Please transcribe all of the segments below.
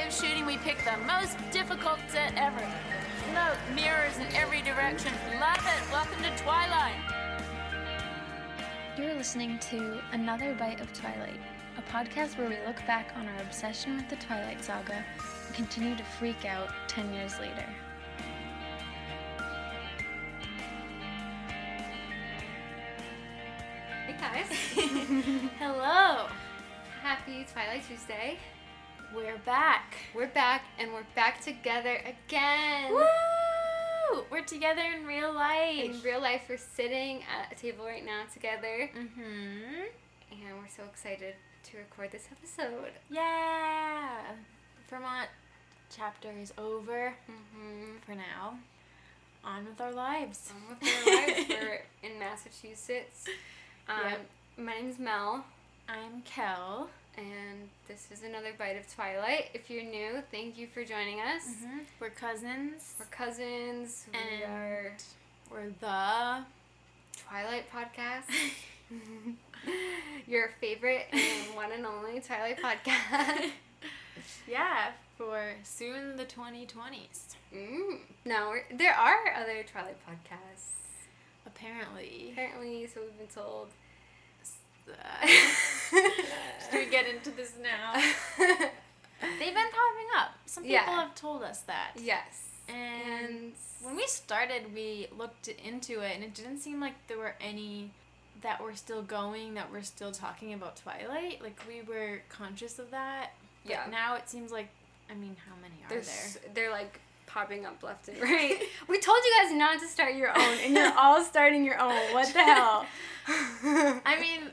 day of shooting, we picked the most difficult set ever. Smoke, mirrors in every direction. Love it. Welcome to Twilight. You're listening to Another Bite of Twilight, a podcast where we look back on our obsession with the Twilight saga and continue to freak out 10 years later. Hey guys. Hello. Happy Twilight Tuesday. We're back. We're back, and we're back together again. Woo! We're together in real life. In real life, we're sitting at a table right now together. Mm-hmm. And we're so excited to record this episode. Yeah. Vermont chapter is over for now. On with our lives. On with our lives. We're in Massachusetts. Yep. My name's Mel. I'm Kel. And this is Another Bite of Twilight. If you're new, thank you for joining us. Mm-hmm. We're cousins. And we're the Twilight podcast. Your favorite and one and only Twilight podcast. Yeah, for soon the 2020s. No, there are other Twilight podcasts. Apparently, so we've been told. Should we get into this now? They've been popping up. Some people have told us that. Yes. And when we started, we looked into it, and it didn't seem like there were any that were still going, that were still talking about Twilight. Like, we were conscious of that. But now it seems like, I mean, how many are there? They're like popping up left and right. We told you guys not to start your own, and you're all starting your own. What the hell? I mean,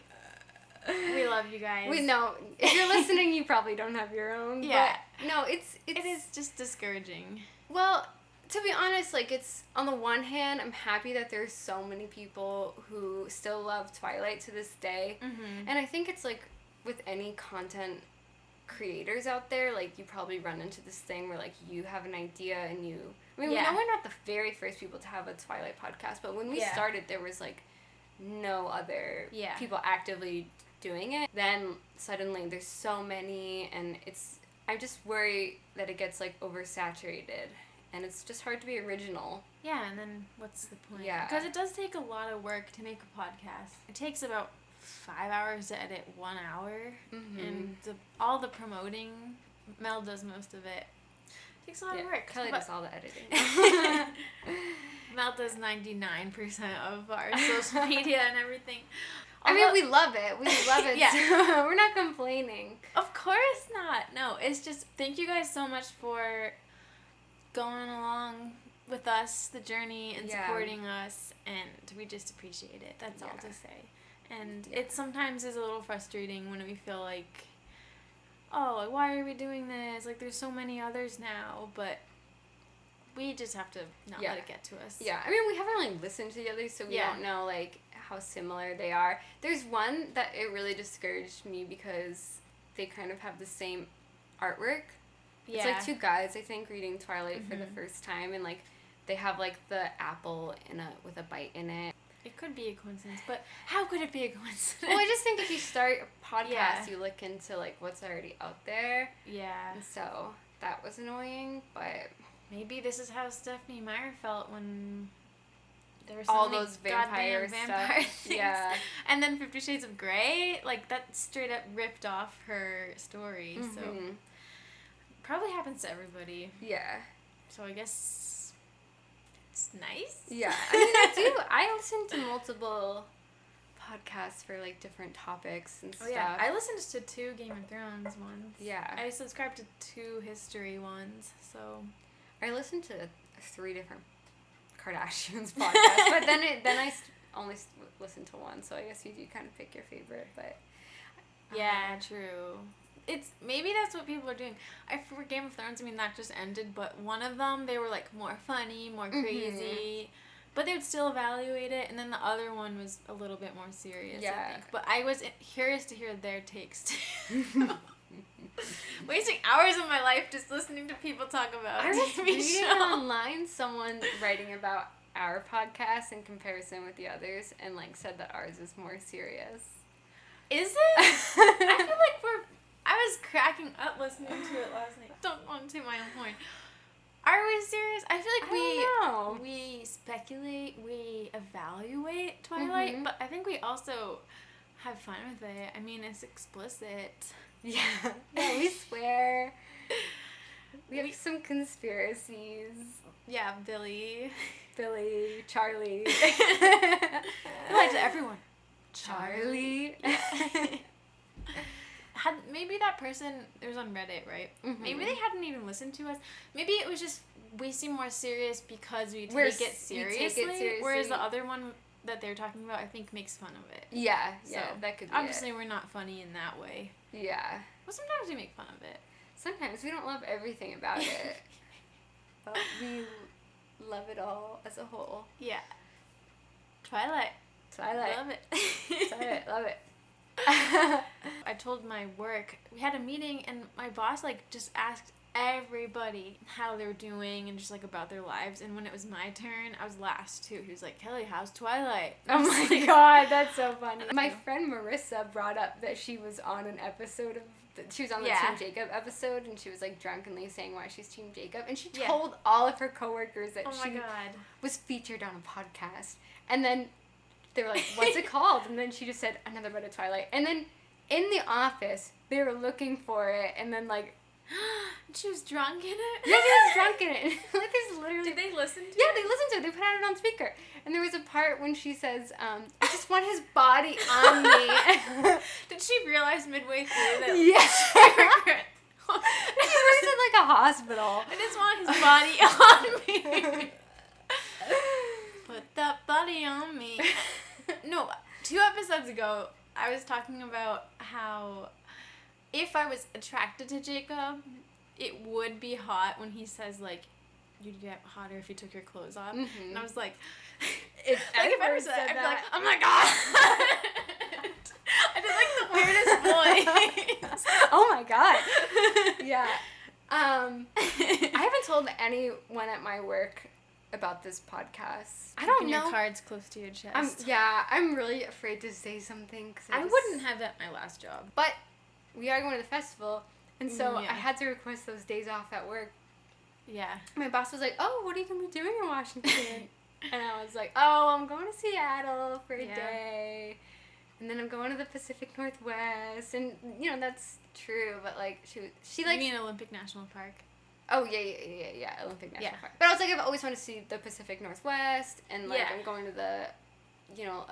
we love you guys. We know. If you're listening, you probably don't have your own. Yeah. But no, it is just discouraging. Well, to be honest, like, it's, on the one hand, I'm happy that there's so many people who still love Twilight to this day. Mm-hmm. And I think it's, like, with any content creators out there, like, you probably run into this thing where, like, you have an idea and you... I mean, we know we're not the very first people to have a Twilight podcast, but when we started, there was, like, no other people actively doing it. Then, suddenly, there's so many, and I just worry that it gets, like, oversaturated. And it's just hard to be original. Yeah, and then what's the point? Yeah. Because it does take a lot of work to make a podcast. It takes about 5 hours to edit 1 hour. Mm-hmm. And all the promoting, Mel does most of it. It takes a lot of work. Kelly does all the editing. Mel does 99% of our social media and everything. I mean, we love it. We love it. Yeah. So we're not complaining. Of course not. No, it's just, thank you guys so much for going along with us, the journey, and supporting us, and we just appreciate it. That's all to say. And it sometimes is a little frustrating when we feel like, oh, like, why are we doing this? Like, there's so many others now, but we just have to not let it get to us. Yeah, I mean, we haven't really listened to the others, so we don't know, like, how similar they are. There's one that it really discouraged me because they kind of have the same artwork. It's like two guys, I think, reading Twilight for the first time, and, like, they have, like, the apple with a bite in it. It could be a coincidence, but how could it be a coincidence? Well, I just think if you start a podcast, you look into, like, what's already out there. Yeah. And so that was annoying, but... Maybe this is how Stephanie Meyer felt when there were all those vampire things. Yeah. And then 50 Shades of Grey, like, that straight up ripped off her story, so... Probably happens to everybody. Yeah. So I guess it's nice. Yeah. I mean, I listen to multiple podcasts for, like, different topics and stuff. Oh, yeah. I listened to 2 Game of Thrones ones. Yeah. I subscribed to 2 history ones, so... I listened to 3 different Kardashians podcasts, but then I only listened to one, so I guess you do kind of pick your favorite, but... Yeah, true. Maybe that's what people are doing. For Game of Thrones, I mean, that just ended, but one of them, they were, like, more funny, more crazy, but they would still evaluate it, and then the other one was a little bit more serious, I think. But I was curious to hear their takes, too. Wasting hours of my life just listening to people talk about I was reading show. online someone writing about our podcast in comparison with the others, and, like, said that ours is more serious. Is it? I feel like I was cracking up listening to it last night. Don't toot my own horn. Are we serious? I feel like we speculate, we evaluate Twilight, but I think we also have fun with it. I mean, it's explicit. Yeah, we swear. We have some conspiracies. Yeah, Billy, Charlie. Why to everyone? Charlie. Maybe that person, it was on Reddit, right? Mm-hmm. Maybe they hadn't even listened to us. Maybe it was just we seem more serious because we take it seriously. Whereas the other one that they're talking about, I think, makes fun of it. Yeah, so that could be obviously we're not funny in that way. Yeah. Well, sometimes we make fun of it. Sometimes we don't love everything about it. But we love it all as a whole. Yeah. Twilight. Love it. Twilight, love it. I told my work, we had a meeting and my boss just asked everybody how they're doing and just about their lives, and when it was my turn, I was last too. He was like, Kelly, how's Twilight? Oh my god, that's so funny. My friend Marissa brought up that she was on an episode of she was on the Team Jacob episode, and she was drunkenly saying why she's Team Jacob, and she told all of her coworkers that was featured on a podcast, and then they were like, what's it called? And then she just said, Another Bite of Twilight. And then in the office, they were looking for it, and then she was drunk in it? Yeah, she was drunk in it. There's literally... Did they listen to it? Yeah, they listened to it. They put it on speaker. And there was a part when she says, I just want his body on me. Did she realize midway through that? Yeah. She works in a hospital. I just want his body on me. Put that body on me. No, 2 episodes ago, I was talking about how if I was attracted to Jacob, it would be hot when he says, you'd get hotter if you took your clothes off. Mm-hmm. And I was like, if I ever said that, I'd be like, oh my god. I did the weirdest voice. Oh my god. Yeah. I haven't told anyone at my work about this podcast. I don't know. Your cards close to your chest. I'm really afraid to say something. I wouldn't have that at my last job. But we are going to the festival, and so I had to request those days off at work. Yeah. My boss was like, oh, what are you going to be doing in Washington? And I was like, oh, I'm going to Seattle for a day. And then I'm going to the Pacific Northwest. And, that's true, but, she You mean Olympic National Park? Oh, yeah, Olympic National Park. But I was like, I've always wanted to see the Pacific Northwest, and, I'm going to the,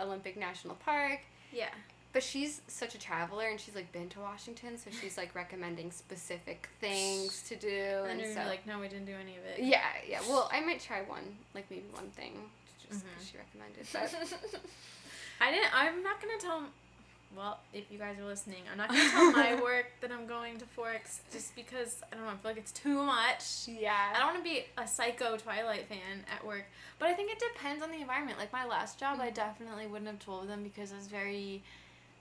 Olympic National Park. Yeah. But she's such a traveler, and she's, been to Washington, so she's, recommending specific things to do. And you're like, no, we didn't do any of it. Yeah. Well, I might try one, maybe one thing, just because she recommended. But I'm not going to tell... Well, if you guys are listening, I'm not going to tell my work that I'm going to Forks just because, I don't know, I feel like it's too much. Yeah. I don't want to be a psycho Twilight fan at work. But I think it depends on the environment. My last job, I definitely wouldn't have told them because I was very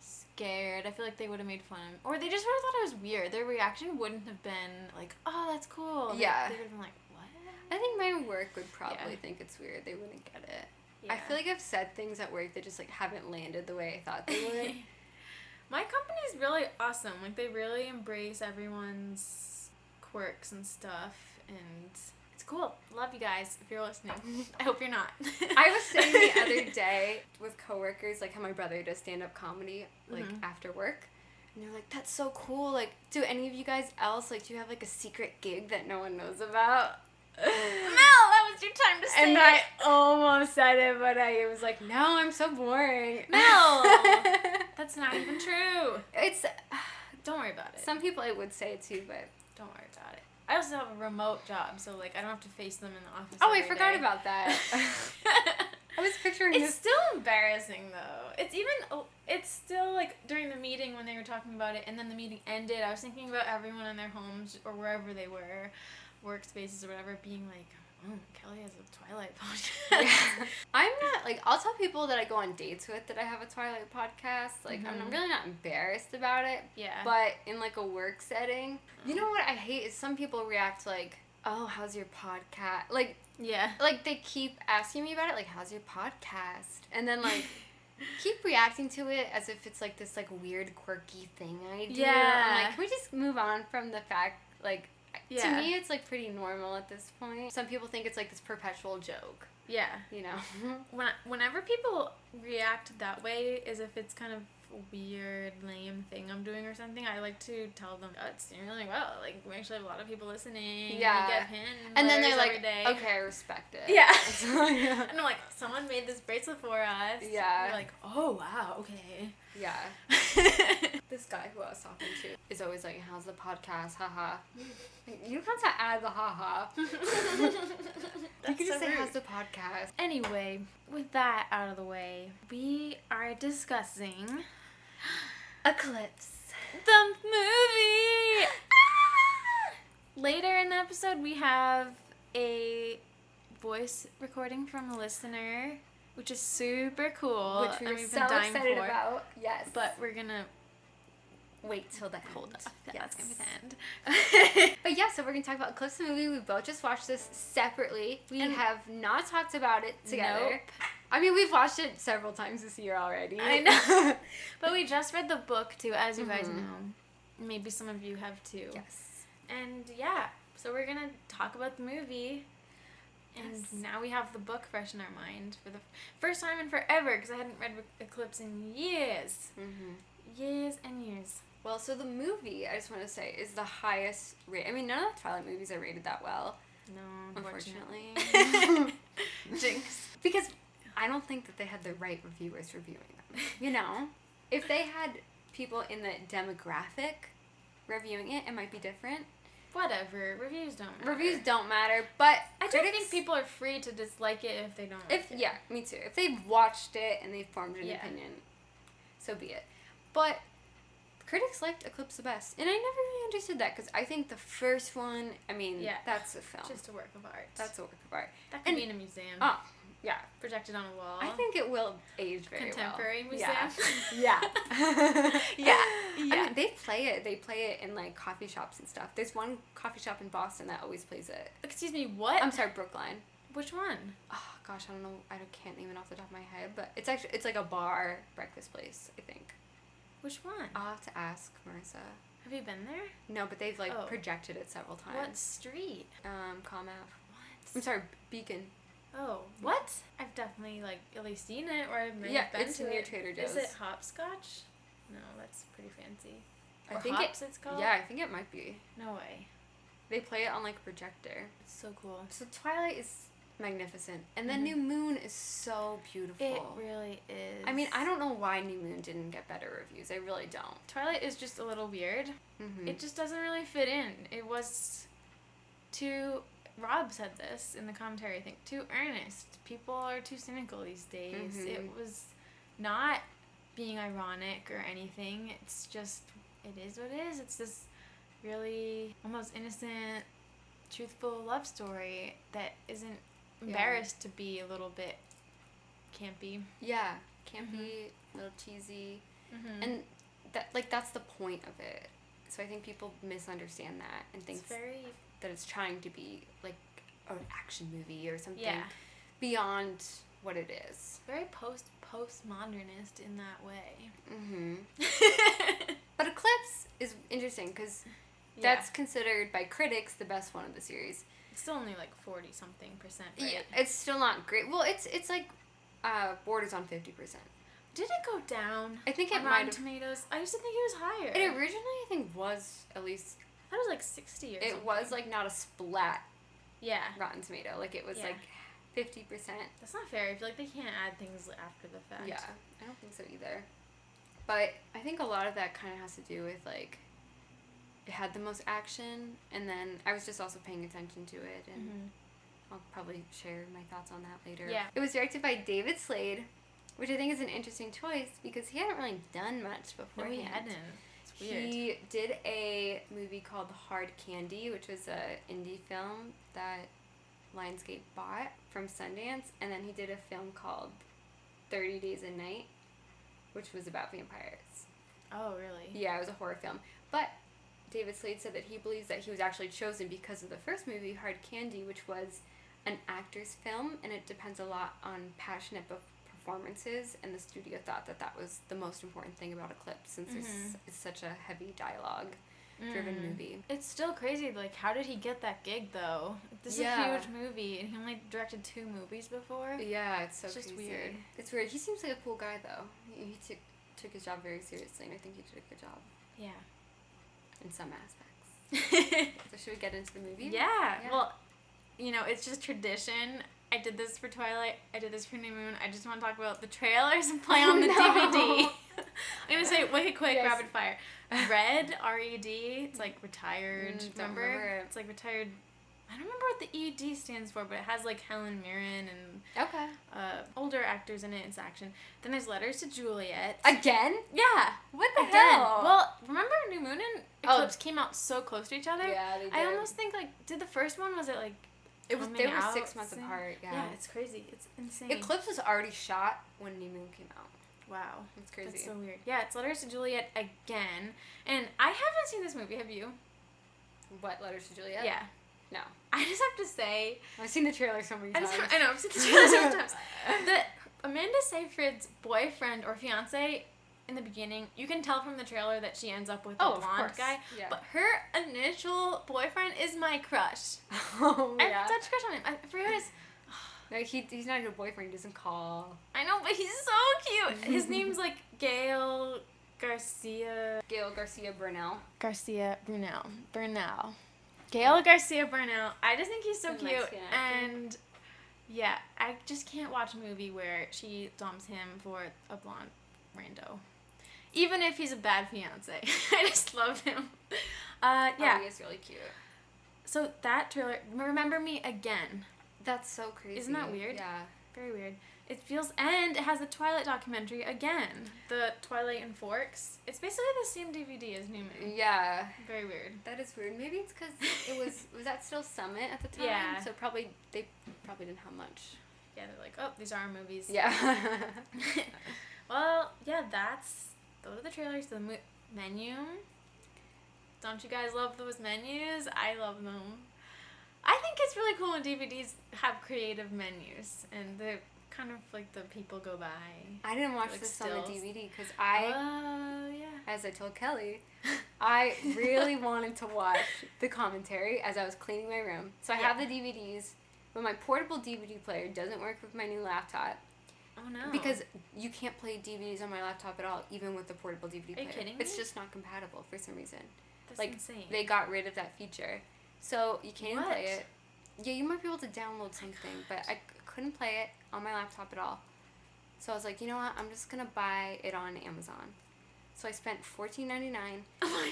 scared. I feel like they would have made fun of me. Or they just would have thought it was weird. Their reaction wouldn't have been like, oh, that's cool. Yeah. They would have been like, what? I think my work would probably think it's weird. They wouldn't get it. Yeah. I feel like I've said things at work that just, haven't landed the way I thought they would. My company's really awesome. They really embrace everyone's quirks and stuff, and it's cool. Love you guys if you're listening. I hope you're not. I was saying the other day with coworkers, how my brother does stand-up comedy, after work, and they're like, that's so cool. Do any of you guys else, do you have, a secret gig that no one knows about? Mel, that was your time to say and I almost said it, but I was like, no, I'm so boring. Mel! That's not even true. Don't worry about it. Some people I would say it to, but don't worry about it. I also have a remote job, so I don't have to face them in the office. Oh, I forgot about that. I was picturing It's still embarrassing though. It's still during the meeting when they were talking about it, and then the meeting ended. I was thinking about everyone in their homes or wherever they were, workspaces or whatever, being like, oh, Kelly has a Twilight podcast. Yeah. I'm not, I'll tell people that I go on dates with that I have a Twilight podcast. I'm really not embarrassed about it. Yeah. But in, a work setting, you know what I hate is some people react oh, how's your podcast? Yeah. They keep asking me about it, how's your podcast? And then, keep reacting to it as if it's, this, weird, quirky thing I do. Yeah. I'm can we just move on from the fact, Yeah. To me, it's, like, pretty normal at this point. Some people think it's, like, this perpetual joke. Yeah. You know? Whenever people react that way, as if it's kind of a weird, lame thing I'm doing or something, I like to tell them, oh, it's doing really well. Like, we actually have a lot of people listening. Yeah. We get pinned and then they're like, every day. okay, I respect it. Yeah. Yeah. And I'm like, someone made this bracelet for us. Yeah. And they're like, oh, wow, okay. Yeah. This guy who I was talking to is always like, how's the podcast? Haha. You don't have to add the haha. You can just say, how's the podcast? Anyway, with that out of the way, we are discussing Eclipse. the movie. Later in the episode, we have a voice recording from a listener, which is super cool. Which we were we've so been dying excited for. about. Yes. But we're gonna wait till the hold end. up. Yeah, that's gonna be Yes. the end. But yeah, so we're gonna talk about Eclipse the movie. We both just watched this separately. We And have not talked about it together. Nope. I mean, we've watched it several times this year already. I know. But we just read the book too, as you guys Mhm. know. Maybe some of you have too. Yes. And yeah, so we're gonna talk about the movie. And Yes. now we have the book fresh in our mind for the first time in forever, because I hadn't read Eclipse in years. Years and years. Well, so the movie, I just want to say, is the highest rate. I mean, none of the Twilight movies are rated that well. No, Unfortunately. Jinx. Because I don't think that they had the right reviewers reviewing them. You know? If they had people in the demographic reviewing it, it might be different. Whatever. Reviews don't matter. Reviews don't matter, but I don't think people are free to dislike it if they don't like it. Yeah, me too. If they've watched it and they've formed an Yeah. opinion, so be it. But critics liked Eclipse the best, and I never really understood that, because I think the first one, I mean, Yeah. that's a film. Just a work of art. That's a work of art. That could and- be in a museum. Oh, yeah. Projected on a wall. I think it will age very Contemporary well. museum. Yeah. Yeah. I mean, they play it. They play it in, like, coffee shops and stuff. There's one coffee shop in Boston that always plays it. Excuse me, what? I'm sorry, Brookline. Which one? Oh, gosh, I don't know. Can't name it off the top of my head, but it's like a bar breakfast place, I think. Which one? I'll have to ask Marissa. Have you been there? No, but they've, like, Oh. projected it several times. What street? Calm Ave. What? I'm sorry, Beacon. Oh, what? I've definitely, like, at least seen it, or I've Yeah, been it's to near it. Trader Joe's. Is it hopscotch? No, that's pretty fancy. I Or think hops, it's called? Yeah, I think it might be. No way. They play it on, like, a projector. It's so cool. So Twilight is magnificent, and then Mhm. New Moon is so beautiful. It really is. I mean, I don't know why New Moon didn't get better reviews. I really don't. Twilight is just a little weird. Mm-hmm. It just doesn't really fit in. It was too... Rob said this in the commentary, I think. Too earnest. People are too cynical these days. Mhm. It was not being ironic or anything. It's just... It is what it is. It's this really almost innocent, truthful love story that isn't embarrassed to be a little bit campy. Yeah, campy, a little cheesy, Mm-hmm. and that's the point of it. So I think people misunderstand that and think It's very... that it's trying to be like an action movie or something Yeah. beyond what it is. Very postmodernist in that way. Mm-hmm. But Eclipse is interesting because that's considered by critics the best one of the series. It's still only like 40-something%, right? Yeah, it's still not great. Well, it's like borders on 50%. Did it go down? I think it on might Rotten have. Tomatoes. I used to think it was higher. It originally, I think, was at least. That was like 60 or something. It was like not a splat Yeah. Rotten Tomato. Like it was Yeah. like 50%. That's not fair. I feel like they can't add things after the fact. Yeah, I don't think so either. But I think a lot of that kind of has to do with like it had the most action, and then I was just also paying attention to it, and Mm-hmm. I'll probably share my thoughts on that later. Yeah. It was directed by David Slade, which I think is an interesting choice because he hadn't really done much before. No, he hadn't. It's weird. He did a movie called Hard Candy, which was a indie film that Lionsgate bought from Sundance, and then he did a film called 30 Days a Night, which was about vampires. Oh, really? Yeah, it was a horror film. But David Slade said that he believes that he was actually chosen because of the first movie, Hard Candy, which was an actor's film, and it depends a lot on passionate performances, and the studio thought that that was the most important thing about Eclipse, since it's such a heavy dialogue driven movie. It's still crazy. Like, how did he get that gig though? This is a huge movie, and he only directed 2 movies before. Yeah, it's so just crazy. Weird. It's weird. He seems like a cool guy though. He took his job very seriously, and I think he did a good job. Yeah. In some aspects. So should we get into the movie? Yeah. Well, you know, it's just tradition. I did this for Twilight. I did this for New Moon. I just want to talk about the trailers and play on the DVD. I'm going to say wicked quick, rapid fire. Red, R-E-D, it's like retired. Remember? It's like retired. I don't remember what the ED stands for, but it has like Helen Mirren and older actors in it. It's action. Then there's Letters to Juliet. Again? Yeah. What the hell? Well, remember New Moon and Eclipse came out so close to each other? Yeah, they did. I almost think like, did the first one, was it like they were 6 months apart. Yeah. Yeah, it's crazy. It's insane. Eclipse was already shot when New Moon came out. Wow. It's crazy. That's so weird. Yeah, it's Letters to Juliet again. And I haven't seen this movie. Have you? What, Letters to Juliet? Yeah. No. I just have to say... I've seen the trailer so many times. I know, I've seen the trailer so many times. That Amanda Seyfried's boyfriend or fiance in the beginning, you can tell from the trailer that she ends up with a blonde guy. Yeah. But her initial boyfriend is my crush. Oh, yeah. I have such a crush on him. I forgot his... No, he's not your boyfriend. He doesn't call. I know, but he's so cute. His name's like Gael Garcia Bernal. Bernal. Gael Garcia Bernal. I just think he's so cute. And yeah, I just can't watch a movie where she dumps him for a blonde rando. Even if he's a bad fiance. I just love him. Yeah. Oh, he is really cute. So that trailer, Remember Me Again. That's so crazy. Isn't that weird? Yeah. Very weird. It feels, and it has the Twilight documentary again. The Twilight and Forks. It's basically the same DVD as New Moon. Yeah. Very weird. That is weird. Maybe it's because it was that still Summit at the time? Yeah. So they probably didn't have much. Yeah, they're like, oh, these are our movies. Yeah. Well, yeah, those are the trailers. The menu. Don't you guys love those menus? I love them. I think it's really cool when DVDs have creative menus, and they're kind of like the people go by. I didn't watch this on the DVD because as I told Kelly, I really wanted to watch the commentary as I was cleaning my room. So I have the DVDs, but my portable DVD player doesn't work with my new laptop. Oh no. Because you can't play DVDs on my laptop at all, even with the portable DVD player. Are you kidding me? It's just not compatible for some reason. That's insane. They got rid of that feature. So you can't even play it. Yeah, you might be able to download something, but I couldn't play it on my laptop at all. So I was like, you know what? I'm just going to buy it on Amazon. So I spent $14.99,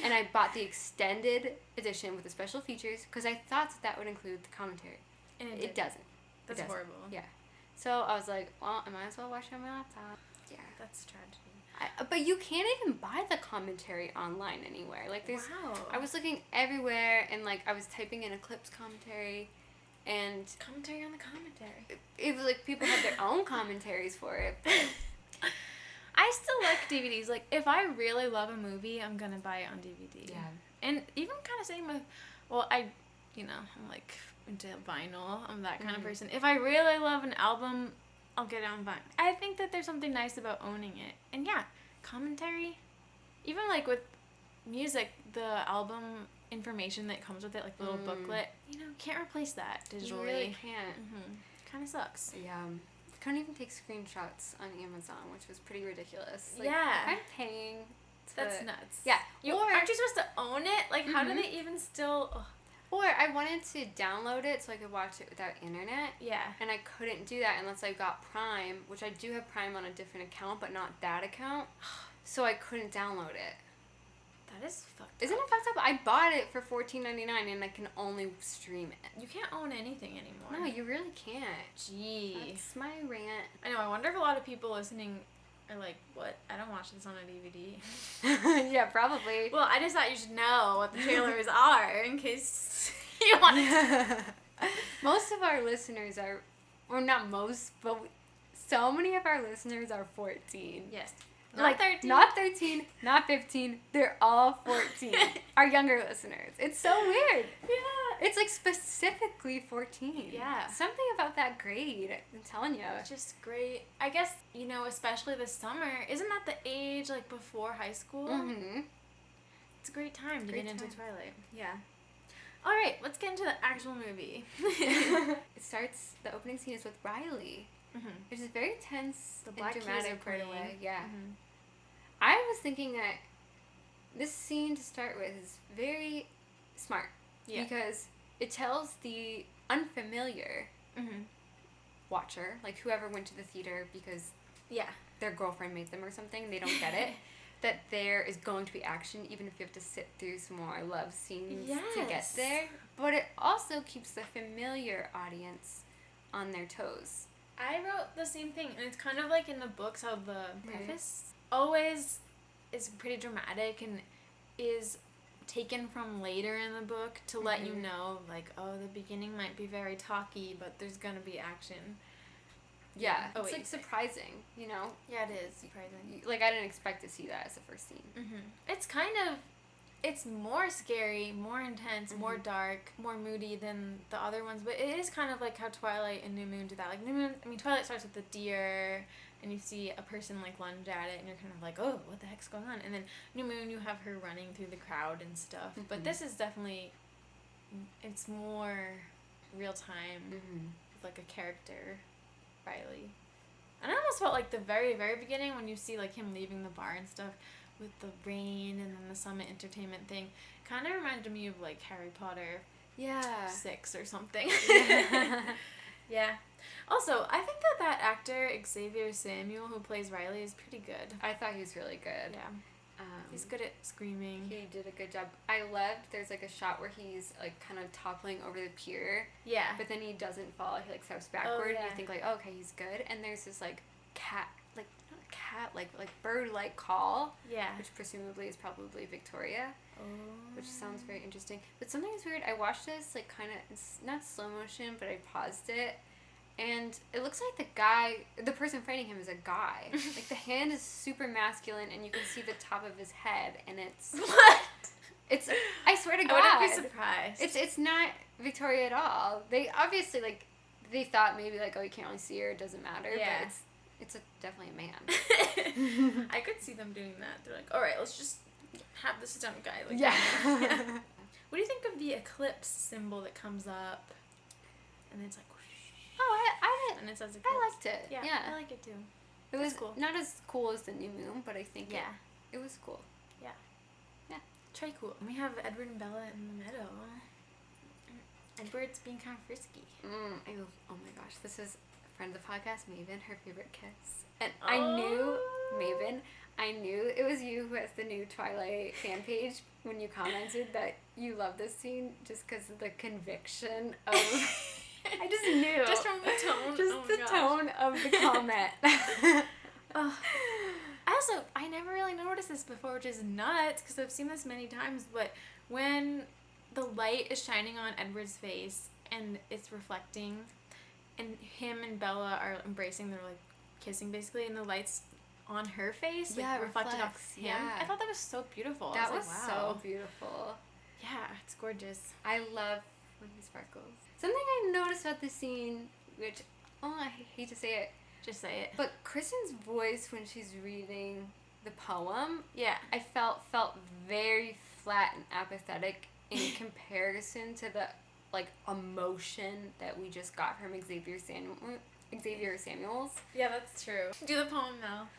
and I bought the extended edition with the special features because I thought that would include the commentary. And it doesn't. That's horrible. Yeah. So I was like, well, I might as well watch it on my laptop. Yeah. That's tragedy. But you can't even buy the commentary online anywhere. Like there's, I was looking everywhere, and like I was typing in Eclipse commentary, and commentary on the commentary. It was like people have their own commentaries for it. I still like DVDs. Like if I really love a movie, I'm gonna buy it on DVD. Yeah. And even kind of same with, I'm like into vinyl. I'm that kind of person. If I really love an album, I'll get it on vinyl. I think that there's something nice about owning it. And yeah, commentary, even like with music, the album information that comes with it, like the little booklet, can't replace that digitally. You really can't. Kind of sucks. Yeah. Couldn't even take screenshots on Amazon, which was pretty ridiculous. Like, yeah. I'm paying That's nuts. Yeah. Aren't you supposed to own it? Like, how do they even still... Ugh. Or I wanted to download it so I could watch it without internet. Yeah. And I couldn't do that unless I got Prime, which I do have Prime on a different account, but not that account. So I couldn't download it. That is fucked up. Isn't it fucked up? I bought it for $14.99 and I can only stream it. You can't own anything anymore. No, you really can't. Gee. That's my rant. I know. I wonder if a lot of people listening are like, what? I don't watch this on a DVD. Yeah, probably. Well, I just thought you should know what the trailers are in case you want to. Most of our listeners are, or not most, but so many of our listeners are 14. Yes. Not 13. Not 13, not 15. They're all 14. Our younger listeners. It's so weird. Yeah. It's like specifically 14. Yeah. Something about that grade. I'm telling you. It's just great. I guess, especially this summer, isn't that the age like before high school? Mm-hmm. It's a great time to get into Twilight. Yeah. All right, let's get into the actual movie. It starts, the opening scene is with Riley, which is very tense and dramatic right away. Yeah. I was thinking that this scene to start with is very smart because it tells the unfamiliar watcher, like whoever went to the theater because their girlfriend made them or something, they don't get it, that there is going to be action even if you have to sit through some more love scenes to get there. But it also keeps the familiar audience on their toes. I wrote the same thing, and it's kind of like in the books how the preface always is pretty dramatic and is taken from later in the book to let you know, like, oh, the beginning might be very talky, but there's gonna be action. Yeah, it's like surprising, you know? Yeah, it is surprising. Like, I didn't expect to see that as the first scene. It's kind of, it's more scary, more intense, more dark, more moody than the other ones, but it is kind of like how Twilight and New Moon do that. Like, New Moon, I mean, Twilight starts with the deer, and you see a person, like, lunge at it, and you're kind of like, oh, what the heck's going on? And then New Moon, you have her running through the crowd and stuff. But this is definitely, it's more real time, with, like, a character, Riley. And I almost felt like the very, very beginning when you see, like, him leaving the bar and stuff with the rain and then the Summit Entertainment thing, kind of reminded me of, like, Harry Potter 6 or something. Yeah. Also, I think that actor, Xavier Samuel, who plays Riley, is pretty good. I thought he was really good. Yeah. He's good at screaming. He did a good job. I loved, there's, like, a shot where he's, like, kind of toppling over the pier. Yeah. But then he doesn't fall. He, like, steps backward. And you think, like, oh, okay, he's good. And there's this, like, cat, like, not a cat, like bird-like call. Yeah. Which presumably is probably Victoria. Which sounds very interesting. But something is weird. I watched this, like, kind of, it's not slow motion, but I paused it. And it looks like the person fighting him is a guy. Like, the hand is super masculine, and you can see the top of his head, and it's... What? It's... I swear to God. I wouldn't be surprised. It's not Victoria at all. They obviously, like, they thought maybe, like, oh, you can't really see her, it doesn't matter. Yeah. But it's definitely a man. I could see them doing that. They're like, all right, let's just have this stunt guy. Like, yeah. What do you think of the eclipse symbol that comes up? And it's like... Oh, and it says eclipse. I liked it. Yeah, I like it too. It was cool. Not as cool as the New Moon, but I think it was cool. Yeah. Yeah. Try cool. And we have Edward and Bella in the meadow. Edward's being kind of frisky. Oh my gosh, this is a friend of the podcast, Maven, her favorite kiss. And I knew, Maven, it was you who has the new Twilight fan page when you commented that you love this scene just because of the conviction of... I just knew. Just from the tone. Just the tone of the comment. I never really noticed this before, which is nuts, because I've seen this many times, but when the light is shining on Edward's face, and it's reflecting, and him and Bella are embracing, they're, like, kissing, basically, and the light's on her face, like, reflecting off him. Yeah. I thought that was so beautiful. That was like, wow. so beautiful. Yeah, it's gorgeous. I love when he sparkles. Something I noticed about the scene, which, I hate to say it. Just say it. But Kristen's voice when she's reading the poem, I felt very flat and apathetic in comparison to the, like, emotion that we just got from Xavier Samuels. Yeah, that's true. Do the poem now.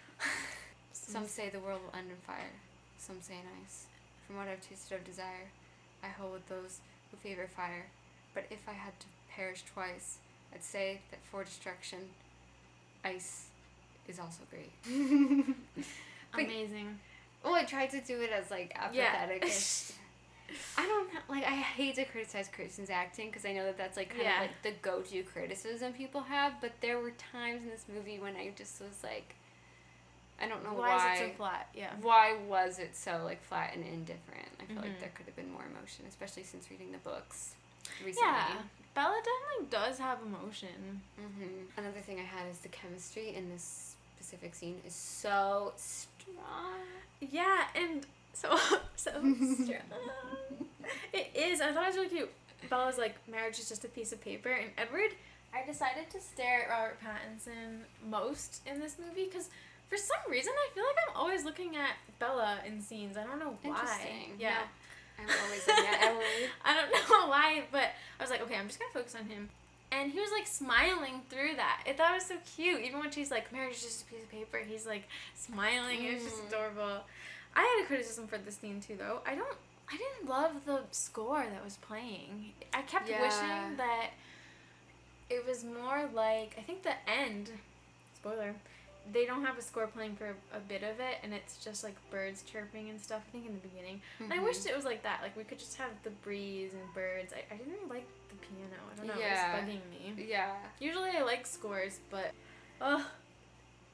Some say the world will end in fire. Some say in ice. From what I've tasted of desire, I hold with those who favor fire. But if I had to perish twice, I'd say that for destruction, ice is also great. Amazing. Well, I tried to do it as, like, apathetic. I don't know, like, I hate to criticize Kristen's acting, because I know that that's, like, kind of, like, the go-to criticism people have, but there were times in this movie when I just was, like, I don't know why. Why is it so flat? Yeah. Why was it so, like, flat and indifferent? I feel like there could have been more emotion, especially since reading the books recently. Yeah. Bella definitely does have emotion. Another thing I had is the chemistry in this specific scene is so strong. Yeah, and so strong. It is. I thought it was really cute. Bella's like, marriage is just a piece of paper, and Edward, I decided to stare at Robert Pattinson most in this movie, because For some reason, I feel like I'm always looking at Bella in scenes. I don't know why. Interesting. Yeah. No, I'm always looking at Edward. I don't know why, but I was like, okay, I'm just going to focus on him. And he was, like, smiling through that. I thought it was so cute. Even when she's like, marriage is just a piece of paper, he's, like, smiling. It was just adorable. I had a criticism for this scene, too, though. I didn't love the score that was playing. I kept wishing that it was more like, I think the end, spoiler, they don't have a score playing for a bit of it, and it's just, like, birds chirping and stuff, I think, in the beginning. And I wished it was like that. Like, we could just have the breeze and birds. I didn't like the piano. I don't know. It was bugging me. Yeah. Usually I like scores, but, ugh.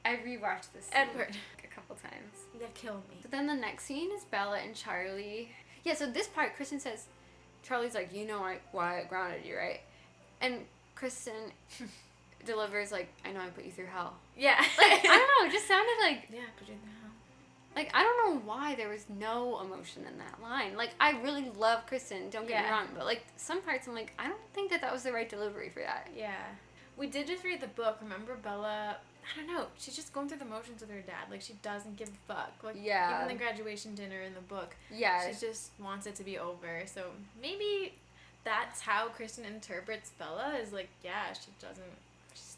I rewatched this scene Edward. a couple times. That killed me. But then the next scene is Bella and Charlie. Yeah, so this part, Kristen says, Charlie's like, you know why I grounded you, right? And Kristen delivers, like, I know I put you through hell. Yeah. Like, I don't know, it just sounded like... Yeah, put you in the hell. Like, I don't know why there was no emotion in that line. Like, I really love Kristen, don't get me wrong, but, like, some parts I'm like, I don't think that was the right delivery for that. Yeah. We did just read the book. Remember Bella... I don't know. She's just going through the motions with her dad. Like, she doesn't give a fuck. Like, even the graduation dinner in the book. Yeah. She just wants it to be over. So, maybe that's how Kristen interprets Bella, is like, yeah, she's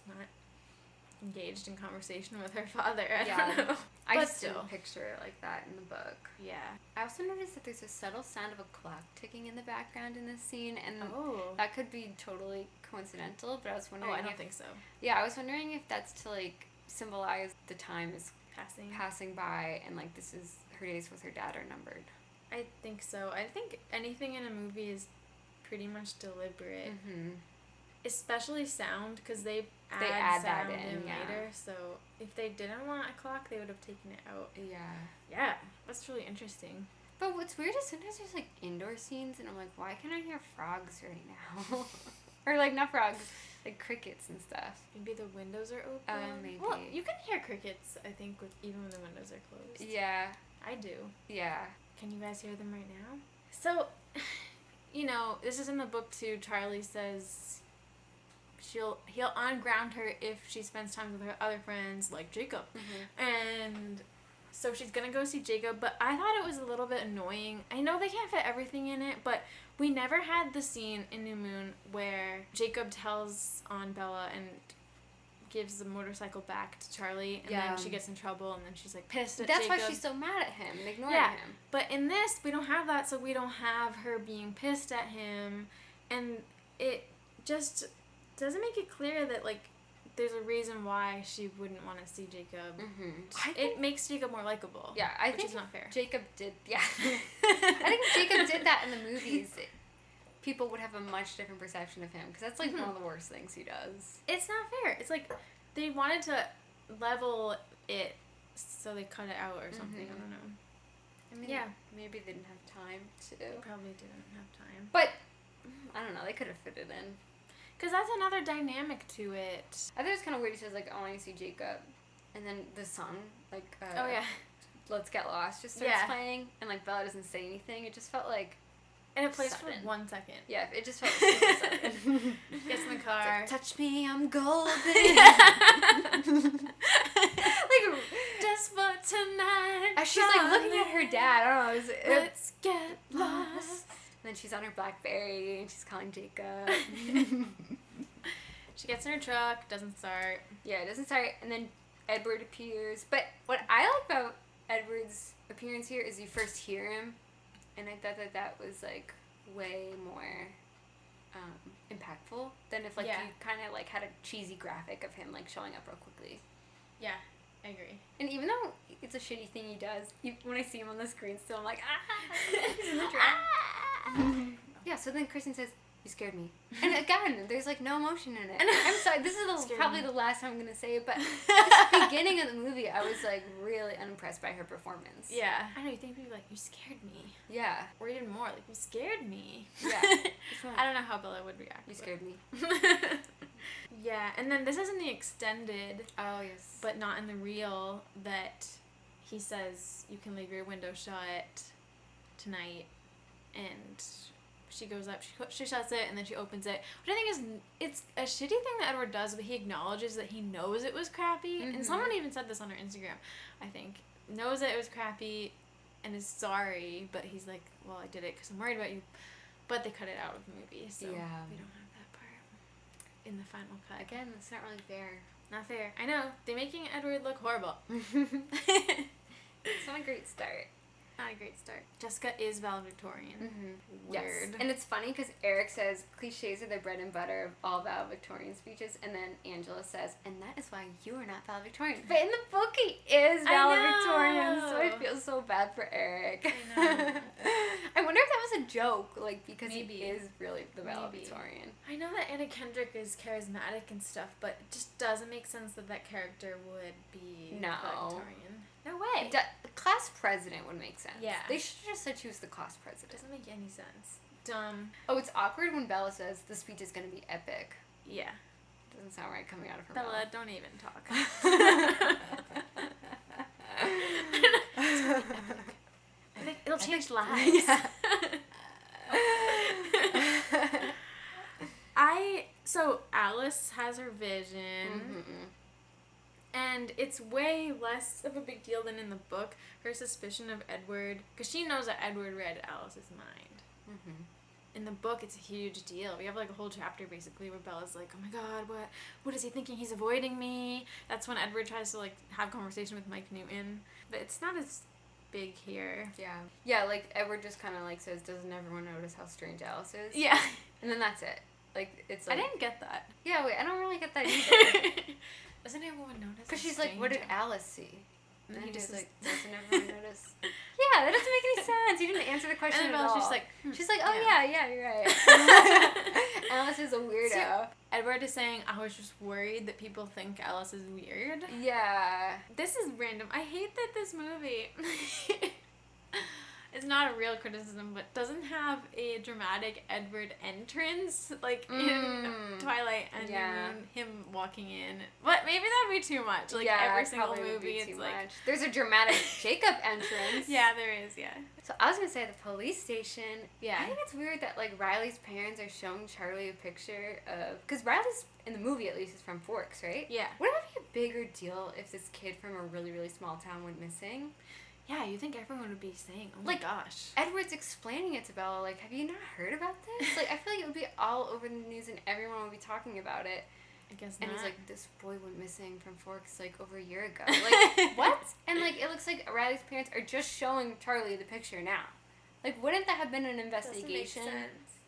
not engaged in conversation with her father. I don't know. I just didn't picture it like that in the book. Yeah. I also noticed that there's a subtle sound of a clock ticking in the background in this scene, and that could be totally coincidental, but I was wondering I don't think so. Yeah, I was wondering if that's to, like, symbolize the time is passing by, and, like, this is her days with her dad are numbered. I think so. I think anything in a movie is pretty much deliberate. Mm-hmm. Especially sound, because they add sound that in later. So if they didn't want a clock, they would have taken it out. Yeah. Yeah, that's really interesting. But what's weird is sometimes there's, like, indoor scenes, and I'm like, why can't I hear frogs right now? Or, like, not frogs, like, crickets and stuff. Maybe the windows are open? Maybe. Well, you can hear crickets, I think, even when the windows are closed. Yeah. I do. Yeah. Can you guys hear them right now? So, you know, this is in the book, too. Charlie says... He'll unground her if she spends time with her other friends, like Jacob. Mm-hmm. And so she's going to go see Jacob, but I thought it was a little bit annoying. I know they can't fit everything in it, but we never had the scene in New Moon where Jacob tells on Bella and gives the motorcycle back to Charlie, and then she gets in trouble, and then she's, like, pissed at Jacob. That's why she's so mad at him and ignoring him. But in this, we don't have that, so we don't have her being pissed at him, and it just... doesn't make it clear that, like, there's a reason why she wouldn't want to see Jacob. Mm-hmm. It makes Jacob more likable. Yeah, I think is not fair. Jacob did, I think if Jacob did that in the movies, people would have a much different perception of him, because that's, like, one of the worst things he does. It's not fair. It's like they wanted to level it, so they cut it out or something. I don't know. I mean, maybe they didn't have time to. They probably didn't have time. But, I don't know, they could have fit it in. Because that's another dynamic to it. I think it's kind of weird. He says, like, I want to see Jacob. And then the song, like, Let's Get Lost just starts playing. And, like, Bella doesn't say anything. It just felt like... And it plays for 1 second. Yeah, it just felt super sudden. Gets in the car. Like, touch me, I'm golden. Like, just for tonight. She's, like, looking at her dad. I don't know. Let's get lost. And then she's on her BlackBerry, and she's calling Jacob. She gets in her truck, doesn't start. Yeah, it doesn't start, and then Edward appears. But what I like about Edward's appearance here is you first hear him, and I thought that was, like, way more impactful than if, like, you kind of, like, had a cheesy graphic of him, like, showing up real quickly. Yeah, I agree. And even though it's a shitty thing he does, when I see him on the screen still, I'm like, he's in the truck. Yeah, so then Kristen says, you scared me. And again, there's, like, no emotion in it. And I'm sorry, this is probably the last time I'm going to say it, but at the beginning of the movie, I was, like, really unimpressed by her performance. Yeah. I know, you think people like, you scared me. Yeah. Or even more, like, you scared me. Yeah. I don't know how Bella would react. You scared me. Yeah, and then this is in the extended. Oh, yes. But not in the real, that he says, you can leave your window shut tonight, and she goes up, she shuts it, and then she opens it. Which I think is, it's a shitty thing that Edward does, but he acknowledges that he knows it was crappy. Mm-hmm. And someone even said this on her Instagram, I think. Knows that it was crappy and is sorry, but he's like, well, I did it because I'm worried about you. But they cut it out of the movie, so we don't have that part in the final cut. Again, it's not really fair. Not fair. I know. They're making Edward look horrible. It's not a great start. Not a great start. Jessica is valedictorian. Mm-hmm. Weird. Yes. And it's funny because Eric says cliches are the bread and butter of all valedictorian speeches, and then Angela says, and that is why you are not valedictorian. But in the book, he is valedictorian, so I feel so bad for Eric. I know. I wonder if that was a joke, like, because he is really the valedictorian. I know that Anna Kendrick is charismatic and stuff, but it just doesn't make sense that that character would be valedictorian. No way. Class president would make sense. Yeah. They should just said she was the class president. Doesn't make any sense. Dumb. Oh, it's awkward when Bella says the speech is going to be epic. Yeah. Doesn't sound right coming out of her Bella, mouth. don't even talk. I think it'll change lives. Yeah. So Alice has her vision. Mm-hmm. And it's way less of a big deal than in the book. Her suspicion of Edward, because she knows that Edward read Alice's mind. Mm-hmm. In the book, it's a huge deal. We have like a whole chapter basically where Bella's like, "Oh my God, what is he thinking? He's avoiding me." That's when Edward tries to like have conversation with Mike Newton, but it's not as big here. Yeah. Like Edward just kind of like says, "Doesn't everyone notice how strange Alice is?" Yeah, and then that's it. Like it's like I didn't get that. Yeah, wait, I don't really get that either. Doesn't everyone notice? Because she's like, what did Alice see? And he just like, doesn't everyone notice? Yeah, that doesn't make any sense. You didn't answer the question at all. She's like, oh yeah, you're right. Alice is a weirdo. So, Edward is saying, I was just worried that people think Alice is weird. Yeah. This is random. I hate that this movie it's not a real criticism, but doesn't have a dramatic Edward entrance like in Twilight and him walking in. But maybe that'd be too much. Like every single movie, it's like much. There's a dramatic Jacob entrance. Yeah, there is. Yeah. So I was gonna say the police station. Yeah. I think it's weird that like Riley's parents are showing Charlie a picture of, because Riley's in the movie at least is from Forks, right? Yeah. Wouldn't it be a bigger deal if this kid from a really really small town went missing? Yeah, you think everyone would be saying, oh my gosh. Edward's explaining it to Bella, like, have you not heard about this? Like, I feel like it would be all over the news and everyone would be talking about it. I guess and not. he's like, this boy went missing from Forks, like, over a year ago. Like, what? And, like, it looks like Riley's parents are just showing Charlie the picture now. Like, wouldn't that have been an investigation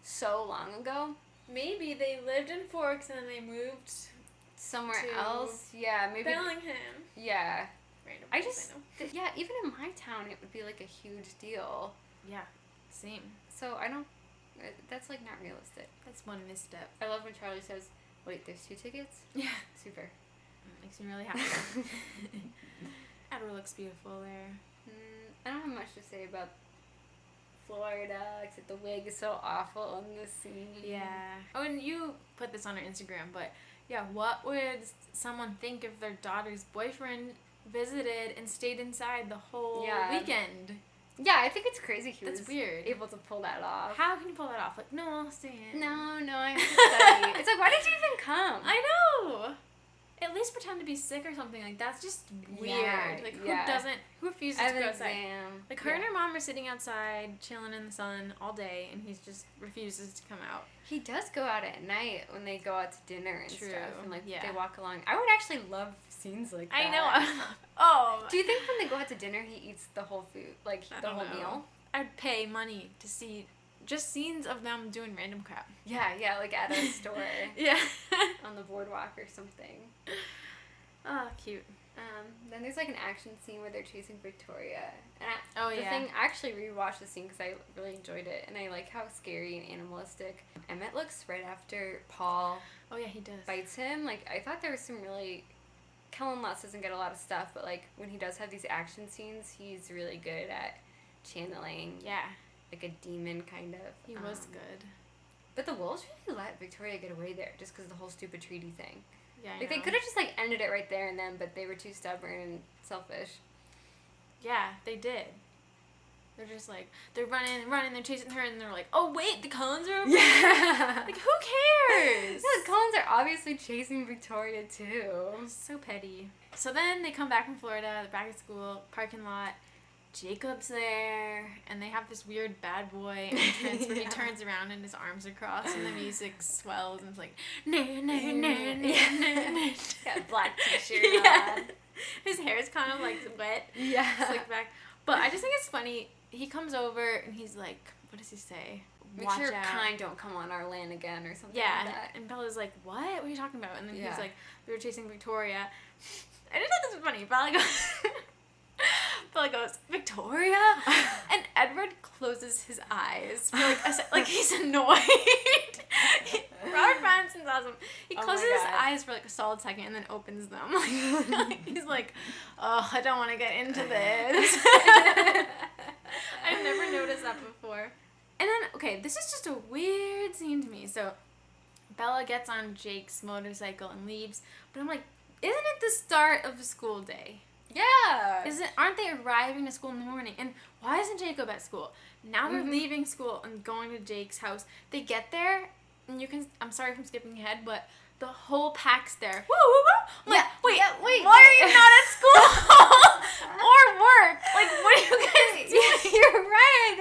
so long ago? Maybe they lived in Forks and then they moved somewhere else. Yeah, maybe. Bellingham. Yeah. Random I just, yeah, even in my town, it would be, like, a huge deal. Yeah, same. So, I don't, that's, like, not realistic. That's one misstep. I love when Charlie says, wait, there's 2 tickets? Yeah. Super. Makes me really happy. Edward looks beautiful there. I don't have much to say about Florida, except the wig is so awful in this scene. Yeah. Oh, and you put this on her Instagram, but, yeah, what would someone think if their daughter's boyfriend visited and stayed inside the whole weekend? Yeah, I think it's crazy he was weird. able to pull that off. How can you pull that off? Like, no, I'll stay in. No, I have to study. It's like, why did you even come? I know! At least pretend to be sick or something. Like, that's just weird. Like, who refuses to go outside? Like, her and her mom are sitting outside, chilling in the sun all day, and he just refuses to come out. He does go out at night when they go out to dinner and stuff. And, like, they walk along. I would actually love scenes like that. I know. Oh. Do you think when they go out to dinner, he eats the whole food? Like, the whole meal? I'd pay money to see just scenes of them doing random crap. Yeah, like at a store. Yeah. On the boardwalk or something. Oh, cute. Then there's like an action scene where they're chasing Victoria. And I actually rewatched the scene because I really enjoyed it. And I like how scary and animalistic Emmett looks right after Paul he does. bites him. Like, I thought there was some really... Kellen Lutz doesn't get a lot of stuff, but like when he does have these action scenes, he's really good at channeling. Yeah. Like a demon kind of. He was good. But the wolves really let Victoria get away there just because of the whole stupid treaty thing. Yeah, like they could have just like ended it right there and then, but they were too stubborn and selfish. Yeah, they did. They're just like, they're running, they're chasing her, and they're like, oh wait, the cones are over Yeah. Like, who cares? Yeah, the cones are obviously chasing Victoria too. So petty. So then they come back from Florida, they're back at school, parking lot. Jacob's there, and they have this weird bad boy entrance where he turns around and his arms are crossed, and the music swells, and it's like, nah, nah, nah, nah, nah, nah. Got a black t-shirt on. His hair is kind of like wet. Yeah. Slicked back. But I just think it's funny. He comes over and he's like, what does he say? Make sure kind don't come on our land again or something like that. And Bella's like, what are you talking about? And then he's like, we were chasing Victoria. I just think it's funny. Bella goes, Victoria? And Edward closes his eyes for like he's annoyed. Robert Pattinson's awesome. He closes his eyes for like a solid second and then opens them. He's like, oh, I don't want to get into this. I've never noticed that before. And then, okay, this is just a weird scene to me. So Bella gets on Jake's motorcycle and leaves, but I'm like, isn't it the start of the school day? Yeah. Aren't they arriving to school in the morning? And why isn't Jacob at school? Now they're leaving school and going to Jake's house. They get there, and I'm sorry if I'm skipping ahead, but the whole pack's there. Woo, woo, woo. Like, wait, why are you not at school? Or work? Like, what are you guys doing? You're right.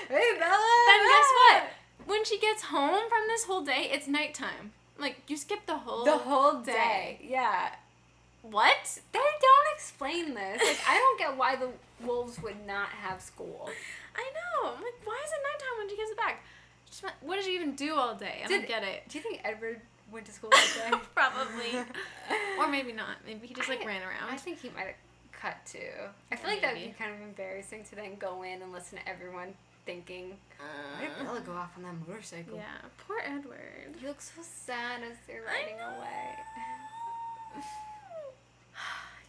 Hey, Bella. Then guess what? When she gets home from this whole day, it's nighttime. Like, you skip the whole day. Yeah. What? They don't explain this. Like, I don't get why the wolves would not have school. I know. I'm like, why is it nighttime when she gets back? What did she even do all day? I don't get it. Do you think Edward went to school that day? Probably. Or maybe not. Maybe he just, ran around. I think he might have cut, too. I feel like that would be kind of embarrassing to then go in and listen to everyone thinking, why did Bella go off on that motorcycle? Yeah, poor Edward. He looks so sad as they're riding away.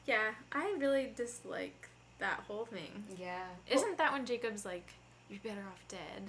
Yeah, I really dislike that whole thing. Yeah. Isn't that when Jacob's like, you're better off dead?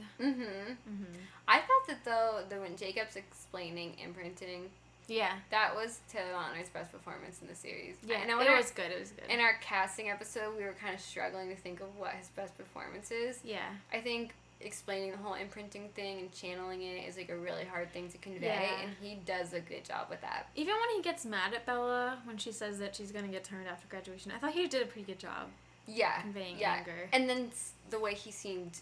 I thought that when Jacob's explaining imprinting, that was Taylor Lautner's best performance in the series. Yeah, it was good. In our casting episode, we were kind of struggling to think of what his best performance is. Yeah. I think explaining the whole imprinting thing and channeling it is like a really hard thing to convey, and he does a good job with that. Even when he gets mad at Bella when she says that she's gonna get turned after graduation, I thought he did a pretty good job. Conveying anger. And then the way he seemed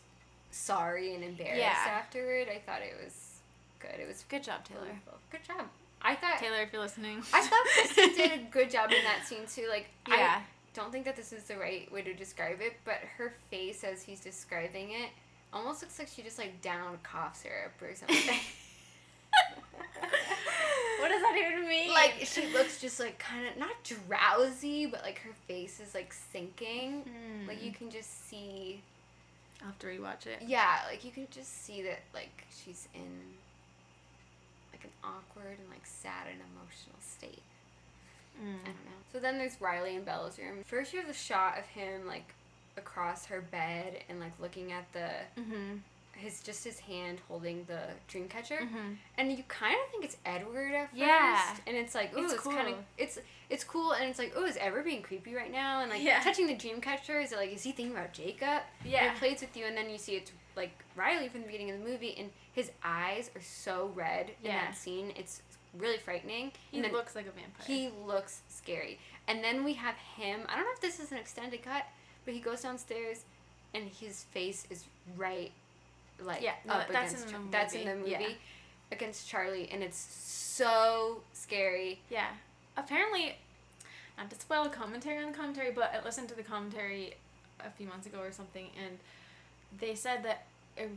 sorry and embarrassed afterward, I thought it was good. It was good job, Taylor. Wonderful. Good job. I thought Taylor, if you're listening, I thought Kristen did a good job in that scene too. Like, I don't think that this is the right way to describe it, but her face as he's describing it almost looks like she just like downed cough syrup or something. What does that even mean? Like, she looks just like kind of not drowsy, but like her face is like sinking. Like, you can just see. I'll have to rewatch it. Yeah, like you can just see that like she's in like an awkward and like sad and emotional state. I don't know. So then there's Riley in Bella's room. First, you have the shot of him like across her bed and like looking at the his hand holding the dream catcher, and you kind of think it's Edward at first, and it's like, ooh, it's cool. Kind of it's cool, and it's like, ooh, is Edward being creepy right now? And like touching the dream catcher, is he thinking about Jacob? And it plays with you, and then you see it's like Riley from the beginning of the movie, and his eyes are so red in that scene. It's really frightening. He looks like a vampire. He looks scary. And then we have him. I don't know if this is an extended cut, but he goes downstairs, and his face is right. That's in the movie against Charlie, and it's so scary. Yeah. Apparently, not to spoil commentary on the commentary, but I listened to the commentary a few months ago or something, and they said that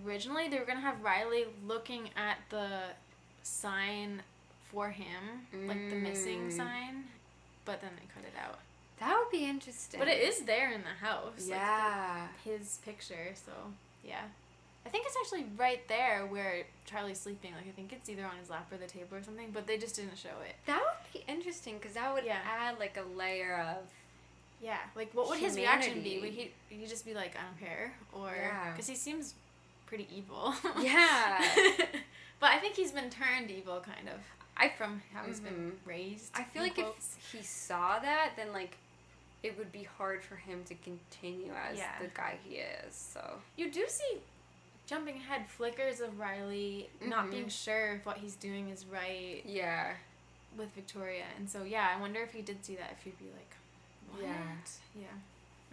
originally they were going to have Riley looking at the sign for him, like the missing sign, but then they cut it out. That would be interesting. But it is there in the house. Yeah. Like his picture, so yeah. I think it's actually right there where Charlie's sleeping. Like, I think it's either on his lap or the table or something, but they just didn't show it. That would be interesting, because that would add, like, a layer of like, what would his reaction be? Would he just be like, I don't care? Or, because he seems pretty evil. Yeah. But I think he's been turned evil, kind of, from how he's been raised. I feel like if he saw that, then, like, it would be hard for him to continue as the guy he is, so. You do see, jumping ahead, flickers of Riley not being sure if what he's doing is right. Yeah. With Victoria, and so, I wonder if he did see that, if he'd be like, what? Yeah.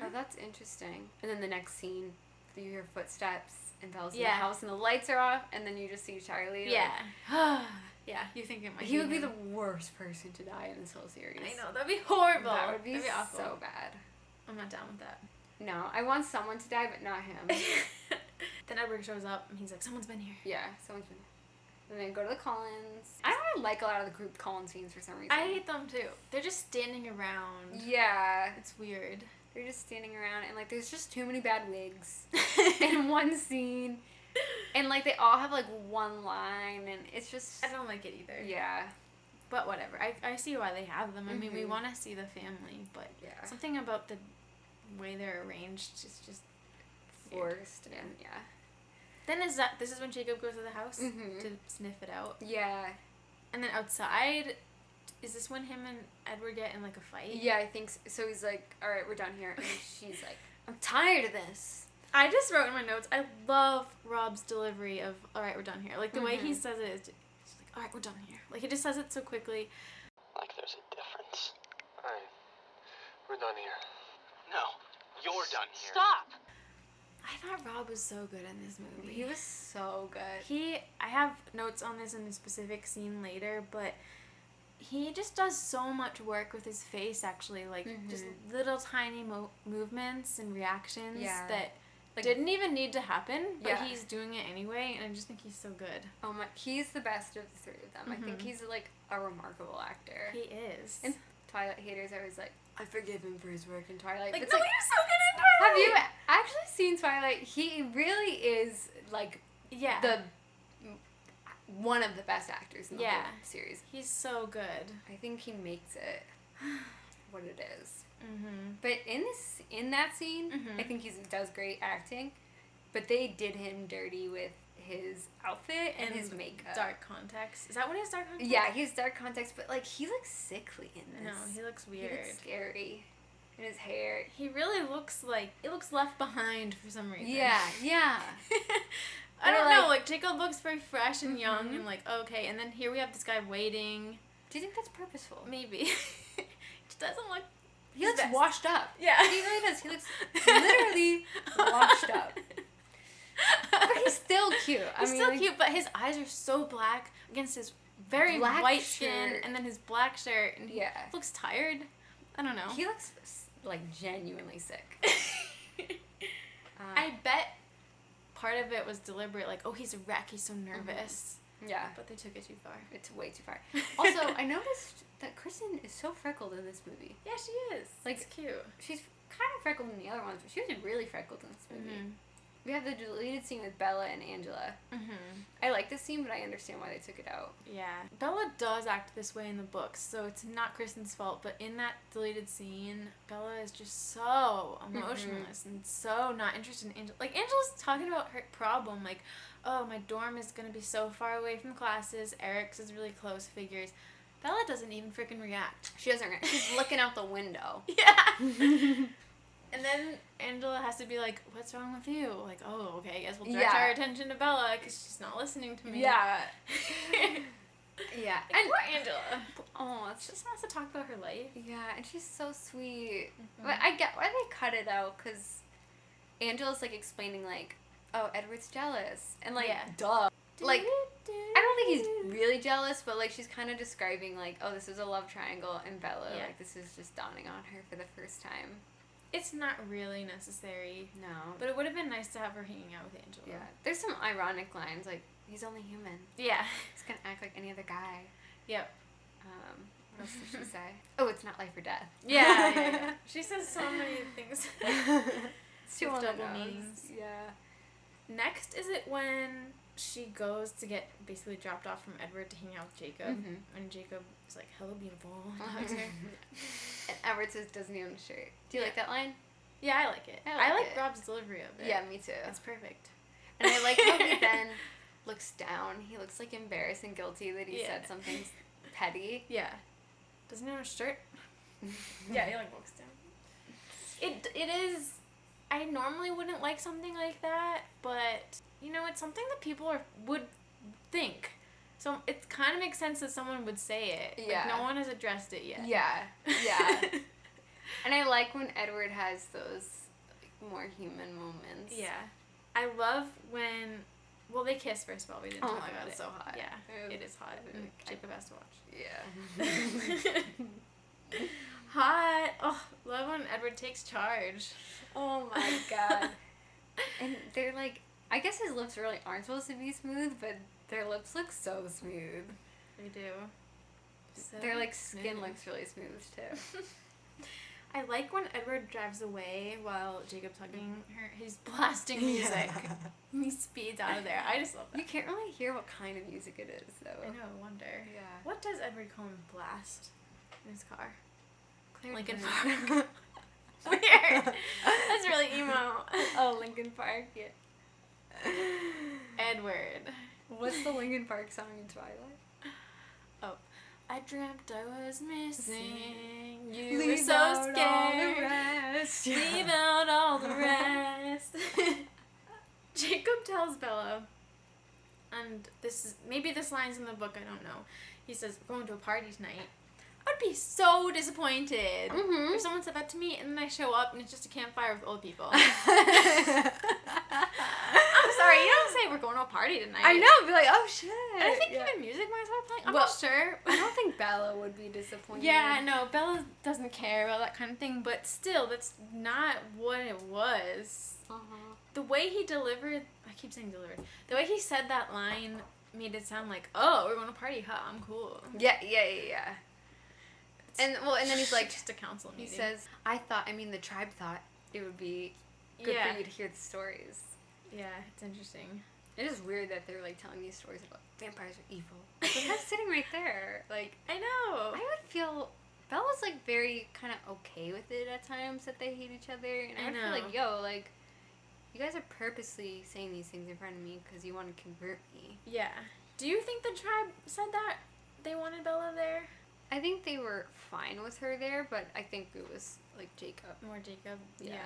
Oh, that's interesting. And then the next scene, you hear footsteps, and Bella's in the house, and the lights are off, and then you just see Charlie. Yeah. Yeah, you think it might He would be the worst person to die in this whole series. I know, that'd be horrible. That would be awful. So bad. I'm not down with that. No, I want someone to die, but not him. Then Edward shows up, and he's like, someone's been here. Yeah, someone's been here. And then go to the Collins. I don't really like a lot of the group Collins scenes for some reason. I hate them too. They're just standing around. Yeah. It's weird. They're just standing around, and, like, there's just too many bad wigs in one scene. And, like, they all have, like, one line, and it's just... I don't like it either. Yeah. But whatever. I see why they have them. I mean, we want to see the family, but something about the way they're arranged is just... forced. And, Then this is when Jacob goes to the house to sniff it out. Yeah. And then outside, is this when him and Edward get in, like, a fight? Yeah, I think so. So he's like, all right, we're done here. And she's like, I'm tired of this. I just wrote in my notes, I love Rob's delivery of, all right, we're done here. Like, the way he says it is just, he's like, all right, we're done here. Like, he just says it so quickly. Like there's a difference. All right, we're done here. No, you're done here. Stop! I thought Rob was so good in this movie. He was so good. I have notes on this in a specific scene later, but he just does so much work with his face, actually. Like, just little tiny movements and reactions that didn't even need to happen, but he's doing it anyway, and I just think he's so good. Oh my, he's the best of the three of them. I think he's, like, a remarkable actor. He is. And Twilight haters are always like, I forgive him for his work in Twilight. Like, but no, like, he's so good in Twilight! Have you actually seen Twilight? He really is, like, one of the best actors in the whole series. He's so good. I think he makes it what it is. But in that scene, I think he does great acting. But they did him dirty with his outfit and his makeup. Dark contacts. Is that what he has, dark contacts? Yeah, he has dark contacts, but, like, he looks sickly in this. No, he looks weird. He looks scary. And his hair. He really looks like, it looks left behind for some reason. Yeah. I don't know, like, Jacob looks very fresh and young and, like, okay, and then here we have this guy waiting. Do you think that's purposeful? Maybe. He just doesn't look... He looks washed up. Yeah. He really does. He looks literally washed up. But he's still cute. He's still cute, but his eyes are so black against his very white skin and then his black shirt. And he looks tired. I don't know. He looks, like, genuinely sick. I bet part of it was deliberate. Like, oh, he's a wreck. He's so nervous. Yeah. But they took it too far. It's way too far. Also, I noticed that Kristen is so freckled in this movie. Yeah, she is. Like, it's cute. She's kind of freckled in the other ones, but she was really freckled in this movie. We have the deleted scene with Bella and Angela. I like this scene, but I understand why they took it out. Yeah. Bella does act this way in the books, so it's not Kristen's fault, but in that deleted scene, Bella is just so emotionless and so not interested in Angela. Like, Angela's talking about her problem, like, oh, my dorm is going to be so far away from classes, Eric's is really close, figures. Bella doesn't even freaking react. She doesn't react. She's looking out the window. Yeah. And then Angela has to be like, what's wrong with you? Like, oh, okay, I guess we'll direct our attention to Bella because she's not listening to me. Yeah. Like, and poor Angela. Oh, she just wants to talk about her life. Yeah, and she's so sweet. But I get why they cut it out, because Angela's, like, explaining, like, oh, Edward's jealous. And, like, duh. Like, I don't think he's really jealous, but, like, she's kind of describing, like, oh, this is a love triangle, and Bella, like, this is just dawning on her for the first time. It's not really necessary. No. But it would have been nice to have her hanging out with Angela. Yeah. There's some ironic lines, like, he's only human. Yeah. He's gonna act like any other guy. Yep. What else did she say? Oh, it's not life or death. Yeah. She says so many things. It's too double meanings. Yeah. Next, is it when she goes to get basically dropped off from Edward to hang out with Jacob, and Jacob is like, hello, beautiful, and hugs her. And Edward says, doesn't he own a shirt? Do you like that line? Yeah, I like it. I like Rob's delivery of it. Yeah, me too. It's perfect. And I like how he then looks down. He looks, like, embarrassed and guilty that he said something petty. Yeah. Doesn't he own a shirt? Yeah, he, like, looks down. It is. I normally wouldn't like something like that, but you know, it's something that people would think. So it kind of makes sense that someone would say it. Yeah. Like, no one has addressed it yet. Yeah. Yeah. And I like when Edward has those like, more human moments. Yeah. I love when... Well, they kiss first of all. We didn't talk about it. It's so hot. Yeah, it is hot. Jacob has to watch. Yeah. Hot. Oh, love when Edward takes charge. Oh my god. And they're like, I guess his lips really aren't supposed to be smooth, but their lips look so smooth. They do. So their like skin smooth. looks really smooth too. I like when Edward drives away while Jacob's hugging her. He's blasting music. He speeds out of there. I just love that. You can't really hear what kind of music it is, though. I know, I wonder. Yeah. What does Edward Cullen blast in his car? Lincoln Park. Weird. That's really emo. Oh, Linkin Park, yeah. Edward. What's the Linkin Park song in Twilight? Oh. I dreamt I was missing. You Leave were so out scared. all the rest. Leave out all the rest. Jacob tells Bella, and maybe this line's in the book, I don't know. He says, we're going to a party tonight. I'd be so disappointed if someone said that to me and then I show up and it's just a campfire with old people. I'm sorry, you don't say we're going to a party tonight. I know, be like, oh shit. And I think even music might start playing. I'm not sure. I don't think Bella would be disappointed. Yeah, no, Bella doesn't care about that kind of thing, but still, that's not what it was. The way he delivered, I keep saying delivered, the way he said that line made it sound like, oh, we're going to party, huh, I'm cool. Yeah. And then he's like, just a council meeting. He says, the tribe thought it would be good for you to hear the stories. Yeah, it's interesting. It is weird that they're like telling these stories about vampires are evil. But I'm sitting right there. Like, I know. I would feel Bella's like very kind of okay with it at times that they hate each other, and I would feel like, yo, like, you guys are purposely saying these things in front of me because you want to convert me. Yeah. Do you think the tribe said that they wanted Bella there? I think they were fine with her there, but I think it was like Jacob. More Jacob. Yeah.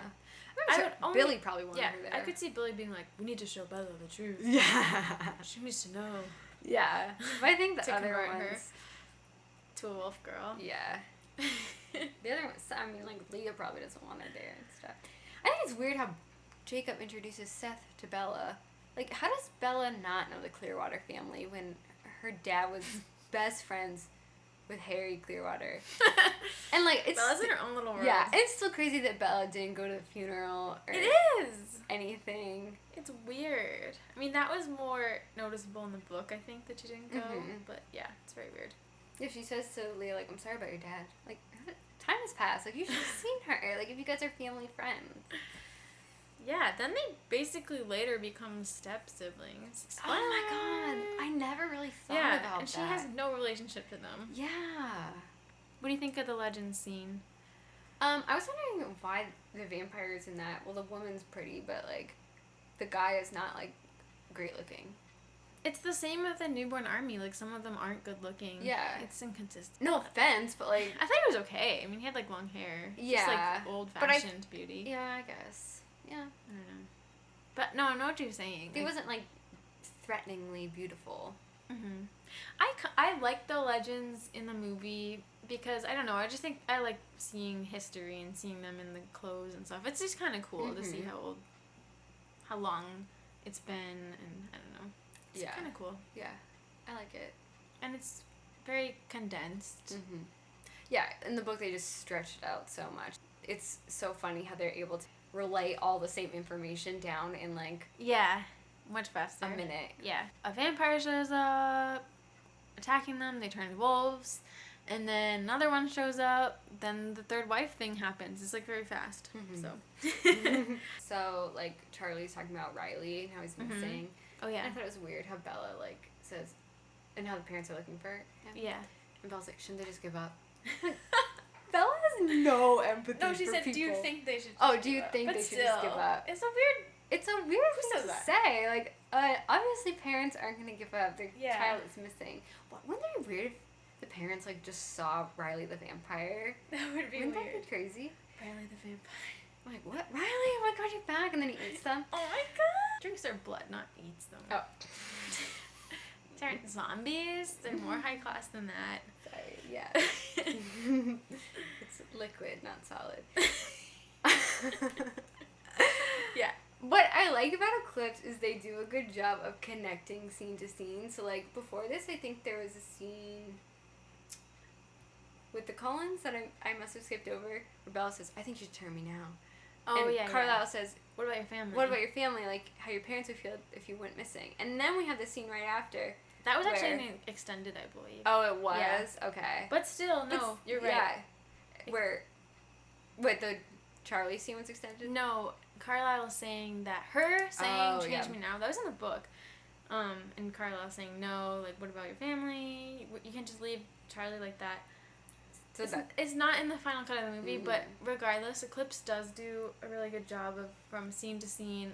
Billy probably wanted her there. I could see Billy being like, we need to show Bella the truth. Yeah. She needs to know. Yeah. But I think the to other convert ones... her to a wolf girl. Yeah. The other ones, I mean, like, Leah probably doesn't want her there and stuff. I think it's weird how Jacob introduces Seth to Bella. Like, how does Bella not know the Clearwater family when her dad was best friends with Harry Clearwater? And, like, it's... Bella's in her own little world. Yeah, it's still crazy that Bella didn't go to the funeral or... It is! Anything. It's weird. I mean, that was more noticeable in the book, I think, that she didn't go. But, yeah, it's very weird. If she says to Leah, like, I'm sorry about your dad. Like, time has passed. Like, you should have seen her. Like, if you guys are family friends. Yeah, then they basically later become step-siblings. Oh my god. I never really thought about that. And she has no relationship to them. Yeah. What do you think of the Legends scene? I was wondering why the vampires in that, well, the woman's pretty, but, like, the guy is not, like, great looking. It's the same with the Newborn Army. Like, some of them aren't good looking. Yeah. It's inconsistent. No offense, but, like... I thought he was okay. I mean, he had, like, long hair. Yeah. Just, like, old-fashioned beauty. Yeah, I guess. Yeah. I don't know. But, no, I know what you're saying. He wasn't, like, threateningly beautiful. Mm-hmm. I like the Legends in the movie because, I don't know, I just think I like seeing history and seeing them in the clothes and stuff. It's just kind of cool to see how long it's been, and I don't know. It's kind of cool. Yeah, I like it. And it's very condensed. Mm-hmm. Yeah, in the book they just stretched it out so much. It's so funny how they're able to relay all the same information down in, like... Yeah, much faster. A minute. Yeah. A vampire shows up, attacking them, they turn into wolves, and then another one shows up, then the third wife thing happens. It's, like, very fast. So... So, like, Charlie's talking about Riley and how he's missing. Oh, yeah. And I thought it was weird how Bella, like, says... And how the parents are looking for him. Yeah. And Bella's like, shouldn't they just give up? Bella has no empathy for people. No, she said, do you think they should do you think they should just give up? It's a weird... It's a weird thing to say. Like, obviously parents aren't going to give up. Their child is missing. But wouldn't that be weird if the parents, like, just saw Riley the vampire? That would be Wouldn't weird. that be crazy? Riley the vampire. I'm like, what? Riley? Oh my god, you're back. And then he eats them. Oh my god. Drinks their blood, not eats them. Oh. These aren't zombies. They're more high class than that. Sorry, yeah. It's liquid, not solid. Yeah. What I like about Eclipse is they do a good job of connecting scene to scene. So, like, before this, I think there was a scene with the Cullens that I must have skipped over, where Bella says, I think you should turn me now. Oh, and yeah, Carlisle says, what about your family? what about your family? Like, how your parents would feel if you went missing. And then we have the scene right after. That was actually extended, I believe. Oh, it was? Yeah. Okay. But still, no, you're right. Yeah. Where, the Charlie scene was extended? No, Carlisle saying that, change me now, that was in the book. And Carlisle saying, no, like, what about your family? You can't just leave Charlie like that. So it's not in the final cut of the movie, but regardless, Eclipse does do a really good job of, from scene to scene,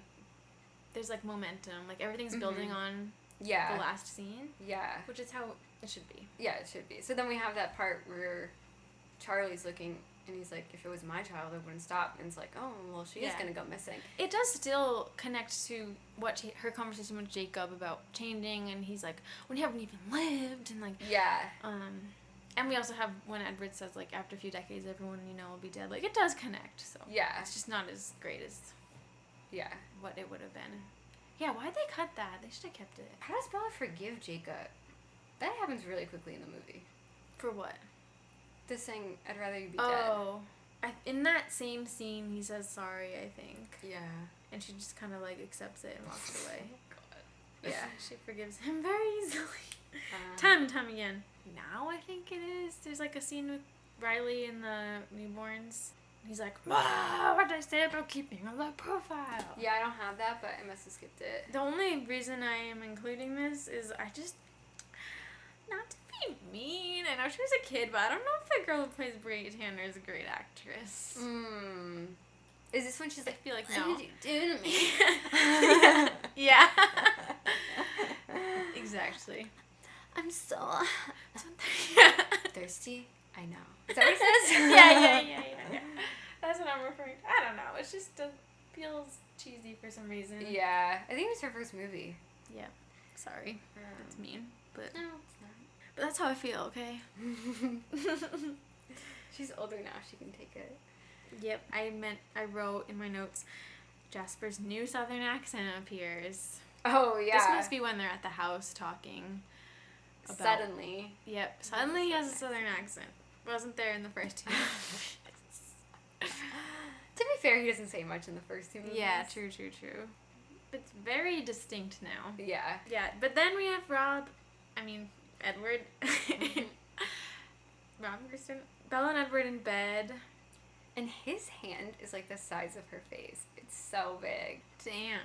there's, like, momentum. Like, everything's building on the last scene. Yeah. Which is how it should be. Yeah, it should be. So then we have that part where Charlie's looking, and he's like, if it was my child, I wouldn't stop. And it's like, oh, well, she is going to go missing. It does still connect to what her conversation with Jacob about changing, and he's like, we haven't even lived, and, like... Yeah. And we also have when Edward says, like, after a few decades, everyone you know will be dead. Like, it does connect, so... Yeah. It's just not as great as... Yeah. What it would have been. Yeah, why'd they cut that? They should have kept it. How does Bella forgive Jacob? That happens really quickly in the movie. For what? This saying, I'd rather you be dead. Oh. In that same scene, he says sorry, I think. Yeah. And she just kind of, like, accepts it and walks away. God. Yeah, she forgives him very easily. Time and time again. Now, I think it is. There's, like, a scene with Riley and the newborns. He's like, what did I say about keeping a low profile? Yeah, I don't have that, but I must have skipped it. The only reason I am including this is I just... Not to be mean. I know she was a kid, but I don't know if the girl who plays Brie Tanner is a great actress. Is this when she's like, I feel like what no. did you do to me? Yeah. Exactly. I'm so thirsty. I know. Is that what it says? Yeah. That's what I'm referring to. I don't know. It's just feels cheesy for some reason. Yeah. I think it was her first movie. Yeah. Sorry. That's mean. But no, it's not. But that's how I feel, okay? She's older now. She can take it. Yep. I wrote in my notes, Jasper's new southern accent appears. Oh, yeah. This must be when they're at the house talking. Suddenly. Yep. Suddenly he has a southern accent. Wasn't there in the first two movies. To be fair, he doesn't say much in the first two movies. Yeah, true. It's very distinct now. Yeah. Yeah, but then we have Edward. Rob Kristen. Bella and Edward in bed. And his hand is like the size of her face. It's so big. Damn.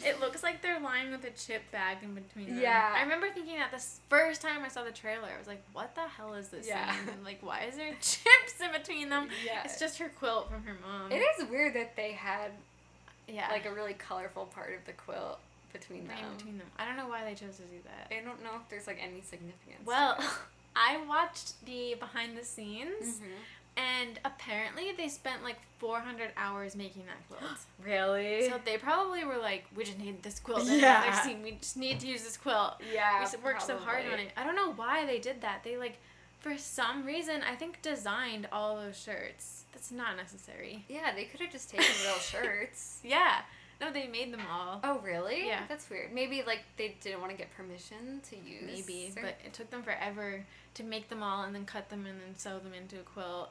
It looks like they're lying with a chip bag in between them. Yeah. I remember thinking that the first time I saw the trailer. I was like, what the hell is this Yeah. scene? Like, why is there chips in between them? Yeah. It's just her quilt from her mom. It is weird that they had like a really colorful part of the quilt between them. I don't know why they chose to do that. I don't know if there's like any significance. Well, I watched the behind the scenes, and apparently they spent like 400 hours making that quilt. Really? So they probably were like, we just need this quilt in another scene. We just need to use this quilt. Yeah, we worked so hard on it. I don't know why they did that. They like, for some reason, I think designed all those shirts. That's not necessary. Yeah, they could have just taken real shirts. Yeah. No, they made them all. Oh, really? Yeah. That's weird. Maybe, like, they didn't want to get permission to use. Maybe, but it took them forever to make them all and then cut them and then sew them into a quilt.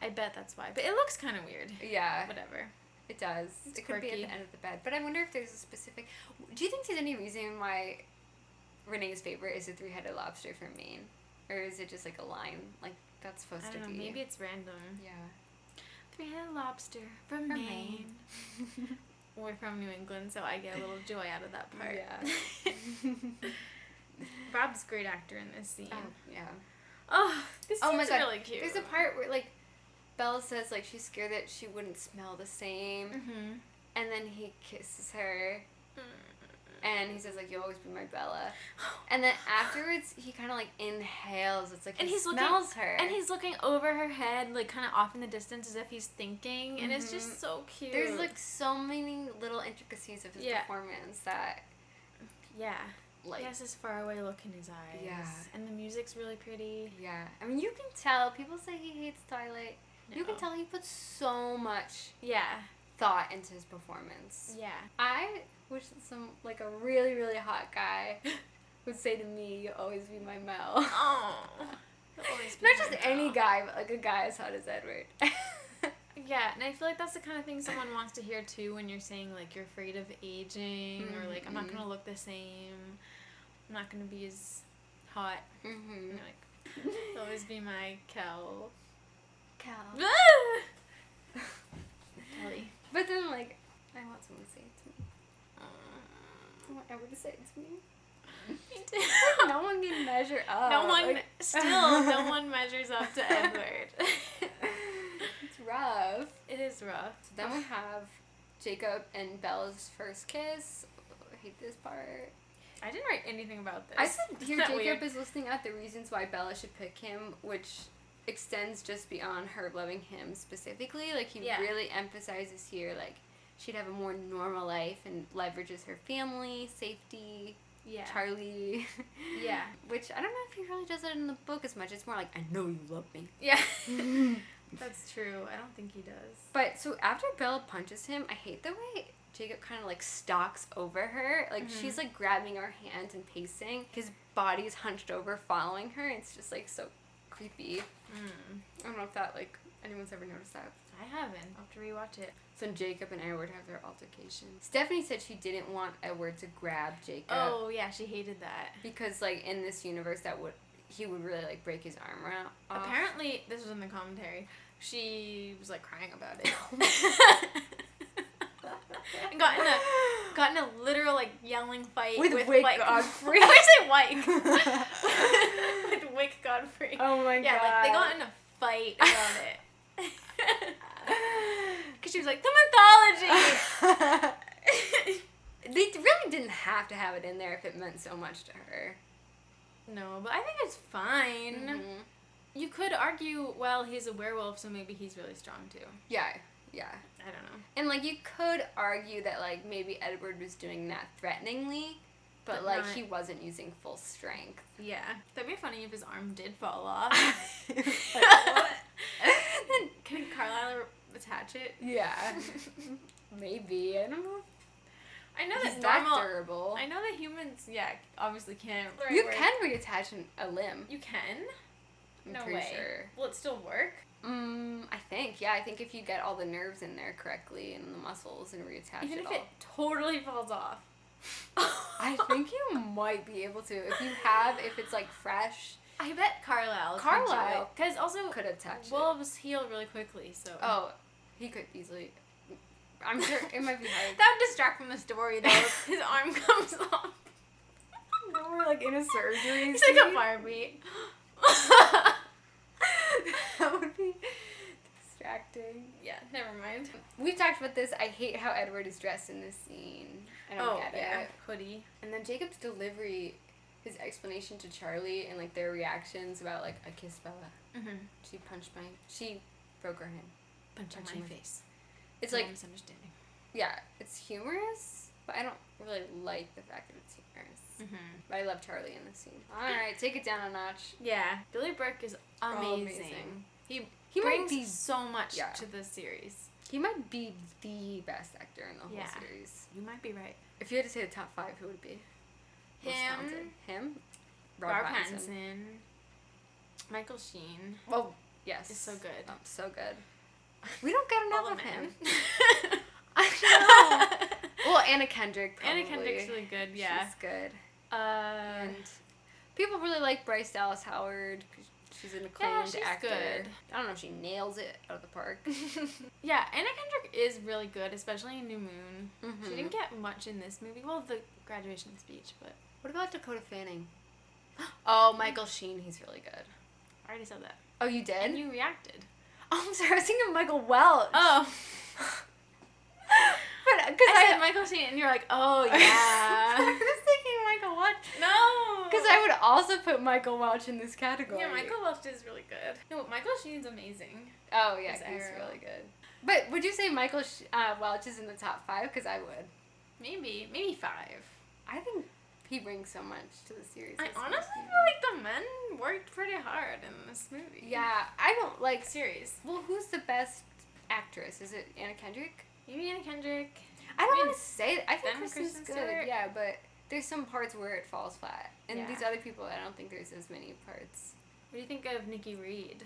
I bet that's why. But it looks kind of weird. Yeah. Whatever. It does. It's it could quirky. be at the end of the bed. But I wonder if there's a specific... Do you think there's any reason why Renee's favorite is a three-headed lobster from Maine? Or is it just, like, a line? Like, that's supposed to be... Maybe it's random. Yeah. Three-headed lobster from Maine. We're from New England, so I get a little joy out of that part. Yeah. Rob's a great actor in this scene. Oh, yeah. Oh, this scene's my God. really cute. There's a part where, like, Bella says, like, she's scared that she wouldn't smell the same. And then he kisses her. And he says, like, you'll always be my Bella. And then afterwards, he kind of, like, inhales. It's like he smells her. And he's looking over her head, like, kind of off in the distance as if he's thinking. And it's just so cute. There's, like, so many little intricacies of his performance that... Yeah. Like, he has this faraway look in his eyes. Yeah. And the music's really pretty. Yeah. I mean, you can tell. People say he hates Twilight. No. You can tell he puts so much thought into his performance. Yeah. I wish that like, a really, really hot guy would say to me, you'll always be my Mel. Oh. Not just any guy, but, like, a guy as hot as Edward. Yeah, and I feel like that's the kind of thing someone wants to hear, too, when you're saying, like, you're afraid of aging, or, like, I'm not going to look the same, I'm not going to be as hot. Mm-hmm. You're like, you'll always be my Kel. Kelly. But then, like, I want someone to say it to me. I want Edward to say it to me. Me too. No one can measure up. No one measures up to Edward. It's rough. It is rough. So then we have Jacob and Bella's first kiss. I hate this part. I didn't write anything about this. I said here Jacob is listing out the reasons why Bella should pick him, which extends just beyond her loving him specifically. Like, he really emphasizes here, like, she'd have a more normal life and leverages her family, safety, Charlie. Yeah. Which, I don't know if he really does it in the book as much. It's more like, I know you love me. Yeah. That's true. I don't think he does. But, so after Bella punches him, I hate the way Jacob kind of, like, stalks over her. Like, she's, like, grabbing her hand and pacing. His body is hunched over following her. It's just, like, so creepy. I don't know if that, like, anyone's ever noticed that. I haven't. I'll have to rewatch it. So Jacob and Edward have their altercation. Stephanie said she didn't want Edward to grab Jacob. Oh, yeah, she hated that. Because, like, in this universe, he would really, like, break his arm off. Apparently, this was in the commentary, she was, like, crying about it. And got in a literal, like, yelling fight with Wick like, Godfrey. I say Wyke. With Wick Godfrey. Oh my god. Yeah, like, they got in a fight about it. Because she was like, the mythology! They really didn't have to have it in there if it meant so much to her. No, but I think it's fine. Mm-hmm. You could argue, well, he's a werewolf, so maybe he's really strong, too. Yeah. I don't know. And, like, you could argue that, like, maybe Edward was doing that threateningly, but like, he wasn't using full strength. Yeah. That'd be funny if his arm did fall off. Like, what? Can Carlisle attach it? Yeah. Maybe. I don't know. I know He's that normal. durable. I know that humans, obviously can't. You can reattach a limb. You can? I'm no pretty way. sure. Will it still work? I think. Yeah, I think if you get all the nerves in there correctly and the muscles and reattach Even it if all. it totally falls off. I think you might be able to. If it's like fresh. I bet Carlisle. Because also could attach wolves heal really quickly, so. Oh, he could easily. I'm sure it might be hard. That would distract from the story though. His arm comes off. No, we're like in a surgery. It's like a fire beat. That would be distracting. Yeah, never mind. We've talked about this. I hate how Edward is dressed in this scene. I don't get it. Hoodie. And then Jacob's delivery, his explanation to Charlie and like their reactions about like, I kissed Bella. Mm-hmm. She broke her hand. Punching my face. It's like misunderstanding. Yeah, it's humorous, but I don't really like the fact that it's humorous. Mm-hmm. But I love Charlie in this scene. All right, take it down a notch. Yeah, Billy Burke is amazing. He brings brings so much to the series. He might be the best actor in the whole series. You might be right. If you had to say the top 5, who would it be? Him. Robert Pattinson. Michael Sheen. Oh, yes. It's so good. Oh, so good. We don't get enough of him. I know. Well, Anna Kendrick, probably. Anna Kendrick's really good, yeah. She's good. And people really like Bryce Dallas Howard. She's an acclaimed actor. Good. I don't know if she nails it out of the park. Yeah, Anna Kendrick is really good, especially in New Moon. Mm-hmm. She didn't get much in this movie. Well, the graduation speech, but... What about Dakota Fanning? Oh, Michael Sheen, he's really good. I already said that. Oh, you did? And you reacted. Oh, I'm sorry, I was thinking of Michael Welch. Oh. But, because I said Michael Sheen, and you're like, oh, yeah. I was thinking Michael Welch. No. Because I would also put Michael Welch in this category. Yeah, Michael Welch is really good. No, Michael Sheen's amazing. Oh, yeah, he's really good. But would you say Michael Welch is in the top 5? Because I would. Maybe 5. I think he brings so much to the series. I honestly feel like the men worked pretty hard in this movie. Yeah, I don't like... Series. Well, who's the best actress? Is it Anna Kendrick? Maybe Anna Kendrick. I don't want to say that. I think Kristen Kristen's good. Stewart. Yeah, but there's some parts where it falls flat. And these other people, I don't think there's as many parts. What do you think of Nikki Reed?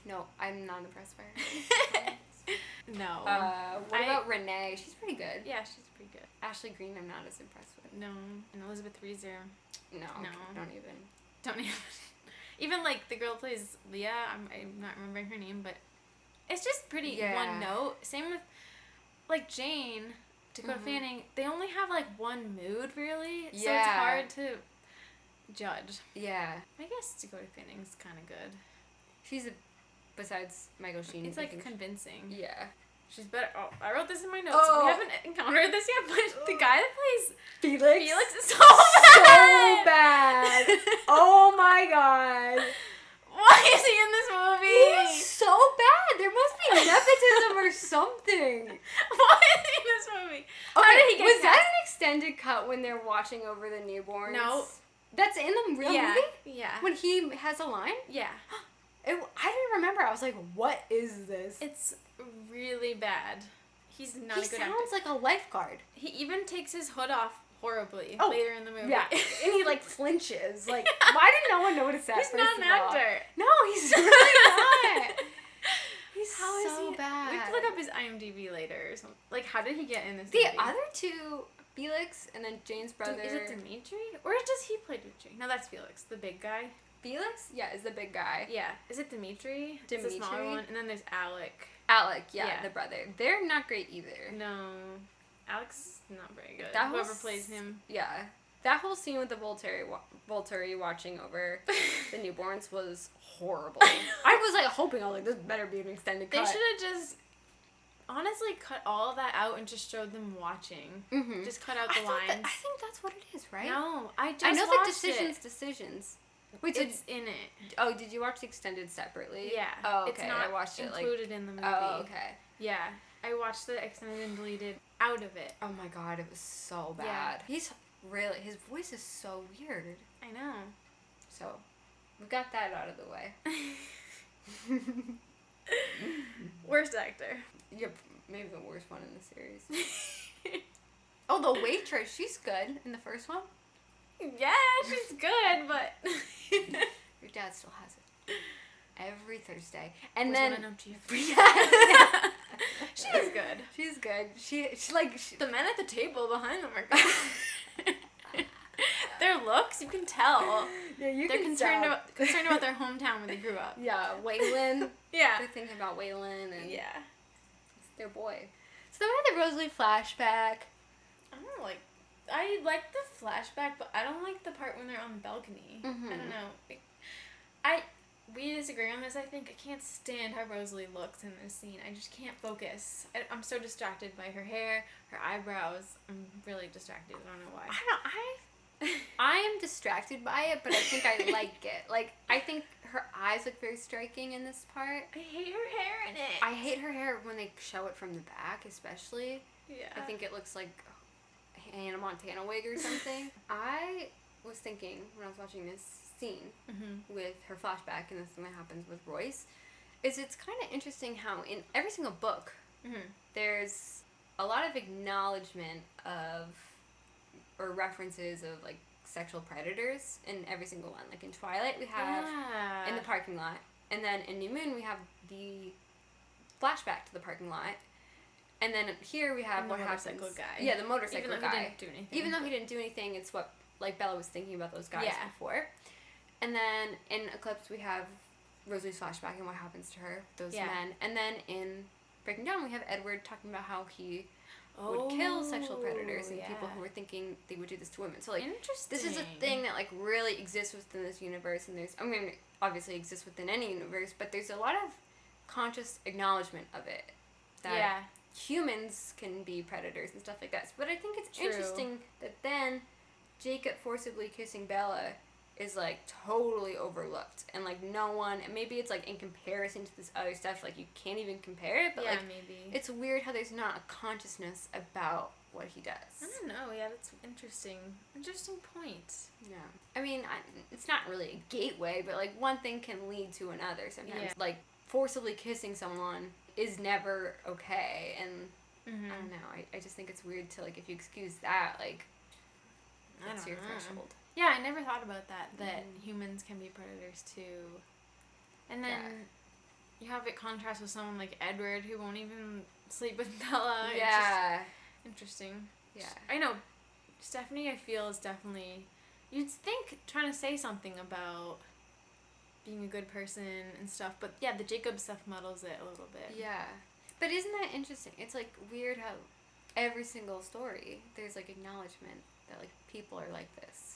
No, I'm not impressed by her. No. What about Renee? She's pretty good. Yeah, she's pretty good. Ashley Greene, I'm not as impressed with. No. And Elizabeth Reeser. No. Don't even. Don't even. Even like the girl who plays Leah, I'm not remembering her name, but it's just pretty one note. Same with like Jane, Dakota Fanning. They only have like one mood really, so it's hard to judge. Yeah. I guess Dakota Fanning's kind of good. She's besides Michael Sheen. It's like convincing. Yeah. She's better. Oh, I wrote this in my notes. We haven't encountered this yet, but the guy that plays Felix is so bad. Oh my god. Why is he in this movie? He's so bad. There must be nepotism or something. Why is he in this movie? How did he get Was that an extended cut when they're watching over the newborns? No. That's in the real movie? Yeah. When he has a line? Yeah. I didn't remember. I was like, what is this? It's really bad. He's not a good actor. He sounds like a lifeguard. He even takes his hood off horribly later in the movie. Yeah. And he like flinches. Like, why did no one notice that? He's not an actor. No, he's really not. He's so bad. We have to look up his IMDb later or something. Like, how did he get in this the movie? Other two, Felix and then Jane's brother. Is it Dimitri? Or does he play Dimitri? No, that's Felix, the big guy. Felix? Yeah, is the big guy. Yeah. Is it Dimitri? Dimitri? It's the smaller one. And then there's Alec. Alec, yeah, the brother. They're not great either. No. Alec's not very good. That Whoever plays him. Yeah. That whole scene with the Volturi watching over the newborns was horrible. I was like hoping, this better be an extended cut. They should have just honestly cut all of that out and just showed them watching. Mm-hmm. Just cut out the lines. I think that's what it is, right? No, I know the decisions. Wait, it's in it. Oh, did you watch the extended separately? Yeah. Oh, okay. It's not I watched it included in the movie. Oh, okay. Yeah, I watched the extended and deleted out of it. Oh my god, it was so bad. Yeah. His voice is so weird. I know. So, we got that out of the way. Worst actor. Yep, maybe the worst one in the series. Oh, the waitress, she's good in the first one. Yeah, she's good, but your dad still has it every Thursday. And then she is good. She's good. She's like the men at the table behind them are good. Their looks, you can tell. Yeah, They're concerned about their hometown where they grew up. Yeah, Waylon. Yeah, they're thinking about Waylon and it's their boy. So then we had the Rosalie flashback. I like the flashback, but I don't like the part when they're on the balcony. Mm-hmm. I don't know. We disagree on this, I think. I can't stand how Rosalie looks in this scene. I just can't focus. I'm so distracted by her hair, her eyebrows. I'm really distracted. I don't know why. I am distracted by it, but I think I like it. Like, I think her eyes look very striking in this part. I hate her hair in it. I hate her hair when they show it from the back, especially. Yeah. I think it looks like Hannah Montana wig or something. I was thinking when I was watching this scene with her flashback and this thing that happens with Royce, it's kind of interesting how in every single book there's a lot of acknowledgement of or references of like sexual predators in every single one. Like in Twilight we have in the parking lot, and then in New Moon we have the flashback to the parking lot. And then here we have what happens. Guy. Yeah, the motorcycle guy. Even though he didn't do anything. Even though he didn't do anything, it's what like Bella was thinking about those guys before. And then in Eclipse we have Rosalie's flashback and what happens to her, those men. And then in Breaking Dawn we have Edward talking about how he would kill sexual predators and people who were thinking they would do this to women. So like this is a thing that like really exists within this universe, and obviously exists within any universe, but there's a lot of conscious acknowledgement of it. humans can be predators and stuff like that. But I think it's True. interesting that then Jacob forcibly kissing Bella is, like, totally overlooked. And, like, no one... And maybe it's, like, in comparison to this other stuff, like, you can't even compare it. But, like, maybe. it's weird how there's not a consciousness about what he does. I don't know. Yeah, that's interesting. Interesting point. Yeah. I mean, it's not really a gateway, but, like, one thing can lead to another sometimes. Yeah. Like, forcibly kissing someone is never okay. And I don't know. I just think it's weird to, like, if you excuse that, like, what's your threshold? Yeah, I never thought about that humans can be predators too. And then you have it contrast with someone like Edward who won't even sleep with Bella. Yeah. Interesting. Yeah. I know. Stephanie, I feel, is definitely... You'd think trying to say something about being a good person and stuff. But yeah, the Jacob stuff muddles it a little bit. Yeah. But isn't that interesting? It's, like, weird how every single story, there's, like, acknowledgement that, like, people are like this.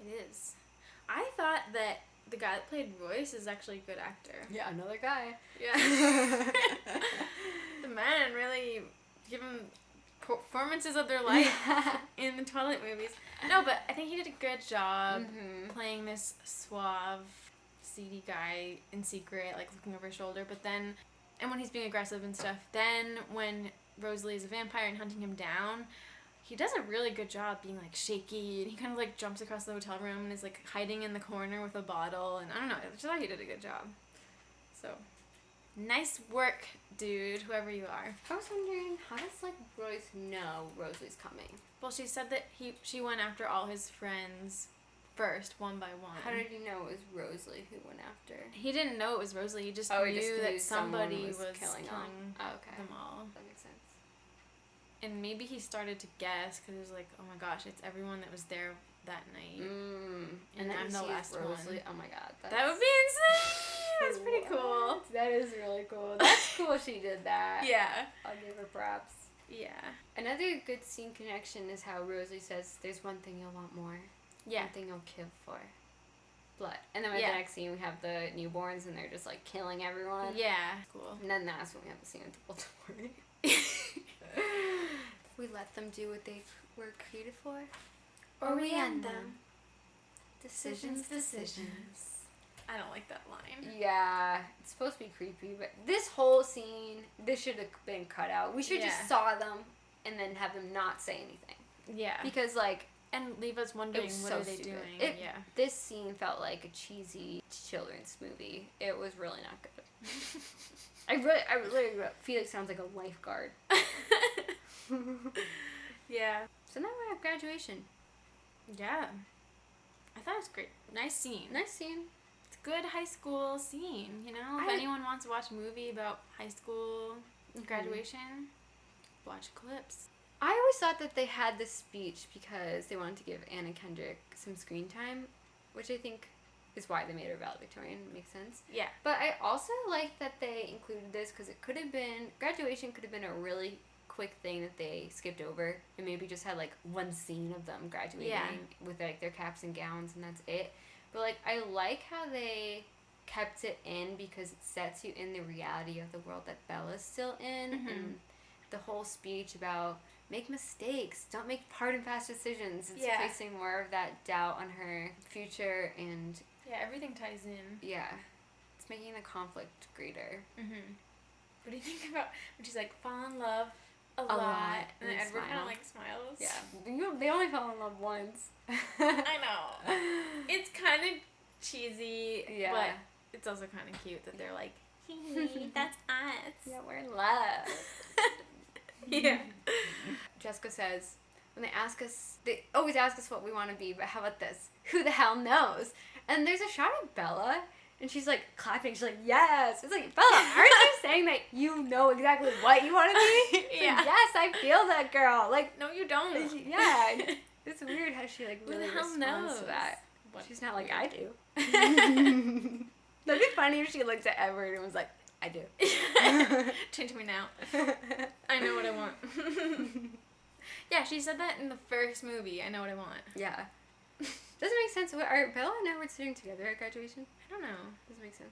It is. I thought that the guy that played Royce is actually a good actor. Yeah, another guy. Yeah. The man really given performances of their life in the Twilight movies. No, but I think he did a good job playing this suave, seedy guy in secret, like looking over his shoulder. But then, and when he's being aggressive and stuff, then when Rosalie is a vampire and hunting him down, he does a really good job being, like, shaky, and he kind of, like, jumps across the hotel room and is, like, hiding in the corner with a bottle, and I don't know, I just thought he did a good job. So, nice work, dude, whoever you are. I was wondering, how does, like, Royce know Rosalie's coming? Well, she said that she went after all his friends first, one by one. How did he know it was Rosalie who went after? He didn't know it was Rosalie, he just knew that somebody was killing them all. That makes sense. And maybe he started to guess, because he was like, oh my gosh, it's everyone that was there that night. And I'm the last Rosalie. one. Oh my god. That would be insane! That's pretty cool. That is really cool. That's cool she did that. Yeah. I'll give her props. Yeah. Another good scene connection is how Rosalie says, there's one thing you'll want more. Yeah. One thing you'll kill for. Blood. And then with the next scene, we have the newborns, and they're just, like, killing everyone. Yeah. Cool. And then that's when we have the scene with Volturi. We let them do what they were created for, or we end them. Decisions. I don't like that line. Yeah, it's supposed to be creepy, but this whole scene, this should have been cut out. We should just saw them and then have them not say anything. Yeah. Because, like... And leave us wondering, what are they doing? This scene felt like a cheesy children's movie. It was really not good. I really Felix sounds like a lifeguard. Yeah. So now we have graduation. Yeah. I thought it was great. Nice scene. Nice scene. It's a good high school scene, you know? If anyone wants to watch a movie about high school graduation, watch Eclipse. I always thought that they had this speech because they wanted to give Anna Kendrick some screen time, which I think is why they made her valedictorian. Makes sense. Yeah. But I also like that they included this because it could have been, graduation could have been a really quick thing that they skipped over and maybe just had, like, one scene of them graduating with, like, their caps and gowns and that's it. But, like, I like how they kept it in because it sets you in the reality of the world that Bella's still in. And the whole speech about make mistakes, don't make hard and fast decisions. It's placing more of that doubt on her future and... Yeah, everything ties in. Yeah. It's making the conflict greater. What do you think about when she's like, fall in love a lot, and then Edward kind of, like, smiles? Yeah. They only fell in love once. I know. It's kind of cheesy, but it's also kind of cute that they're like, that's us. Yeah, we're in love. Yeah. Jessica says, when they always ask us what we want to be, but how about this? Who the hell knows? And there's a shot of Bella, and she's, like, clapping. She's like, yes. It's like, Bella, aren't you saying that you know exactly what you want to be? Yeah. Like, yes, I feel that, girl. Like, no, you don't. Yeah. It's weird how she, like, really responds to that. She's not like, I do. That'd be funny if she looked at Edward and was like, I do. Change me now. I know what I want. Yeah, she said that in the first movie. I know what I want. Yeah. Doesn't make sense. Are Bella and Edward sitting together at graduation? I don't know. Doesn't make sense.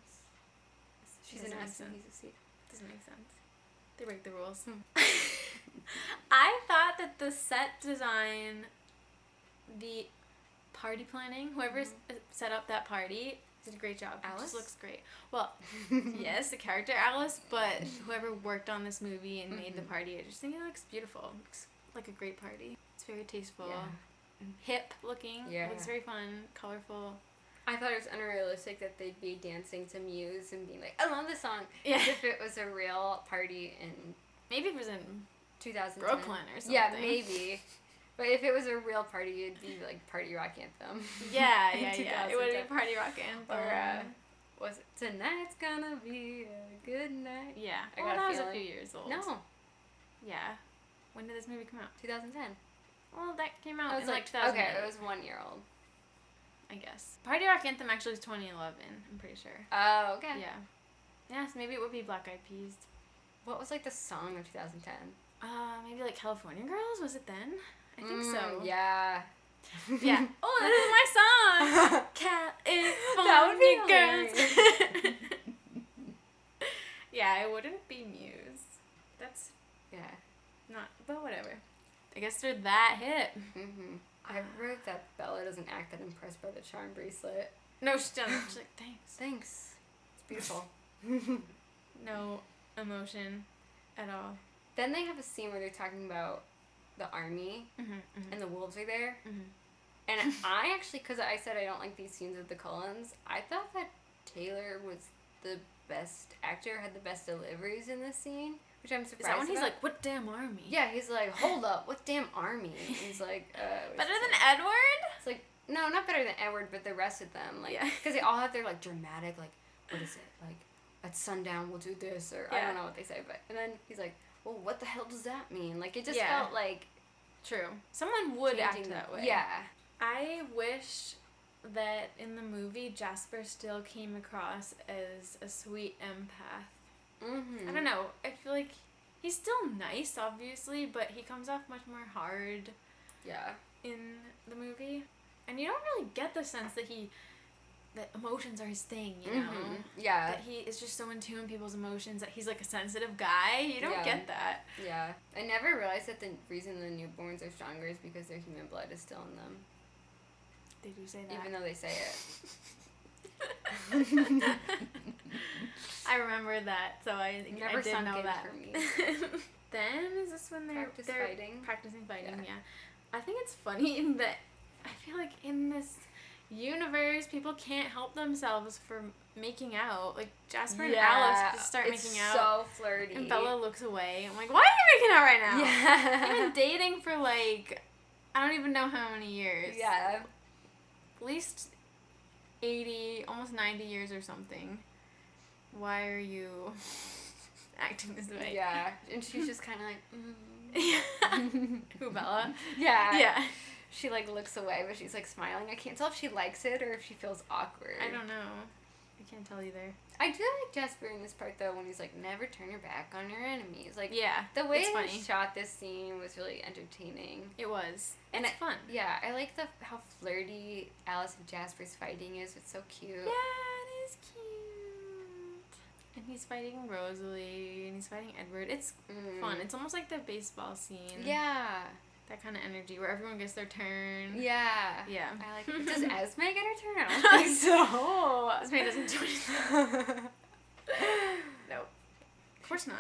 She's an S and he's a C. Doesn't make sense. They break the rules. I thought that the set design, the party planning, whoever set up that party did a great job. Alice? It just looks great. Well, yes, the character Alice, but whoever worked on this movie and made the party, I just think it looks beautiful. It looks like a great party. It's very tasteful. Yeah. Hip looking. Yeah. It looks very fun, colorful. I thought it was unrealistic that they'd be dancing to Muse and being like, I love this song. Yeah. As if it was a real party in Maybe it was in 2010. Brooklyn or something. Yeah, maybe. But if it was a real party, it'd be like Party Rock Anthem. Yeah. It would be Party Rock Anthem. Or, was it Tonight's Gonna Be a Good Night? Yeah. I Well, got a that was a feeling. few years old. No, Yeah. When did this movie come out? 2010. Well, that came out I was in like 2008. okay, it was 1 year old. I guess. Party Rock Anthem actually is 2011, I'm pretty sure. Oh, okay. Yeah. Yeah, so maybe it would be Black Eyed Peas. What was like the song of 2010? Maybe like California Girls? Was it then? I think so. Yeah. Yeah. Oh, this is my song! California That would be Girls! Yeah, it wouldn't be Muse. That's Yeah. not, but whatever. I guess they're that hip. Mm-hmm. I wrote that Bella doesn't act that impressed by the charm bracelet. No, she doesn't. She's like, thanks. Thanks. It's beautiful. No emotion at all. Then they have a scene where they're talking about the army and the wolves are there. And I actually, because I said I don't like these scenes with the Cullens, I thought that Taylor was the best actor, had the best deliveries in this scene, which I'm surprised Is that when he's about. like, what damn army? Yeah, he's like, hold up, what damn army? And he's like, Better than Edward? It's like, no, not better than Edward, but the rest of them. Like, because they all have their, like, dramatic, like, what is it? Like, at sundown we'll do this, or I don't know what they say, but, and then he's like, well, what the hell does that mean? Like, it just felt like... True. Someone would act changing that way. Yeah. I wish that in the movie Jasper still came across as a sweet empath. I don't know. I feel like he's still nice, obviously, but he comes off much more hard in the movie. And you don't really get the sense that that emotions are his thing, you know? Yeah. That he is just so in tune with people's emotions, that he's like a sensitive guy. You don't get that. Yeah. I never realized that the reason the newborns are stronger is because their human blood is still in them. They do say that. Even though they say it. I remember that, so I Never did sunk know in that. for me. Then is this when they're practicing fighting? Yeah. I think it's funny that I feel like in this universe people can't help themselves for making out. Like Jasper and Alice just start making out. So flirty. And Bella looks away. I'm like, why are you making out right now? Yeah. They've been dating for like I don't even know how many years. Yeah. At least 80, almost 90 years or something. Why are you acting this way? Yeah. And she's just kind of like, Who, Bella? Yeah. Yeah. She, like, looks away, but she's, like, smiling. I can't tell if she likes it or if she feels awkward. I don't know. I can't tell either. I do like Jasper in this part, though, when he's like, never turn your back on your enemies. Like, yeah, the way it's he funny. shot this scene was really entertaining. It was. And it's fun. Yeah, I like how flirty Alice and Jasper's fighting is. It's so cute. Yeah, it is cute. And he's fighting Rosalie, and he's fighting Edward. It's fun. It's almost like the baseball scene. Yeah. That kind of energy where everyone gets their turn. Yeah. Yeah. I like it. Does Esme get her turn? I don't think so. Esme doesn't do anything. Nope. Of course not.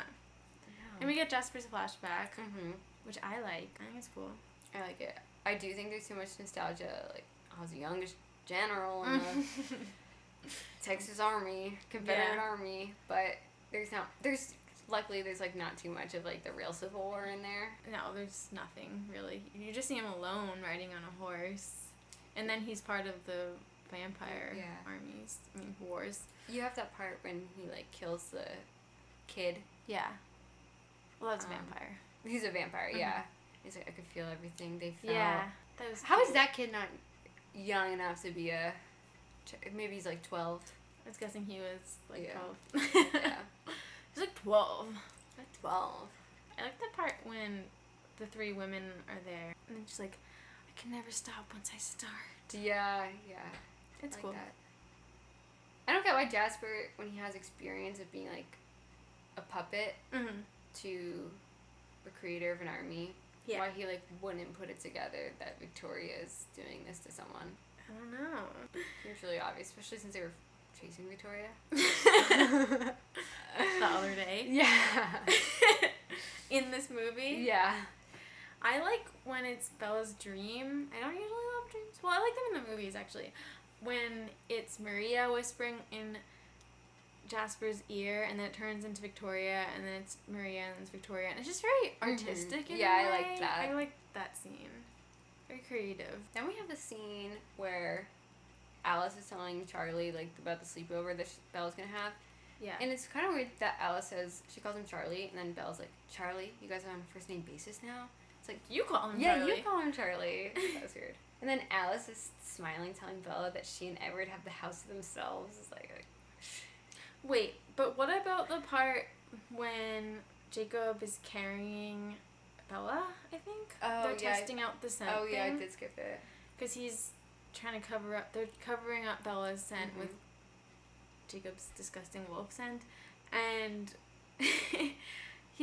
No. And we get Jasper's flashback, Mm-hmm. which I like. I think it's cool. I like it. I do think there's too much nostalgia. Like, I was a youngest general in the Texas Army, Confederate Army, but luckily there's like not too much of like the real Civil War in there. No, there's nothing really. You just see him alone riding on a horse, and then he's part of the vampire armies. I mean, wars. You have that part when he like kills the kid. Yeah. Well, that's a vampire. He's a vampire. Yeah. He's like, I could feel everything they felt. Yeah. That was. How is that kid not young enough to be a? Maybe he's like 12. I was guessing he was like 12. Yeah. He's like 12. Like 12. I like the part when the three women are there, and then she's like, I can never stop once I start. Yeah, yeah. It's like cool. That. I don't get why Jasper, when he has experience of being like a puppet, to the creator of an army, why he, like, wouldn't put it together that Victoria is doing this to someone. I don't know. It's really obvious, especially since they were chasing Victoria. The other day. Yeah. In this movie. Yeah. I like when it's Bella's dream. I don't usually love dreams. Well, I like them in the movies, actually. When it's Maria whispering in Jasper's ear, and then it turns into Victoria, and then it's Maria, and it's Victoria. And it's just very artistic in a way. I like that. I like that scene. Very creative. Then we have the scene where Alice is telling Charlie, like, about the sleepover that Bella's gonna have. Yeah. And it's kind of weird that Alice says, she calls him Charlie, and then Bella's like, Charlie, you guys are on a first name basis now? It's like, you call him Charlie. Charlie. Yeah, you call him Charlie. That was weird. And then Alice is smiling, telling Bella that she and Edward have the house to themselves. It's like wait, but what about the part when Jacob is carrying Bella, I think? They're testing out the scent thing. I did skip it. Because he's trying to they're covering up Bella's scent with Jacob's disgusting wolf scent. And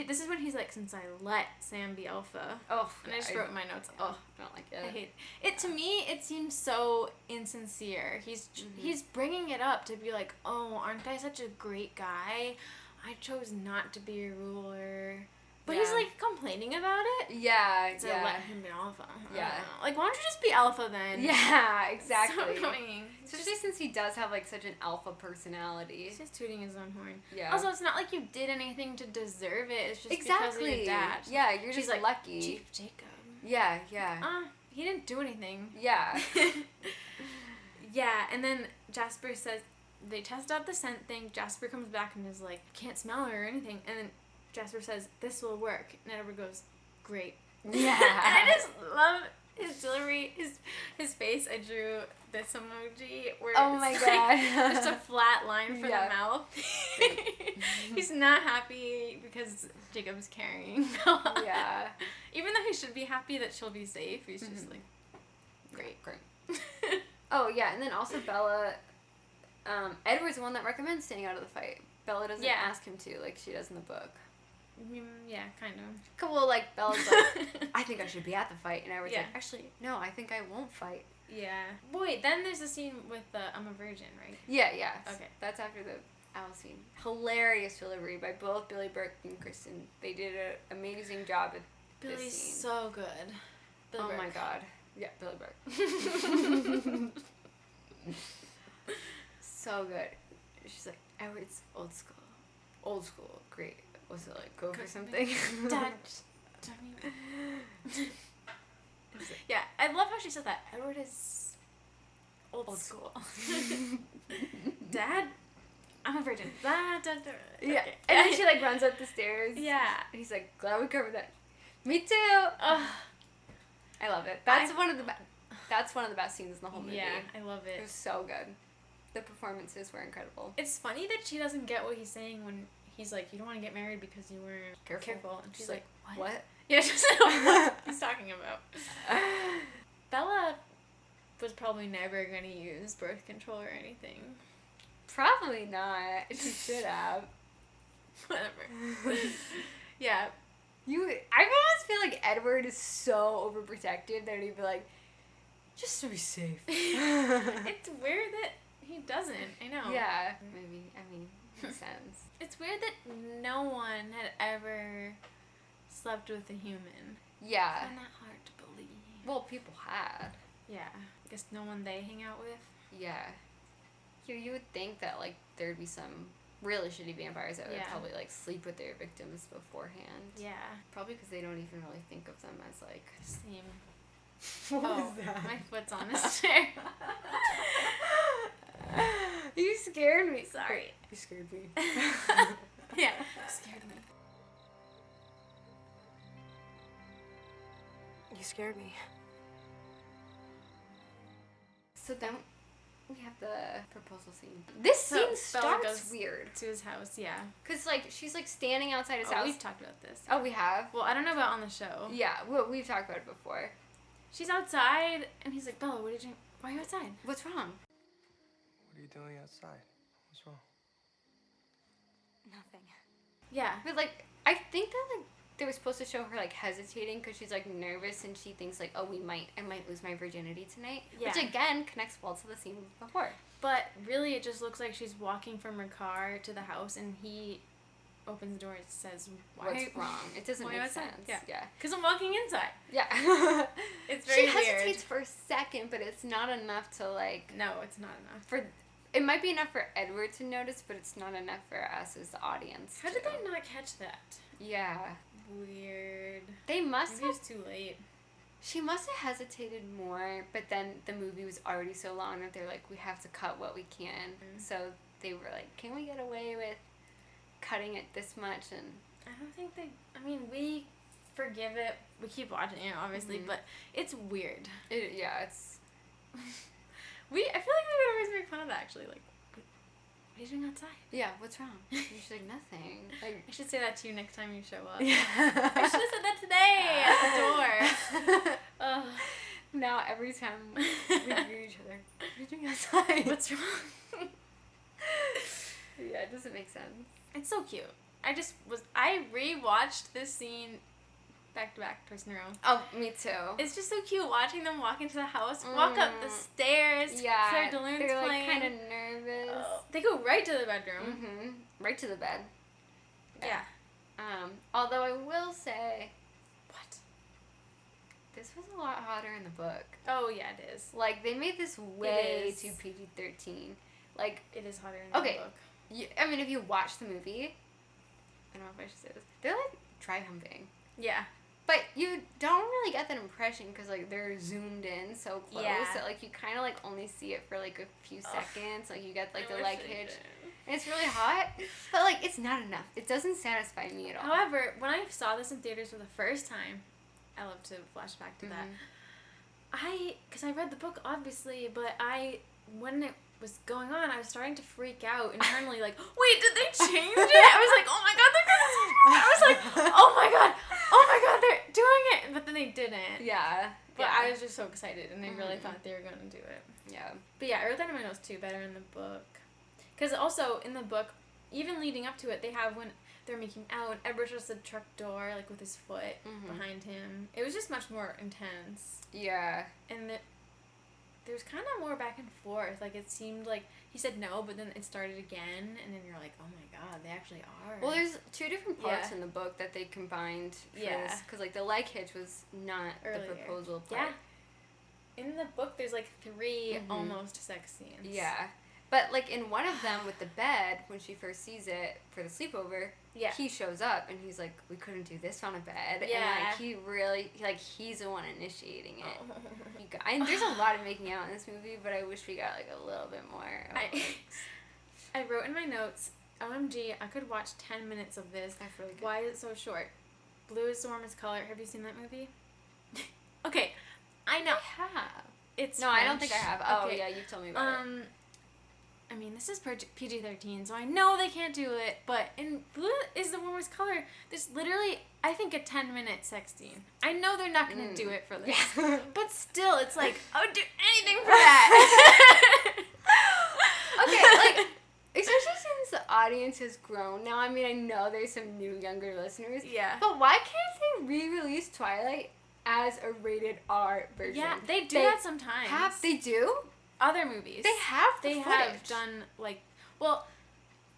this is when he's like, since I let Sam be alpha. Oh, and I just wrote in my notes, I don't like it. I hate it. To me, it seems so insincere. He's bringing it up to be like, oh, aren't I such a great guy? I chose not to be a ruler. But he's like complaining about it. Yeah, to let him be alpha. Yeah. Like, why don't you just be alpha then? Yeah, exactly. So annoying. Especially since he does have like such an alpha personality. He's just tooting his own horn. Yeah. Also, it's not like you did anything to deserve it. It's just exactly. because of your dad. Yeah, you're just like, lucky. Chief Jacob. Yeah, yeah. He didn't do anything. Yeah. Yeah, and then Jasper says, they test out the scent thing. Jasper comes back and is like, can't smell her or anything. And then Jasper says, this will work. And Edward goes, great. Yeah. And I just love his delivery, his face. I drew this emoji where it's like just a flat line for the mouth. He's not happy because Jacob's carrying Bella. Yeah. Even though he should be happy that she'll be safe, he's just like, great. Oh, yeah, and then also Bella, Edward's the one that recommends staying out of the fight. Bella doesn't ask him to, like she does in the book. Yeah, kind of. Well, like, Bella's like, I think I should be at the fight. And Edward's like, actually, no, I think I won't fight. Yeah. Wait, then there's a scene with I'm a Virgin, right? Yeah, yeah. Okay. That's after the Alice scene. Hilarious delivery by both Billy Burke and Kristen. They did an amazing job at Billy's this scene. so good. Billy Burke. My God. Yeah, Billy Burke. So good. She's like, Edward's old school. Old school. Great. Was it like, go for something? Dad. Yeah, I love how she said that. Edward is old school. Dad, I'm a virgin. Yeah. Okay. And then she like runs up the stairs. Yeah. And he's like, glad we covered that. Me too. I love it. That's one of the best scenes in the whole movie. Yeah, I love it. It was so good. The performances were incredible. It's funny that she doesn't get what he's saying when he's like, you don't want to get married because you weren't careful. And she's like, what? Yeah, she doesn't know what he's talking about. Bella was probably never going to use birth control or anything. Probably not. She should have. Whatever. Yeah. I almost feel like Edward is so overprotective that he'd be like, just to be safe. It's weird that he doesn't. I know. Yeah. Maybe. I mean, makes sense. It's weird that no one had ever slept with a human. Yeah. I find that hard to believe. Well, people had. Yeah. I guess no one they hang out with. Yeah. You would think that, like, there'd be some really shitty vampires that would probably, like, sleep with their victims beforehand. Yeah. Probably because they don't even really think of them as, like... Same. What was that? My foot's on the stair. You scared me. Sorry. You scared me. Yeah. Scared me. You scared me. So then we have the proposal scene. This scene starts weird. To his house, yeah. Because, like, she's, like, standing outside his house. We've talked about this. Oh, we have? Well, I don't know about on the show. Yeah, we've talked about it before. She's outside, and he's like, Bella, why are you outside? What's wrong? What are you doing outside? What's wrong? Nothing. Yeah. But, like, I think that, like, they were supposed to show her, like, hesitating because she's, like, nervous and she thinks, like, oh, I might lose my virginity tonight. Yeah. Which, again, connects well to the scene before. But really, it just looks like she's walking from her car to the house and he opens the door and says, what's wrong? It doesn't make sense. Yeah. Because I'm walking inside. Yeah. It's very weird. She hesitates for a second, but it's not enough to, like... No, it's not enough. It might be enough for Edward to notice, but it's not enough for us as the audience. How did they not catch that? Yeah. Weird. They must Maybe it was too late. She must have hesitated more, but then the movie was already so long that they're like, we have to cut what we can. Mm-hmm. So they were like, can we get away with cutting it this much? And I don't think we forgive it. We keep watching it, obviously, but it's weird. It's... I feel like we would always make fun of that, actually. Like, what are you doing outside? Yeah, what's wrong? You're just like, nothing. Like, I should say that to you next time you show up. Yeah. I should have said that today at the door. Now every time we view each other, what are you doing outside? What's wrong? Yeah, it doesn't make sense. It's so cute. I rewatched this scene back to back twice in a row. Oh, me too. It's just so cute watching them walk into the house, walk up the stairs. Yeah, Claire de Lune's they're playing. like kind of nervous. They go right to the bedroom. Mm-hmm. Right to the bed. Yeah. Although I will say, what? This was a lot hotter in the book. Oh yeah, it is. Like they made this way too PG-13. Like it is hotter in the book. I mean, if you watch the movie, I don't know if I should say this. They're like dry humping. Yeah. But you don't really get that impression because, like, they're zoomed in so close that, like, you kind of, like, only see it for, like, a few seconds. Like, you get, like, the leg hitch. And it's really hot. But, like, it's not enough. It doesn't satisfy me at all. However, when I saw this in theaters for the first time, I love to flash back to that. Because I read the book, obviously, but when it was going on, I was starting to freak out internally, like, wait, did they change it? I was like, oh my god, they're gonna... I was like, oh my god, they're doing it! But then they didn't. Yeah. But I was just so excited, and I really thought they were gonna do it. Yeah. But yeah, I wrote that in my notes too, better in the book. Because also, in the book, even leading up to it, they have when they're making out, Edward shuts the truck door, like, with his foot behind him. It was just much more intense. Yeah. And there's kind of more back and forth. Like, it seemed like he said no, but then it started again, and then you're like, oh my god, they actually are. Well, there's two different parts in the book that they combined for this. Because, like, the leg hitch was not the proposal part. Yeah. In the book, there's, like, 3 almost sex scenes. Yeah. But, like, in one of them with the bed, when she first sees it for the sleepover, he shows up, and he's like, we couldn't do this on a bed. Yeah. And, like, he really, like, he's the one initiating it. And there's a lot of making out in this movie, but I wish we got, like, a little bit more. I wrote in my notes, OMG, I could watch 10 minutes of this. That's really good. Why is it so short? Blue is the warmest color. Have you seen that movie? Okay, I know. I have. It's No, French. I don't think I have. Oh, yeah, you've told me about it. I mean, this is PG-13, so I know they can't do it, but in Blue is the warmest color, there's literally, I think, a 10-minute sex scene. I know they're not going to do it for this, but still, it's like, I would do anything for that. Okay, like, especially since the audience has grown now, I mean, I know there's some new, younger listeners, but why can't they re-release Twilight as a rated R version? Yeah, they do that sometimes. They do? Other movies. They have They have done, like, well,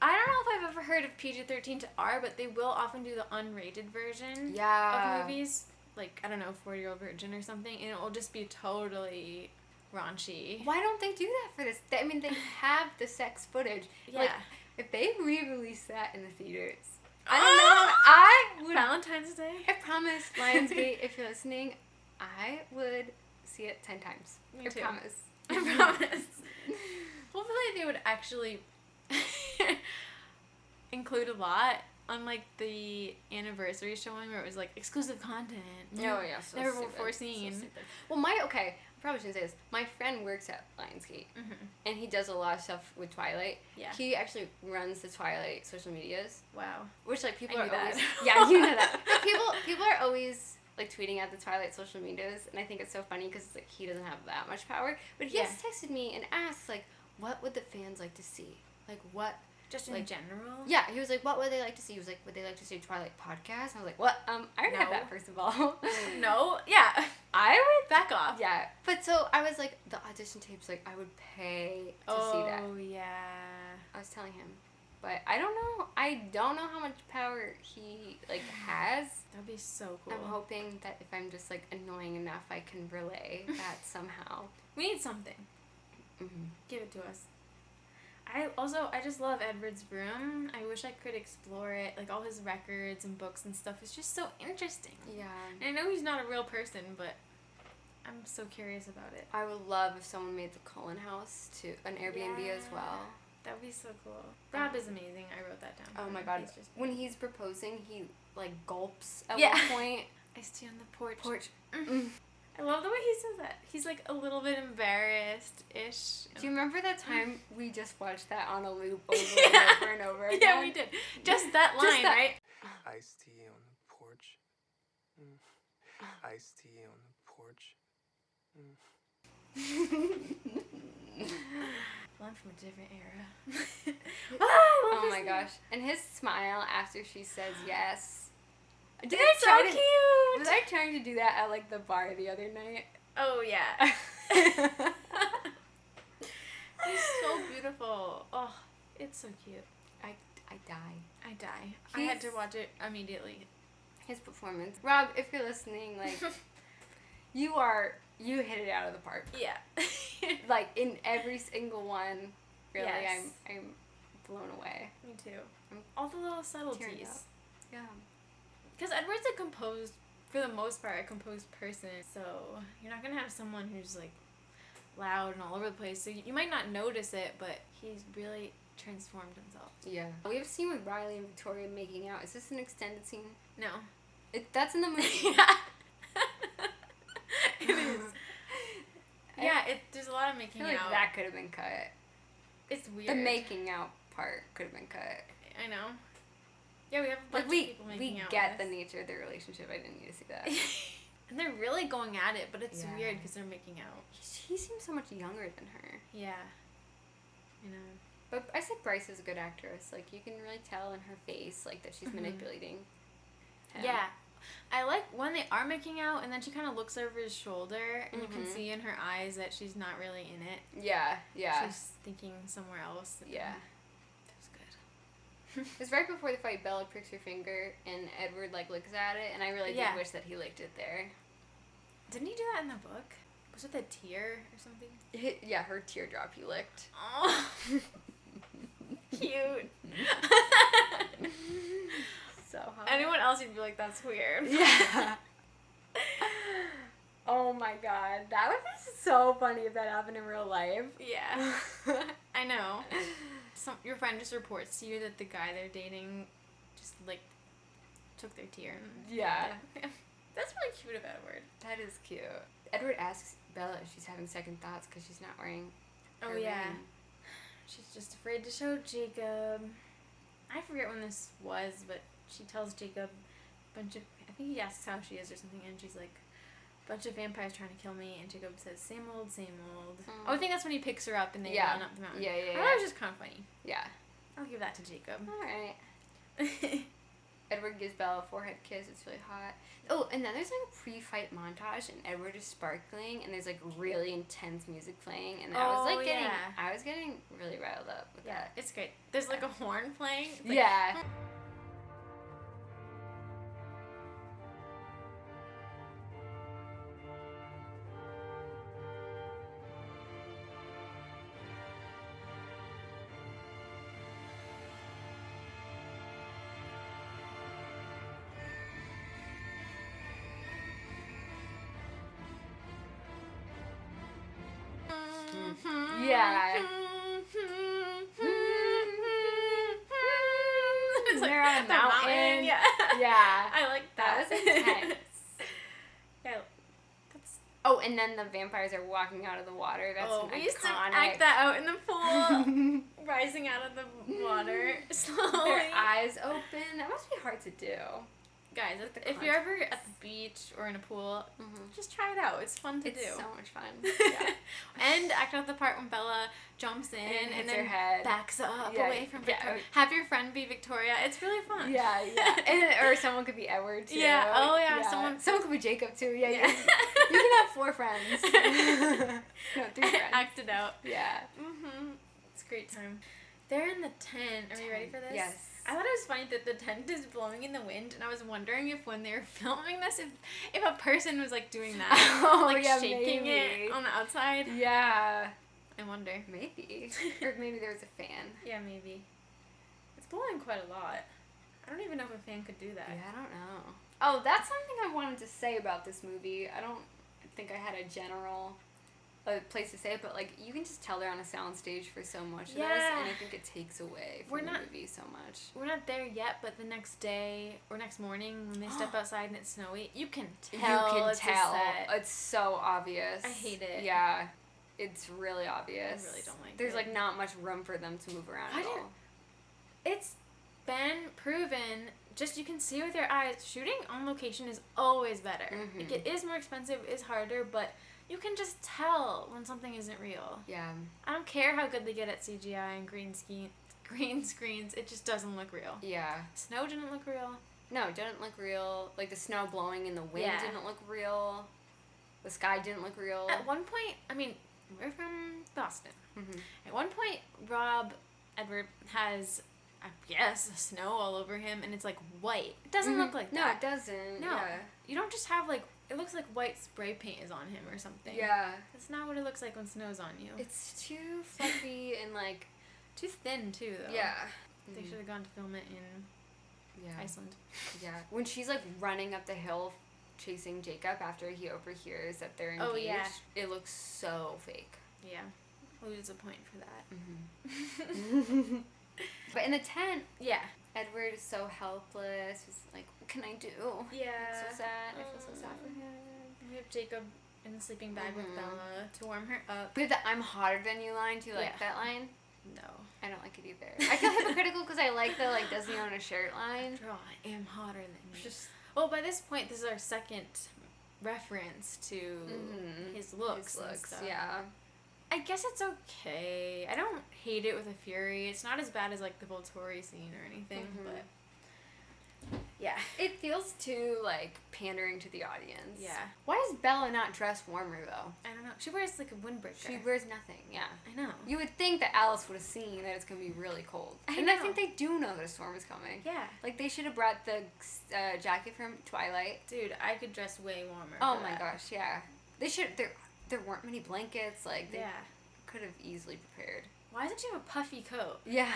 I don't know if I've ever heard of PG-13 to R, but they will often do the unrated version of movies. Like, I don't know, 40-Year-Old Virgin or something, and it will just be totally raunchy. Why don't they do that for this? I mean, they have the sex footage. Yeah. Like, if they re-release that in the theaters, I don't know, I would... Valentine's Day? I promise, Lionsgate, if you're listening, I would see it 10 times. Me too. I promise. I promise. Hopefully they would actually include a lot on, like, the anniversary showing where it was, like, exclusive content. Oh, yeah. So never stupid. before seen. So well, I probably shouldn't say this. My friend works at Lionsgate, and he does a lot of stuff with Twilight. Yeah. He actually runs the Twilight social medias. Wow. Which, like, people I are knew always... that. Yeah, you know that. But people are always... like, tweeting at the Twilight social medias, and I think it's so funny because, like, he doesn't have that much power, but he has texted me and asked, like, what would the fans like to see? Like, what Just in general? Yeah, he was like, what would they like to see? He was like, would they like to see a Twilight podcast? I was like, what? I already have that, first of all. No? Yeah. I would... Back off. Yeah. But so, I was like, the audition tapes, like, I would pay to see that. Oh, yeah. I was telling him. But I don't know. I don't know how much power he, like, has. That'd be so cool. I'm hoping that if I'm just, like, annoying enough, I can relay that somehow. We need something. Mm-hmm. Give it to us. I just love Edward's room. I wish I could explore it. Like, all his records and books and stuff is just so interesting. Yeah. And I know he's not a real person, but I'm so curious about it. I would love if someone made the Cullen house to an Airbnb as well. That would be so cool. Rob is amazing. I wrote that down. Oh my god. When he's proposing, he, like, gulps at one point. I stay on the porch. Mm. I love the way he says that. He's, like, a little bit embarrassed-ish. Do you remember that time we just watched that on a loop over and over and over again? Yeah, we did. Just that line, right? Iced tea on the porch. Iced tea on the porch. One from a different era. Oh my gosh. And his smile after she says yes. It's so cute! Was I trying to do that at, like, the bar the other night? Oh, yeah. He's so beautiful. Oh, it's so cute. I die. I die. I had to watch it immediately. His performance. Rob, if you're listening, like, you hit it out of the park. Yeah. Like, in every single one, really, yes. I'm blown away. Me too. All the little subtleties. Yeah. Because Edward's for the most part, a composed person, so you're not going to have someone who's, like, loud and all over the place, so you might not notice it, but he's really transformed himself. Yeah. We have a scene with Riley and Victoria making out. Is this an extended scene? No. That's in the movie. Yeah. It is. Yeah, there's a lot of making I feel like out. that could have been cut. It's weird. The making out part could have been cut. I know. Yeah, we have a bunch of people making out. We get the nature of their relationship. I didn't need to see that. And they're really going at it, but it's weird because they're making out. He seems so much younger than her. Yeah. I know. But I said Bryce is a good actress. Like, you can really tell in her face, like, that she's manipulating him. Yeah. I like when they are making out, and then she kind of looks over his shoulder, and you can see in her eyes that she's not really in it. Yeah, yeah. She's thinking somewhere else. Yeah. That was good. It was right before the fight. Bella pricks her finger, and Edward, like, looks at it, and I really did wish that he licked it there. Didn't he do that in the book? Was it the tear or something? Yeah, her teardrop he licked. Oh. Cute. So hot. Anyone else would be like, that's weird. Yeah. Oh my god. That would be so funny if that happened in real life. Yeah. I know. Your friend just reports to you that the guy they're dating just, like, took their tear. Yeah. That's really cute of Edward. That is cute. Edward asks Bella if she's having second thoughts because she's not wearing her ring. She's just afraid to show Jacob. I forget when this was, but she tells Jacob I think he asks how she is or something, and she's like, bunch of vampires trying to kill me, and Jacob says, same old, same old. Oh, I think that's when he picks her up and they run up the mountain. Yeah. I thought it was just kind of funny. Yeah. I'll give that to Jacob. Alright. Edward gives Bella a forehead kiss. It's really hot. Oh, and then there's, like, a pre-fight montage, and Edward is sparkling, and there's, like, really intense music playing, and I was getting really riled up with that. It's great. There's, like, a horn playing. Like, yeah. Yeah. It's like they're on a mountain. Yeah. Yeah. I like that. That was intense. Yeah. Oh, and then the vampires are walking out of the water. That's we iconic. used to act that out in the pool, rising out of the water slowly. Their eyes open. That must be hard to do. Guys, if you're ever at the beach or in a pool, just try it out. It's fun to do. It's so much fun. Yeah. And act out the part when Bella jumps in and then her head. backs up away from Victoria. Have your friend be Victoria. It's really fun. Yeah, yeah. Or someone could be Edward, too. Yeah, oh yeah. Someone could be Jacob, too. Yeah, yeah. You can have 4 friends. No, 3 friends. Act it out. Yeah. It's a great time. They're in the tent. Are you ready for this? Yes. I thought it was funny that the tent is blowing in the wind, and I was wondering if when they were filming this, if a person was like doing that, shaking it on the outside. Yeah. I wonder. Maybe. Or maybe there was a fan. Yeah, maybe. It's blowing quite a lot. I don't even know if a fan could do that. Yeah, I don't know. Oh, that's something I wanted to say about this movie. I don't think I had a general place to say it, but like you can just tell they're on a soundstage for so much of this, and I think it takes away from the movie so much. We're not there yet, but the next day or next morning when they step outside and it's snowy, you can tell. You can it's tell. A set. It's so obvious. I hate it. Yeah, it's really obvious. I really don't like it. There's like not much room for them to move around at all. It's been proven. Just you can see with your eyes, shooting on location is always better. Like, it is more expensive, it is harder, but you can just tell when something isn't real. Yeah. I don't care how good they get at CGI and green screens. It just doesn't look real. Yeah. Snow didn't look real. No, it didn't look real. Like the snow blowing in the wind didn't look real. The sky didn't look real. At one point, I mean, we're from Boston. At one point, Edward has, I guess, snow all over him, and it's like white. It doesn't look like that. No, it doesn't. No. Yeah. You don't just have like, it looks like white spray paint is on him or something. Yeah. That's not what it looks like when snow's on you. It's too fluffy and like... Too thin too, though. Yeah. They should have gone to film it in Iceland. Yeah. When she's like running up the hill chasing Jacob after he overhears that they're engaged, it looks so fake. Yeah. Loses a point for that. But in the tent, yeah, Edward is so helpless. He's like, what can I do? Yeah. It's so sad. I feel so sad for him. We have Jacob in the sleeping bag with Bella to warm her up. We have the "I'm hotter than you" line. Do you like that line? No. I don't like it either. I feel hypocritical because I like the like doesn't he own a shirt line. After all, I am hotter than you. Well, by this point, this is our second reference to his looks. His looks, yeah. I guess it's okay. I don't hate it with a fury. It's not as bad as like the Volturi scene or anything, but yeah. It feels too like pandering to the audience. Yeah. Why is Bella not dressed warmer though? I don't know. She wears like a windbreaker. She wears nothing, yeah. I know. You would think that Alice would have seen that it's going to be really cold. I think they do know that a storm is coming. Yeah. Like they should have brought the jacket from Twilight. Dude, I could dress way warmer. Oh my gosh, yeah. They should, there weren't many blankets, like they could have easily prepared. Why doesn't she have a puffy coat? Yeah.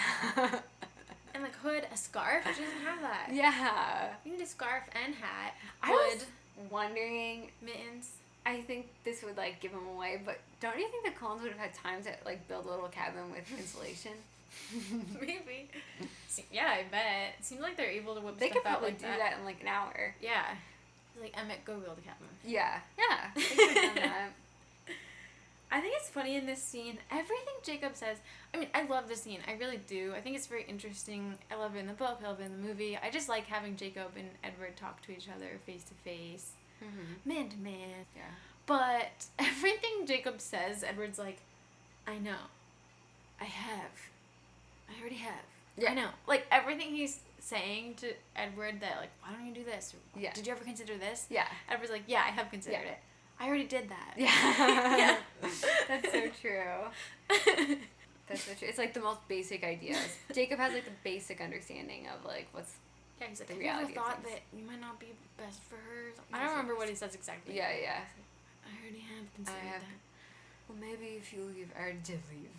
And like hood, a scarf? She doesn't have that. Yeah. You need a scarf and hat. I was wondering, mittens. I think this would like give them away, but don't you think the Coens would have had time to like build a little cabin with insulation? Maybe. Yeah, I bet. It seems like they're able to whip they stuff could probably out like do that in like an hour. Yeah. Like, Emmett, go build a cabin. Yeah. Yeah. They could have done that. I think it's funny in this scene. Everything Jacob says. I mean, I love this scene. I really do. I think it's very interesting. I love it in the book. I love it in the movie. I just like having Jacob and Edward talk to each other face to face, man to man. Yeah. But everything Jacob says, Edward's like, I know. I already have. Yeah. I know. Like, everything he's saying to Edward that, like, why don't you do this? Or, did you ever consider this? Yeah. Edward's like, yeah, I have considered it. I already did that. Yeah. That's so true. That's so true. It's like the most basic ideas. Jacob has like the basic understanding of like what's he's like, the have reality you ever thought of things. that you might not be best for her? I don't remember what he says exactly. Yeah. I already have considered that. Well, maybe if you leave, I already did leave.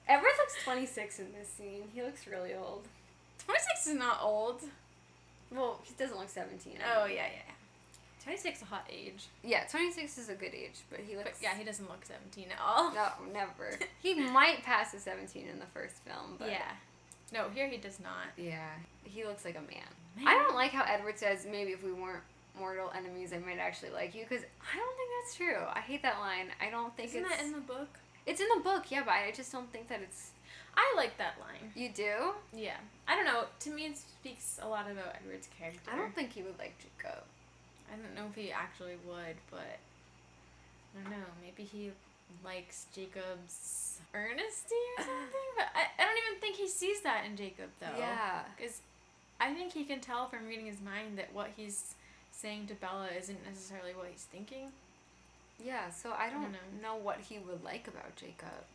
Everett looks 26 in this scene. He looks really old. 26 is not old. Well, he doesn't look 17. Oh, yeah. 26 is a hot age. Yeah, 26 is a good age, but he looks... But, he doesn't look 17 at all. No, never. He might pass the 17 in the first film, but... Yeah. No, here he does not. Yeah. He looks like a man. I don't like how Edward says, maybe if we weren't mortal enemies, I might actually like you, because I don't think that's true. I hate that line. I don't think Isn't that in the book? It's in the book, yeah, but I just don't think that it's... I like that line. You do? Yeah. I don't know. To me, it speaks a lot about Edward's character. I don't think he would like Jacob. I don't know if he actually would, but I don't know. Maybe he likes Jacob's earnesty or something. But I don't even think he sees that in Jacob, though. Yeah. Because I think he can tell from reading his mind that what he's saying to Bella isn't necessarily what he's thinking. Yeah, so I don't know what he would like about Jacob.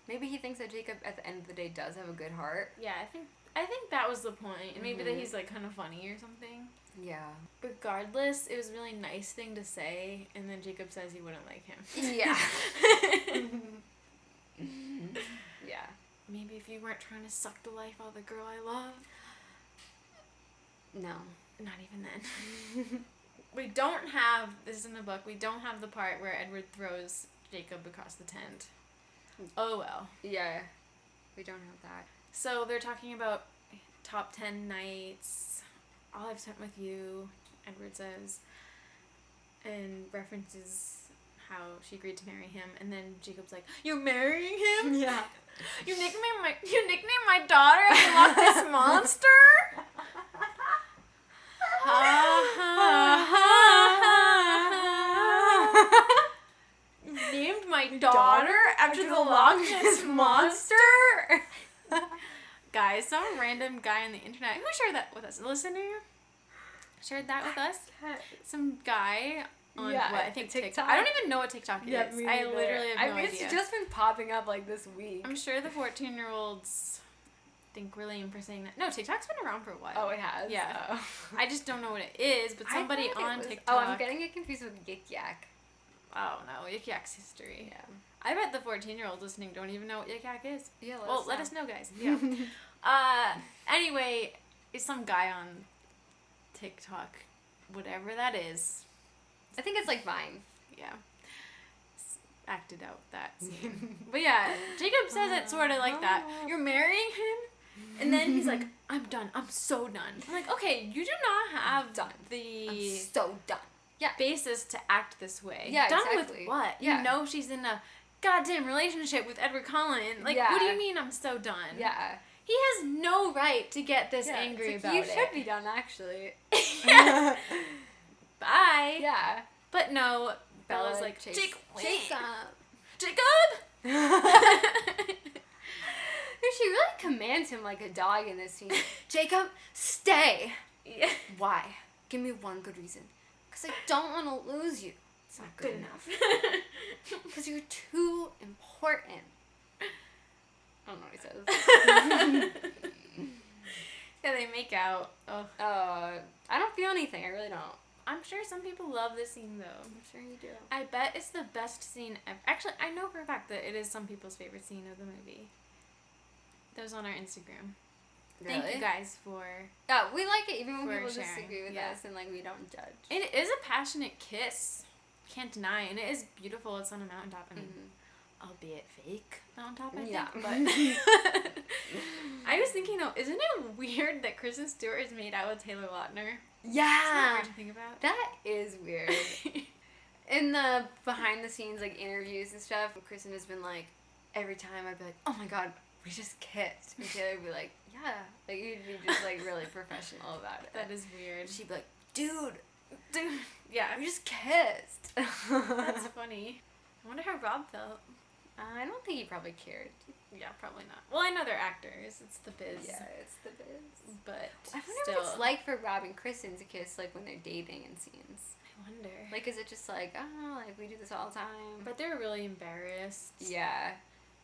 Maybe he thinks that Jacob, at the end of the day, does have a good heart. Yeah, I think that was the point. And maybe that he's, like, kind of funny or something. Yeah. Regardless, it was a really nice thing to say, and then Jacob says he wouldn't like him. Yeah. Yeah. Maybe if you weren't trying to suck the life out of the girl I love. No. Not even then. We don't have, this is in the book, we don't have the part where Edward throws Jacob across the tent. Oh well. Yeah. We don't have that. So they're talking about top 10 nights, all I've spent with you, Edward says, and references how she agreed to marry him, and then Jacob's like, "You're marrying him? Yeah. You nicknamed my daughter and Loch Ness Monster?" Named my daughter after the Loch Ness Monster? Guys, some random guy on the internet, who shared that with us? A listener shared that with us? Some guy on what I think TikTok. I don't even know what TikTok is. I literally have no idea. It's just been popping up like this week. I'm sure the 14-year-olds think we're lame for saying that. No, TikTok's been around for a while. Oh, it has? Yeah. Oh. I just don't know what it is, but somebody on TikTok. Oh, I'm getting it confused with Yik Yak. Oh, no. Yik Yak's history. Yeah. I bet the 14-year-olds listening don't even know what Yik Yak is. Yeah, let us know, guys. Yeah. Anyway, it's some guy on TikTok, whatever that is. I think it's like Vine. Yeah. Acted out that scene. But yeah, Jacob says it sort of like that. You're marrying him? And then he's like, I'm done. I'm so done. I'm like, okay, you do not have I'm so done. Yeah. basis to act this way. Yeah, done exactly. with what? Yeah. You know she's in a goddamn relationship with Edward Cullen. Like, what do you mean I'm so done? Yeah. He has no right to get this angry about you it. You should be done, actually. Bye. Yeah. But no, Bella's like, Jacob. She really commands him like a dog in this scene. Jacob, stay. Yeah. Why? Give me one good reason. Because I don't want to lose you. It's not good enough. Because you're too important. I don't know what he says. Yeah, they make out. Oh. I don't feel anything. I really don't. I'm sure some people love this scene, though. I'm sure you do. I bet it's the best scene ever. Actually, I know for a fact that it is some people's favorite scene of the movie. That was on our Instagram. Really? Thank you guys for... Yeah, we like it even when people sharing. disagree with us and like we don't judge. It is a passionate kiss. Can't deny. And it is beautiful. It's on a mountaintop. I mean, albeit fake mountaintop, I think. Yeah. But I was thinking, though, isn't it weird that Kristen Stewart is made out with Taylor Lautner? Yeah. Weird to think about. That is weird. In the behind the scenes like interviews and stuff, Kristen has been like, every time I'd be like, oh my god, we just kissed. And Taylor would be like, yeah. Like, you'd be just like really professional about it. That is weird. She'd be like, dude. Yeah. We just kissed. That's funny. I wonder how Rob felt. I don't think he probably cared. Yeah, probably not. Well, I know they're actors. It's the biz. Yeah, it's the biz. But I wonder what it's like for Rob and Kristen to kiss, like, when they're dating in scenes. I wonder. Like, is it just like, oh, like, we do this all the time? But they were really embarrassed. Yeah.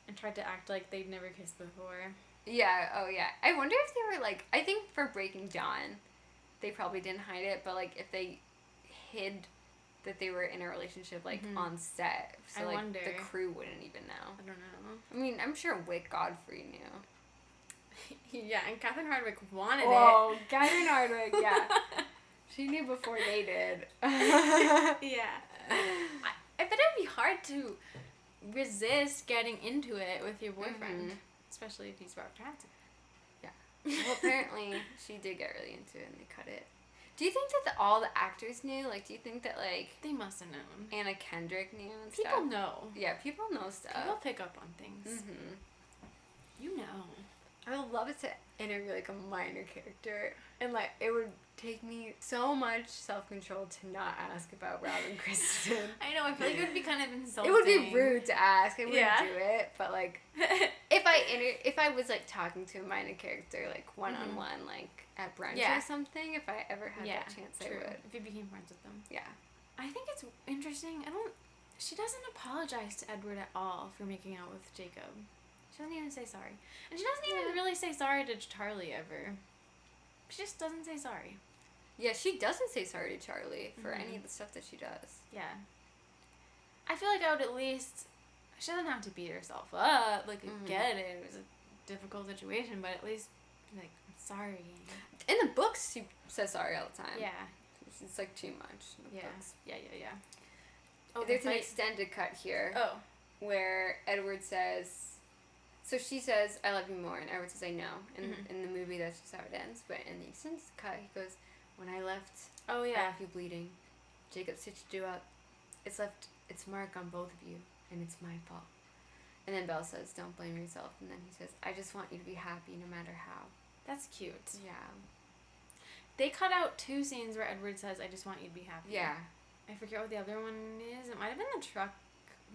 And tried to act like they'd never kissed before. Yeah, oh yeah. I wonder if they were, like, I think for Breaking Dawn, they probably didn't hide it, but, like, if they hid that they were in a relationship, like, on set. So, like, wonder. the crew wouldn't even know. I don't know. I mean, I'm sure Wick Godfrey knew. Yeah, and Catherine Hardwicke wanted it. Catherine Hardwicke, yeah. She knew before they did. Yeah. I bet it'd be hard to resist getting into it with your boyfriend. Especially if he's Rob Johnson. Yeah. Well, apparently, she did get really into it and they cut it. Do you think that all the actors knew? Like, do you think that, like... They must have known. Anna Kendrick knew and stuff? People know. Yeah, people know stuff. People pick up on things. You know. I would love it to interview, like, a minor character. And, like, it would take me so much self-control to not ask about Rob and Kristen. I know, I feel like it would be kind of insulting. It would be rude to ask. I wouldn't do it. But, like, if I was, like, talking to a minor character, like, one-on-one, like, at brunch or something, if I ever had that chance, I would. If you became friends with them. Yeah. I think it's interesting. She doesn't apologize to Edward at all for making out with Jacob. She doesn't even say sorry. And she doesn't even really say sorry to Charlie ever. She just doesn't say sorry. Yeah, she doesn't say sorry to Charlie for any of the stuff that she does. Yeah. I feel like I would at least... She doesn't have to beat herself up. Like, I get it. It was a difficult situation, but at least, like, I'm sorry. In the books, she says sorry all the time. Yeah. It's, like, too much in the books. Yeah. Oh, there's an extended cut here. Oh. Where Edward says... So she says, I love you more, and Edward says, I know. In the movie, that's just how it ends. But in the extended cut, he goes, when I left, I left you bleeding. Jacob stitched you up. It's left its mark on both of you, and it's my fault. And then Belle says, don't blame yourself. And then he says, I just want you to be happy no matter how. That's cute. Yeah. They cut out 2 scenes where Edward says, I just want you to be happy. Yeah. I forget what the other one is. It might have been the truck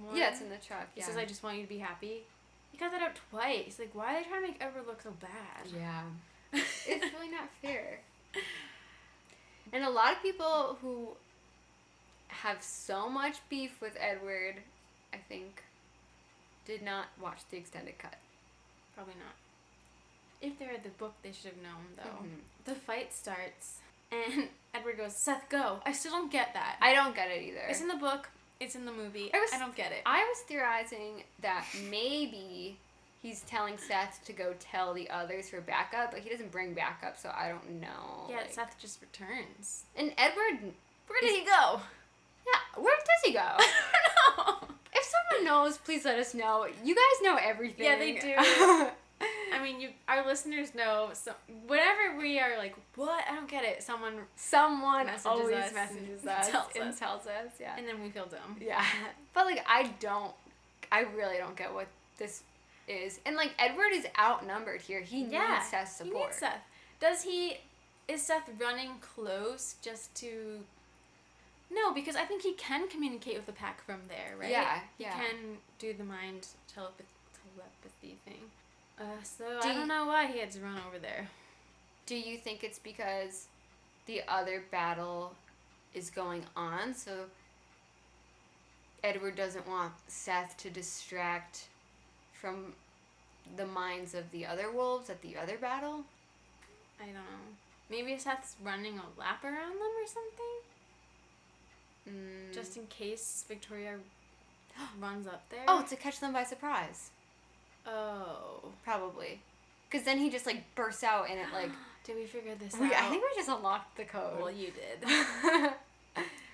one. Yeah, it's in the truck, He says, I just want you to be happy. He cut that out twice. Like, why are they trying to make Edward look so bad? Yeah. It's really not fair. And a lot of people who have so much beef with Edward, I think, did not watch the extended cut. Probably not. If they read the book, they should have known, though. The fight starts, and Edward goes, Seth, go. I still don't get that. I don't get it either. It's in the book. It's in the movie. I don't get it. I was theorizing that maybe he's telling Seth to go tell the others for backup, but he doesn't bring backup, so I don't know. Yeah, Seth just returns. And Edward... Where did he go? Yeah, where does he go? I don't know. If someone knows, please let us know. You guys know everything. Yeah, they do. I mean, our listeners know. So whenever we are like, what? I don't get it. Someone always messages us and tells us. Yeah. And then we feel dumb. Yeah. But, like, I really don't get what this is. And, like, Edward is outnumbered here. He needs Seth's support. He needs Seth. Is Seth running close just to... No, because I think he can communicate with the pack from there, right? Yeah, He can do the mind telepathy thing. I don't know why he had to run over there. Do you think it's because the other battle is going on, so Edward doesn't want Seth to distract from the minds of the other wolves at the other battle? I don't know. Maybe Seth's running a lap around them or something? Just in case Victoria runs up there? Oh, to catch them by surprise. Oh. Probably. Because then he just, like, bursts out and it, like... Did we figure this out? I think we just unlocked the code. Well, you did.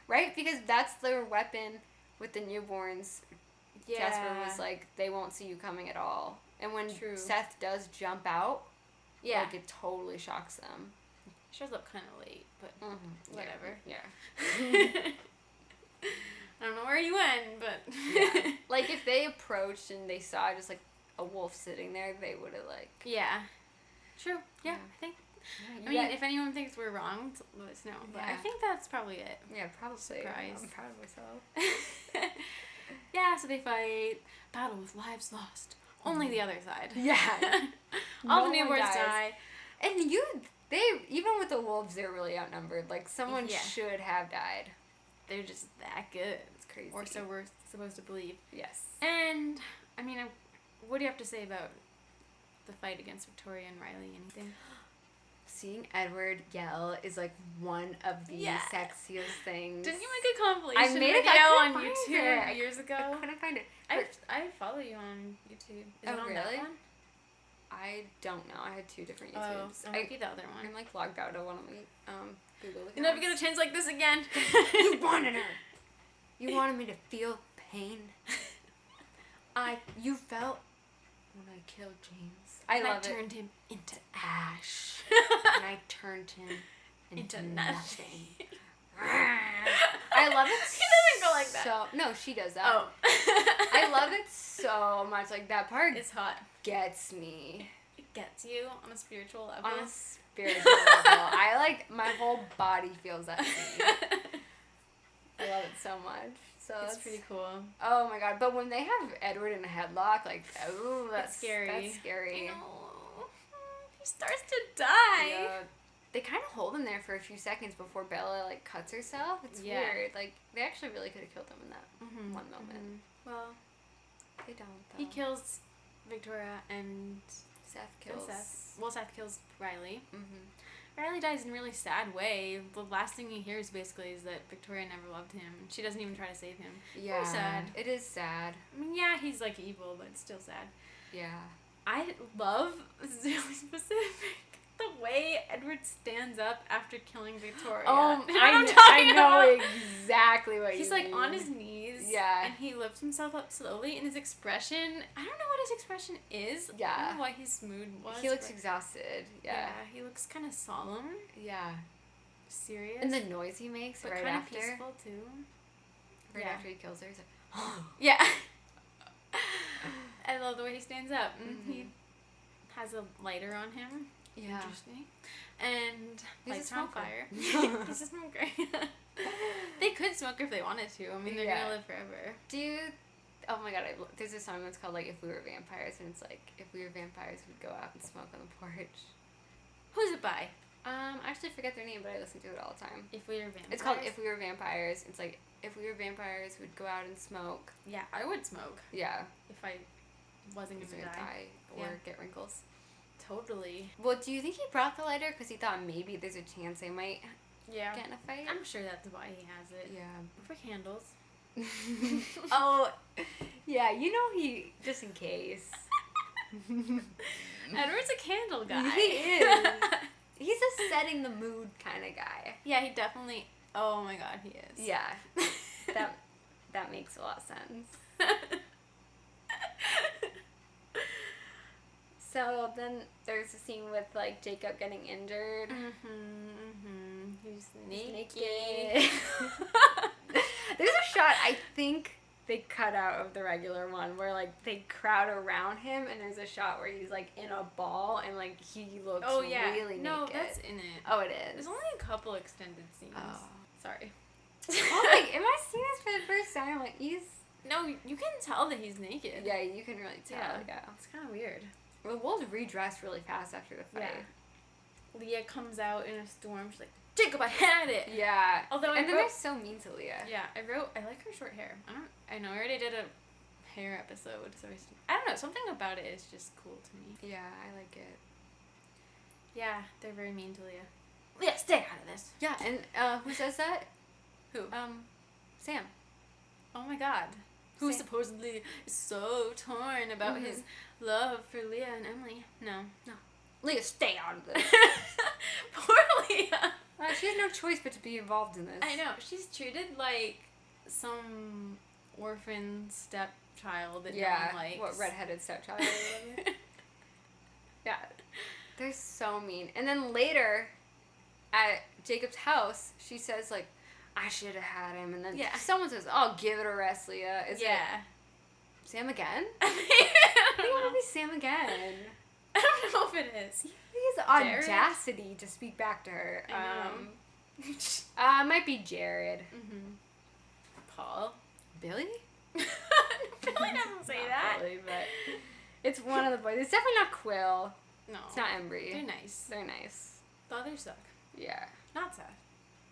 Right? Because that's their weapon with the newborns. Yeah. Jasper was like, they won't see you coming at all. And when Seth does jump out, like, it totally shocks them. Shows up kind of late, but whatever. Yeah. I don't know where you went, but... Yeah. Like, if they approached and they saw just, like, a wolf sitting there, they would have, like... Yeah. True. Yeah, I think... I mean, if anyone thinks we're wrong, let us know. But I think that's probably it. Yeah, probably. Surprise. I'm proud of myself. Yeah, so they fight. Battle with lives lost. Only the other side. Yeah. All the newborns die. And even with the wolves, they're really outnumbered. Like, someone should have died. They're just that good. It's crazy. Or so we're supposed to believe. Yes. And, I mean, what do you have to say about the fight against Victoria and Riley? Anything? Seeing Edward yell is, like, one of the sexiest things. Didn't you make a compilation video on YouTube years ago? I couldn't find it. I follow you on YouTube. Is it on really? that one? I don't know. I had 2 different YouTubes. Oh, it might be the other one. I'm, like, logged out of one of my Google accounts. You never get a chance like this again. You wanted her. You wanted me to feel pain. You felt when I killed James. I turned him into ash. And I turned him into nothing. I love it. He doesn't go like that. So no, she does that. Oh. I love it so much. Like, that part It's hot. gets me. It gets you on a spiritual level. On a spiritual level. My whole body feels that scene. I love it so much. So it's pretty cool. Oh my god. But when they have Edward in a headlock, like, oh, that's scary. That's scary. I know. He starts to die. Yeah. They kind of hold him there for a few seconds before Bella, like, cuts herself. It's weird. Like, they actually really could have killed him in that one moment. Well, they don't, though. he kills Victoria and Seth kills. Seth kills Riley. Mm-hmm. Riley dies in a really sad way. The last thing he hears, basically, is that Victoria never loved him. She doesn't even try to save him. Yeah. Very sad. It is sad. I mean, yeah, he's, like, evil, but it's still sad. Yeah. I love, this is really specific, the way Edward stands up after killing Victoria. Oh, I know exactly what He's you mean. like on his knees. Yeah. And he lifts himself up slowly, and his expression, I don't know what his expression is. Yeah. I don't know why his mood was. He looks exhausted. Yeah. He looks kind of solemn. Yeah. Serious. And the noise he makes but right kind after. of peaceful, too. Right after he kills her, he's like, yeah. I love the way he stands up. Mm-hmm. He has a lighter on him. Yeah. Interesting. And he's lights a are on smoker. fire. He's a smoker. They could smoke if they wanted to. I mean, they're gonna live forever. Oh my god, there's a song that's called, like, If We Were Vampires, and it's like, if we were vampires, we'd go out and smoke on the porch. Who's it by? I actually forget their name, but I listen to it all the time. If We Were Vampires? It's called If We Were Vampires. It's like, if we were vampires, we'd go out and smoke. Yeah, I would smoke. Yeah. If I wasn't gonna die. Or get wrinkles. Totally. Well, do you think he brought the lighter because he thought maybe there's a chance they might get in a fight? I'm sure that's why he has it. Yeah. For candles. Oh, yeah, you know he, just in case. Edward's a candle guy. He is. He's a setting the mood kind of guy. Yeah, he definitely, oh my god, he is. Yeah. That makes a lot of sense. So then there's a scene with, like, Jacob getting injured. He's naked. There's a shot I think they cut out of the regular one where, like, they crowd around him and there's a shot where he's, like, in a ball and, like, he looks really naked. No, that's in it. Oh, it is. There's only a couple extended scenes. Oh. Sorry. Oh, like, am I seeing this for the first time? Like, No, you can tell that he's naked. Yeah, you can really tell. Yeah. It's kind of weird. Well, Wolves redressed really fast after the fight. Yeah. Leah comes out in a storm. She's like, Jacob, I had it! Yeah. Although and then they're so mean to Leah. Yeah, I like her short hair. I know I already did a hair episode, so I don't know, something about it is just cool to me. Yeah, I like it. Yeah, they're very mean to Leah. Leah, stay out of this! Yeah, and who says that? Who? Sam. Oh my god. Who Sam. supposedly is so torn about his love for Leah and Emily. No. Leah, stay out of this. Poor Leah. She has no choice but to be involved in this. I know. She's treated like some orphan stepchild that no one likes. What, redheaded stepchild or whatever? Yeah. They're so mean. And then later, at Jacob's house, she says, like, I should have had him. And then someone says, oh, give it a rest, Leah. Is it Sam again? I want to be Sam again. I don't know if it is. He has audacity to speak back to her. I know. Might be Jared. Paul. Billy? Billy doesn't say that. Billy, but it's one of the boys. It's definitely not Quill. No. It's not Embry. They're nice. They're nice. The others suck. Yeah. Not sad.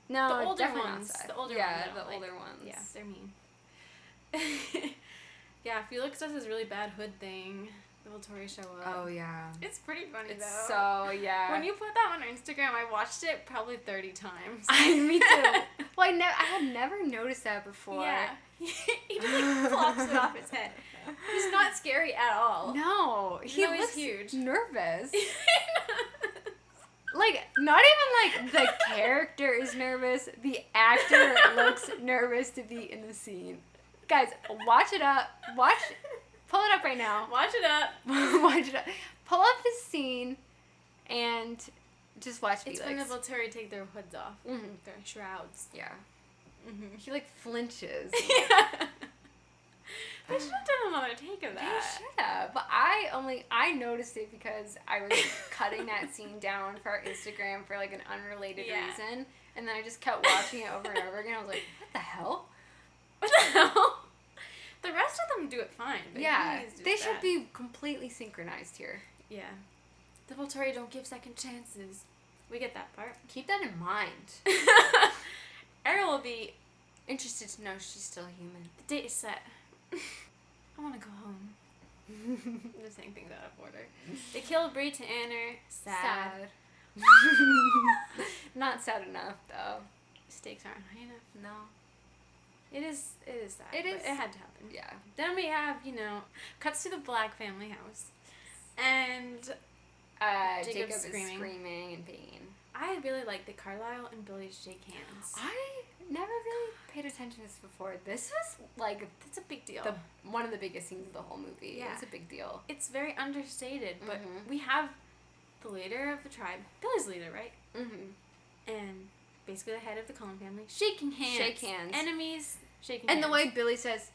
No, the older definitely ones. not sad. The older yeah, ones. the older ones. Yeah, they're mean. Yeah, Felix does his really bad hood thing. The Volturi show up. Oh, yeah. It's pretty funny, It's though. so, yeah. When you put that on Instagram, I watched it probably 30 times. Me too. Well, I had never noticed that before. Yeah. He just, like, flops it off his head. He's not scary at all. No. He No, he's looks huge. nervous. Like, not even, like, the character is nervous. The actor looks nervous to be in the scene. Guys, watch it up. Pull it up right now. Watch it up. Watch it up. Pull up this scene and just watch Felix. It's when the Volturi take their hoods off. Mm-hmm. Their shrouds. Yeah. Mm-hmm. He, like, flinches. Yeah. They should have done another take of that. They should have. But I noticed it because I was cutting that scene down for our Instagram for like an unrelated reason. And then I just kept watching it over and over again. I was like, what the hell? What the hell? The rest of them do it fine. But they should be completely synchronized here. Yeah. The Volturi don't give second chances. We get that part. Keep that in mind. Errol will be interested to know she's still human. The date is set. I want to go home. I'm just saying things out of order. They killed Bree to Anner. Sad. Not sad enough, though. Stakes aren't high enough. No. It is sad. It is. It had to happen. Yeah. Then we have, cuts to the Black family house. And Jacob is screaming in pain. I really like that Carlisle and Billy shake hands. I never really paid attention to this before. This was like it's a big deal. One of the biggest scenes of the whole movie. Yeah. It's a big deal. It's very understated, but we have the leader of the tribe. Billy's leader, right? Mm-hmm. And basically the head of the Cullen family shaking hands. Shake hands. Enemies shaking hands. And the way Billy says,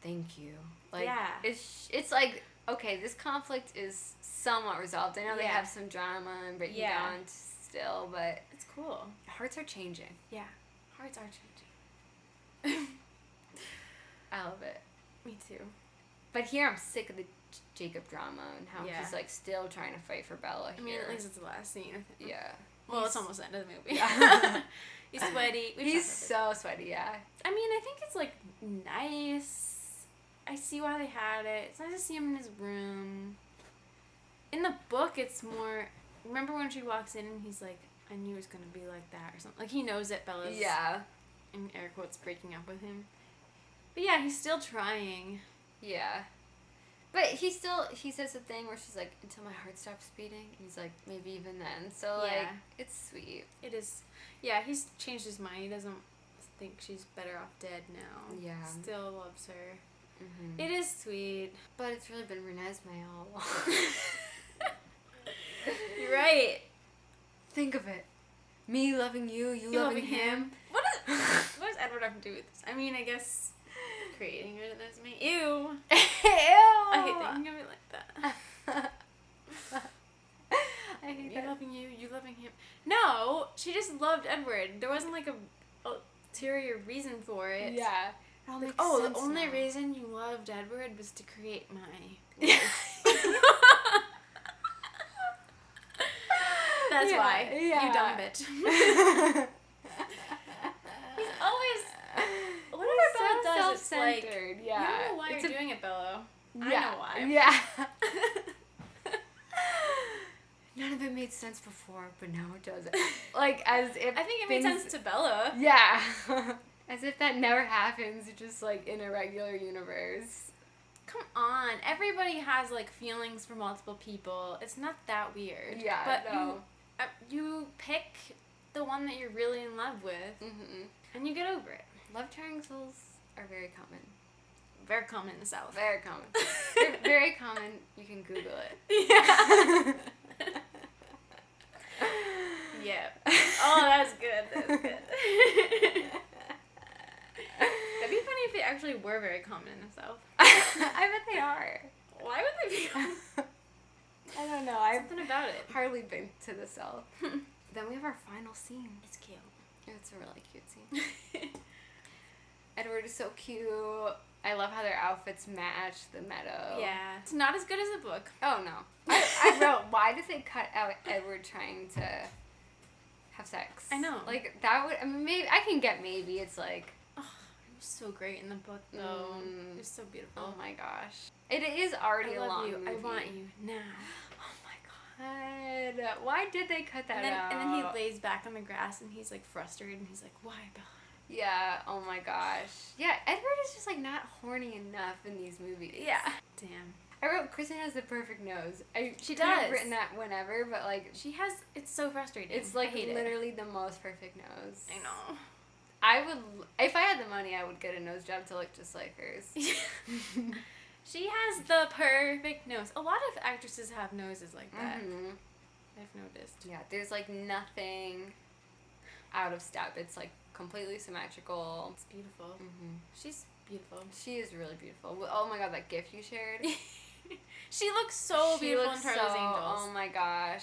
"Thank you." Like it's like, okay, this conflict is somewhat resolved. I know they have some drama and breaking down still, but it's cool. Hearts are changing. Yeah. Hearts are changing. I love it. Me too. But here I'm sick of the Jacob drama and how he's like still trying to fight for Bella here. I mean, at least it's the last scene with him. Yeah. Well, it's almost the end of the movie. Yeah. He's sweaty. He's so sweaty, yeah. I mean, I think it's like nice. I see why they had it. It's nice to see him in his room. In the book, it's more... Remember when she walks in and he's like, I knew it was going to be like that or something. Like, he knows that Bella's... Yeah. In air quotes, breaking up with him. But yeah, he's still trying. Yeah. But he says the thing where she's like, until my heart stops beating. And he's like, maybe even then. So, like, it's sweet. It is. Yeah, he's changed his mind. He doesn't think she's better off dead now. Yeah. Still loves her. Mm-hmm. It is sweet. But it's really been Renesmee all along. You're right. Think of it. Me loving you, you loving him. What does Edward have to do with this? I mean, I guess creating Renesmee. Ew. Ew. I hate thinking of it like that. I hate that. Loving you, you loving him. No, she just loved Edward. There wasn't like a ulterior reason for it. Yeah. Like, the only reason you loved Edward was to create my life. That's why. Yeah. You dumb bitch. He's always... Whatever Bella does, it's like... Yeah. You don't know why you're doing it, Bella. Yeah. I know why. Yeah. None of it made sense before, but now it doesn't. Like, as if... I think it made sense to Bella. Yeah. As if that never happens, just, like, in a regular universe. Come on. Everybody has, like, feelings for multiple people. It's not that weird. Yeah, but no. You pick the one that you're really in love with, and you get over it. Love triangles are very common. Very common in the South. Very common. They're very common. You can Google it. Yeah. Yeah. Oh, that's good. That's good. That'd be funny if they actually were very common in the South. I bet they are. Why would they be? I don't know. Something about it. Hardly been to the South. Then we have our final scene. It's cute. It's a really cute scene. Edward is so cute. I love how their outfits match the meadow. Yeah. It's not as good as the book. Oh, no. I wrote, why did they cut out Edward trying to have sex? I know. Like, that would... I mean, maybe... I can get maybe it's like... Oh, it was so great in the book, though. It was so beautiful. Oh, my gosh. It is already a long movie. I want you now. Oh, my God. Why did they cut that out? And then he lays back on the grass, and he's, like, frustrated, and he's like, why, Bella? Yeah, oh my gosh. Yeah, Edward is just, like, not horny enough in these movies. Yeah. Damn. I wrote, Kristen has the perfect nose. She could have does. written that whenever, but, like... She has... It's so frustrating. It's, like, literally the most perfect nose. I know. I would... If I had the money, I would get a nose job to look just like hers. She has the perfect nose. A lot of actresses have noses like that. I've noticed. Yeah, there's, like, nothing out of step. It's, like, completely symmetrical. It's beautiful. Mm-hmm. She's beautiful. She is really beautiful. Oh my god, that gift you shared. She looks so beautiful in Charlie's Angels. Oh my gosh.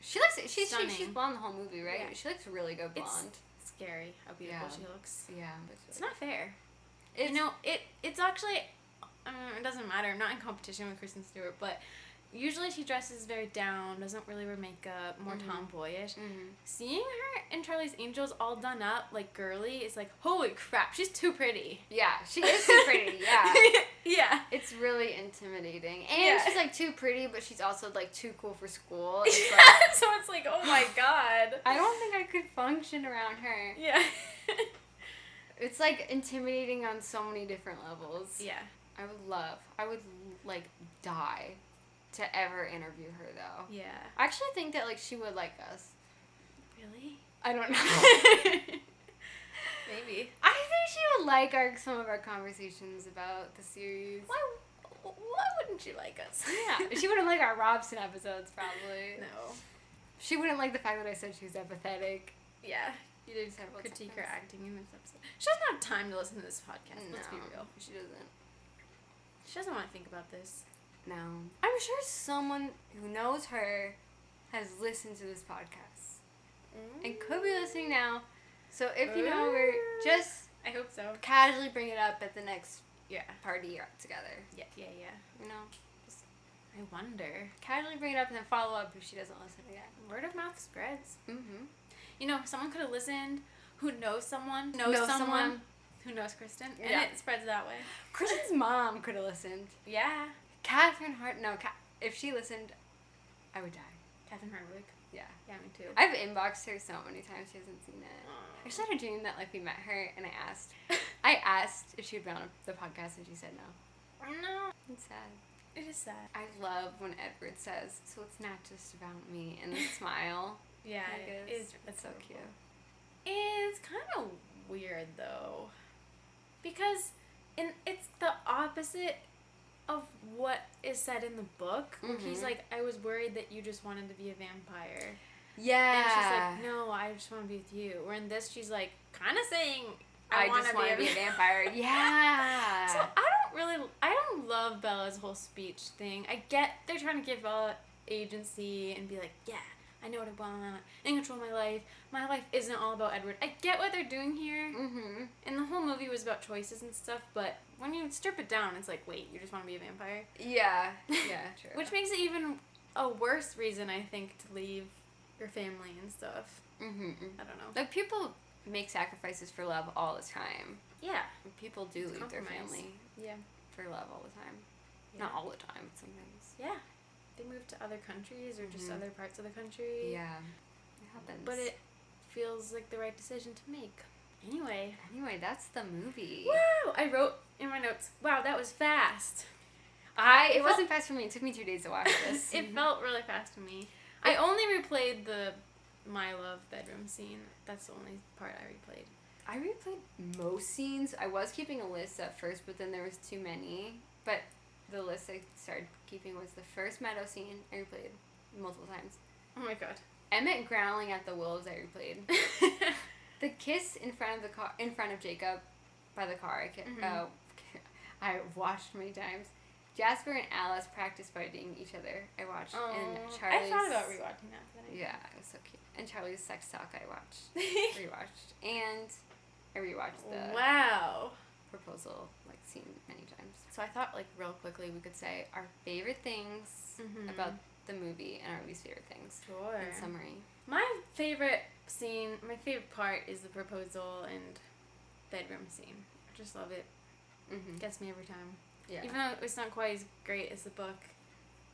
She's blonde the whole movie, right? Yeah. She looks really good blonde. It's scary how beautiful she looks. Yeah. It's not fair. It's actually, it doesn't matter. I'm not in competition with Kristen Stewart, but usually she dresses very down, doesn't really wear makeup, more tomboyish. Seeing her in Charlie's Angels all done up, like girly, is like, holy crap, she's too pretty. Yeah, she is too pretty, yeah. Yeah. It's really intimidating. And she's like too pretty, but she's also like too cool for school. It's so it's like, oh my god. I don't think I could function around her. Yeah. It's like intimidating on so many different levels. Yeah. I would like die to ever interview her though. Yeah. I actually think that like she would like us. Really? I don't know. Maybe. I think she would like some of our conversations about the series. Why wouldn't she like us? Yeah. She wouldn't like our Robson episodes probably. No. She wouldn't like the fact that I said she was empathetic. Yeah. You did critique her acting in this episode. She doesn't have time to listen to this podcast. No, let's be real. She doesn't. She doesn't want to think about this. No. I'm sure someone who knows her has listened to this podcast. And could be listening now. So if you know her, just I hope so. Casually bring it up at the next party together. Yeah. You know? Just I wonder. Casually bring it up and then follow up if she doesn't listen again. Word of mouth spreads. Mm-hmm. You know, someone could have listened who knows someone who knows Kristen, and it spreads that way. Kristen's mom could have listened. Yeah. Catherine Hart. No, if she listened, I would die. Catherine Hardwick. Yeah. Yeah, me too. I've inboxed her so many times she hasn't seen it. I just had a dream that like we met her and I asked if she would be on the podcast and she said no. No. It's sad. It is sad. I love when Edward says, "So it's not just about me," and the smile. Yeah, it's so cute. It's kind of weird though, because it's the opposite of what is said in the book. Mm-hmm. He's like, I was worried that you just wanted to be a vampire. Yeah. And she's like, no, I just want to be with you. Where in this, she's like, kind of saying, I just want to be a vampire. Yeah. So I don't love Bella's whole speech thing. I get they're trying to give Bella agency and be like, yeah, I know what I want, and control my life. My life isn't all about Edward. I get what they're doing here. Mm-hmm. And the whole movie was about choices and stuff, but when you strip it down, it's like, wait, you just want to be a vampire? Yeah. Yeah, true. Which makes it even a worse reason, I think, to leave your family and stuff. Mm-hmm. I don't know. Like, people make sacrifices for love all the time. Yeah. People do leave their family for love all the time. Yeah. Not all the time, but sometimes. Yeah. They move to other countries or just other parts of the country. Yeah. It happens. But it feels like the right decision to make. Anyway, that's the movie. Woo! I wrote in my notes, wow, that was fast. It wasn't fast for me. It took me 2 days to watch this. It felt really fast to me. I only replayed the My Love bedroom scene. That's the only part I replayed. I replayed most scenes. I was keeping a list at first, but then there was too many. But the list I started keeping was the first meadow scene. I replayed multiple times. Oh my god. Emmett growling at the wolves. I replayed. The kiss in front of Jacob by the car. I watched many times. Jasper and Alice practice fighting each other. I watched. And Charlie's. I thought about rewatching that. Yeah, it was so cute. And Charlie's sex talk. I watched. Rewatched. And I rewatched the proposal scene many times. So I thought real quickly we could say our favorite things about the movie and our least favorite things. Sure. In summary. My favorite scene, my favorite part is the proposal and bedroom scene. I just love it. Mm-hmm. Gets me every time. Yeah. Even though it's not quite as great as the book,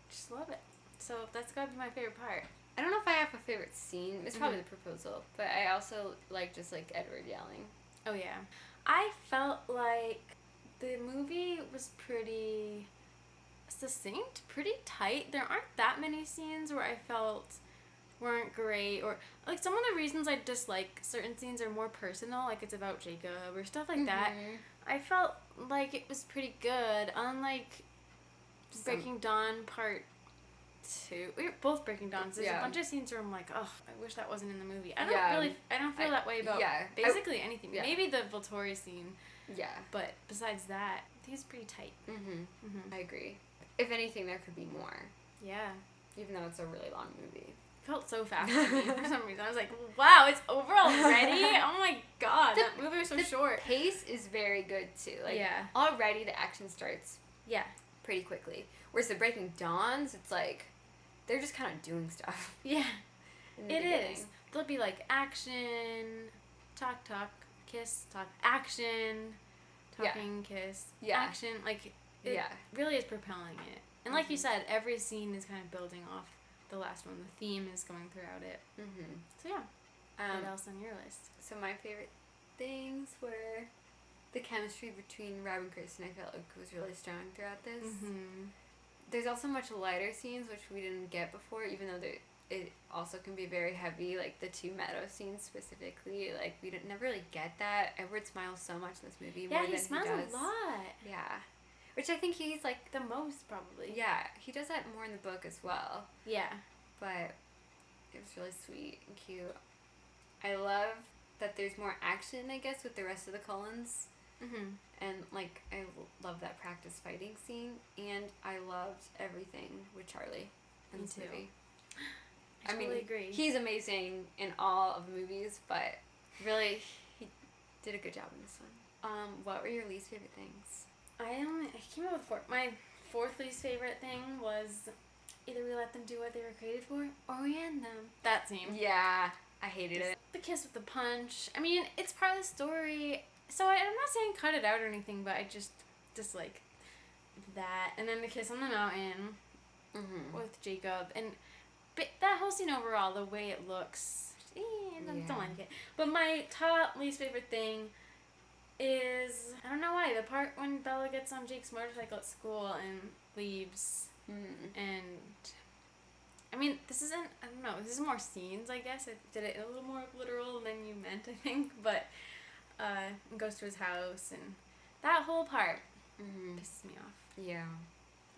just love it. So that's gotta be my favorite part. I don't know if I have a favorite scene. It's probably the proposal, but I also like Edward yelling. Oh yeah. I felt like the movie was pretty succinct, pretty tight. There aren't that many scenes where I felt weren't great, or some of the reasons I dislike certain scenes are more personal, like it's about Jacob or stuff like that. I felt like it was pretty good, unlike Breaking Dawn Part too. We were both Breaking Dawns. There's a bunch of scenes where I'm like, oh, I wish that wasn't in the movie. I don't feel that way about basically anything. Yeah. Maybe the Volturi scene. Yeah. But besides that, I think it's pretty tight. I agree. If anything, there could be more. Yeah. Even though it's a really long movie. Felt so fast to me for some reason. I was like, wow, it's over already? Oh my god, that movie was so short. The pace is very good too. Like, already the action starts pretty quickly. Whereas the Breaking Dawns, it's like, they're just kind of doing stuff. Yeah. It is. There'll be like action, talk, kiss, talk, action, talking, kiss, action. Like, it really is propelling it. And like you said, every scene is kind of building off the last one. The theme is going throughout it. So yeah. What else on your list? So my favorite things were the chemistry between Rob and Kristen. I felt like was really strong throughout this. There's also much lighter scenes which we didn't get before, even though it also can be very heavy. Like the two meadow scenes specifically, like we never really get that. Edward smiles so much in this movie. Yeah, more he than smiles he does. a lot. Yeah. Which I think he's like the most probably. Yeah, he does that more in the book as well. Yeah. But it was really sweet and cute. I love that there's more action, I guess, with the rest of the Cullens. And like I love that practice fighting scene, and I loved everything with Charlie in this movie. I totally agree. He's amazing in all of the movies, but really he did a good job in this one. What were your least favorite things? I came up with four. My fourth least favorite thing was either we let them do what they were created for, or we end them. That scene. Yeah, I hated it. The kiss with the punch. I mean, it's part of the story, so I'm not saying cut it out or anything, but I just dislike that. And then the kiss on the mountain with Jacob, and that whole scene overall, the way it looks, I don't like it. But my top least favorite thing is, I don't know why, the part when Bella gets on Jake's motorcycle at school and leaves. And I mean, this isn't, I don't know, this is more scenes, I guess. I did it a little more literal than you meant, I think. But goes to his house, and that whole part pisses me off. Yeah.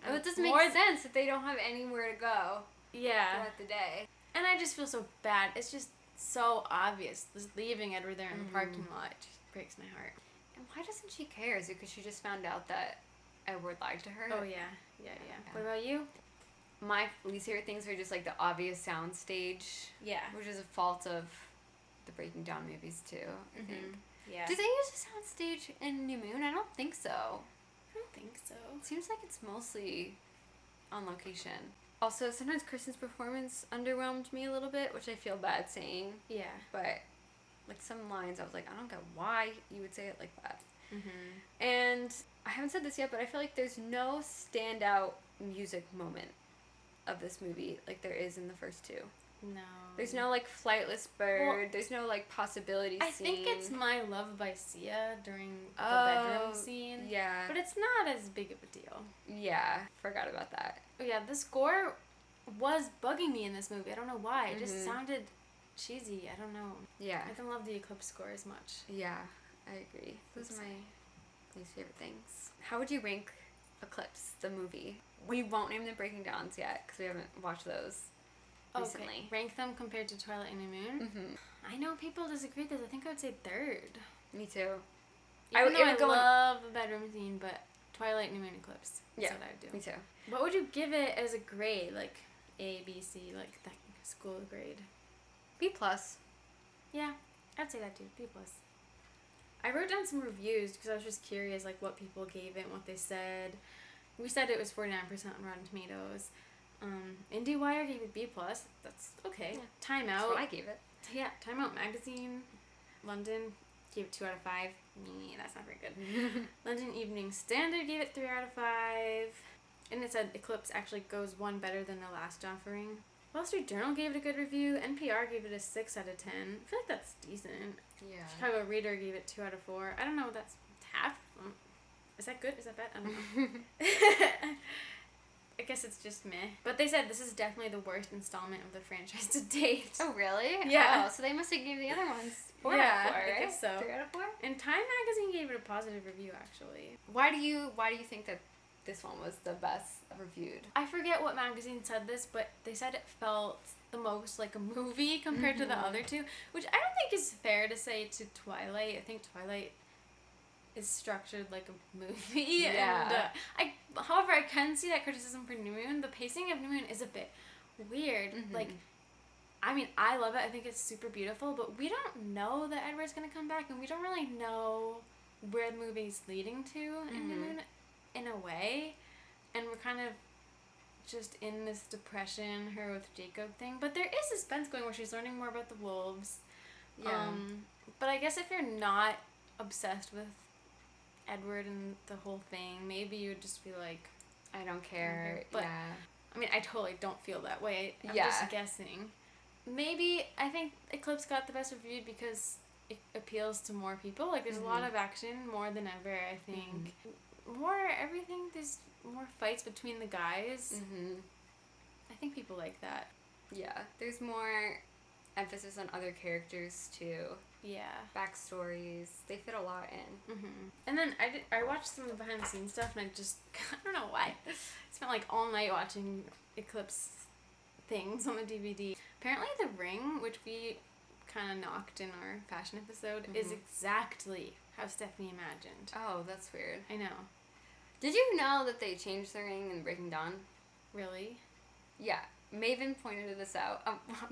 Oh, it doesn't make sense if they don't have anywhere to go. Yeah. Throughout the day. And I just feel so bad. It's just so obvious. Just leaving Edward there in the parking lot just breaks my heart. And why doesn't she care? Is it because she just found out that Edward lied to her? Oh, yeah. What about you? My least favorite things are just like the obvious sound stage. Yeah. Which is a fault of the Breaking Dawn movies too, I think. Yeah. Do they use a sound stage in New Moon? I don't think so. I don't think so. It seems like it's mostly on location. Also, sometimes Kristen's performance underwhelmed me a little bit, which I feel bad saying. Yeah. But, like, some lines, I was like, I don't get why you would say it like that. And I haven't said this yet, but I feel like there's no standout music moment of this movie like there is in the first two. No. There's no, like, Flightless Bird. Well, there's no, like, Possibility scene. I think it's My Love by Sia during the bedroom scene. Yeah. But it's not as big of a deal. Yeah. Forgot about that. Oh, yeah. The score was bugging me in this movie. I don't know why. It just sounded cheesy. I don't know. Yeah. I don't love the Eclipse score as much. Yeah. I agree. Those are my least favorite things. How would you rank Eclipse, the movie? We won't name the Breaking Dawns yet because we haven't watched those recently. Okay. Rank them compared to Twilight and New Moon? I know people disagree with this. I think I would say third. Me too. I love the bedroom scene, but Twilight, New Moon, Eclipse. That's what I would do. Me too. What would you give it as a grade? Like A, B, C, like that school grade? B+. Yeah, I'd say that too. B+. I wrote down some reviews because I was just curious, like, what people gave it and what they said. We said it was 49% on Rotten Tomatoes. IndieWire gave it B+. That's okay. Yeah. Time Out. That's what I gave it. Yeah, Time Out Magazine, London, gave it 2 out of 5. That's not very good. London Evening Standard gave it 3 out of 5. And it said Eclipse actually goes one better than The Last Offering. Wall Street Journal gave it a good review. NPR gave it a 6 out of 10. I feel like that's decent. Yeah. Chicago Reader gave it 2 out of 4. I don't know. That's half. Is that good? Is that bad? I don't know. I guess it's just meh. But they said this is definitely the worst installment of the franchise to date. Oh, really? Yeah. Oh, so they must have given the other ones 4 out of 4, right? I guess so. 3 out of 4? And Time Magazine gave it a positive review, actually. Why do you think that this one was the best reviewed. I forget what magazine said this, but they said it felt the most like a movie compared to the other two, which I don't think is fair to say to Twilight. I think Twilight is structured like a movie. Yeah. And however, I can see that criticism for New Moon. The pacing of New Moon is a bit weird. Like, I mean, I love it. I think it's super beautiful, but we don't know that Edward's gonna come back, and we don't really know where the movie's leading to in New Moon, in a way, and we're kind of just in this depression, her with Jacob thing. But there is suspense going where she's learning more about the wolves. Yeah. But I guess if you're not obsessed with Edward and the whole thing, maybe you would just be like, I don't care. But, yeah. I mean, I totally don't feel that way. I'm Yeah. just guessing. Maybe I think Eclipse got the best reviewed because it appeals to more people. Like, there's a lot of action, more than ever, I think. More everything. There's more fights between the guys. I think people like that. Yeah. There's more emphasis on other characters, too. Yeah. Backstories. They fit a lot in. And then I watched some of the behind the scenes stuff, and I don't know why. I spent like all night watching Eclipse things on the DVD. Apparently The Ring, which we kind of knocked in our fashion episode, is exactly how Stephanie imagined. Oh, that's weird. I know. Did you know that they changed the ring in Breaking Dawn? Really? Yeah. Maven pointed this out.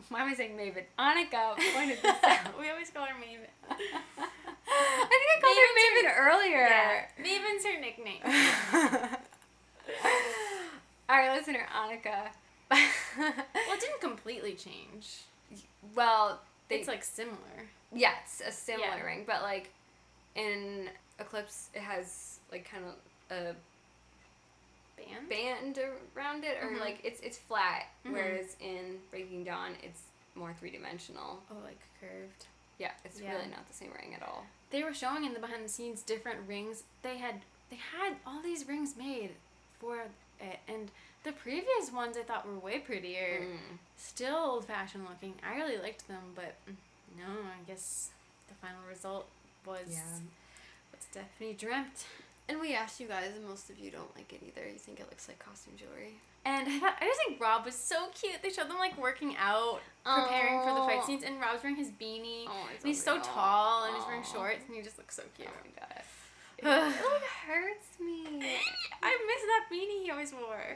Why am I saying Maven? Annika pointed this out. We always call her Maven. I think I called her Maven earlier. Yeah. Maven's her nickname. Our listener, Annika. Well, it didn't completely change. Well, It's like similar. Yeah, it's a similar Yeah. ring, but like in Eclipse, it has like kind of a band around it, or like it's flat, whereas in Breaking Dawn, it's more 3-dimensional. Oh, like curved. Yeah, it's really not the same ring at all. They were showing in the behind the scenes different rings. They had all these rings made for it, and the previous ones I thought were way prettier. Still old-fashioned looking. I really liked them, but no, I guess the final result was what Stephanie dreamt. And we asked you guys, and most of you don't like it either. You think it looks like costume jewelry. And I just think Rob was so cute. They showed them like working out, preparing for the fight scenes, and Rob's wearing his beanie. And he's so tall, and he's wearing shorts, and he just looks so cute. Oh my god. It hurts me. I miss that beanie he always wore.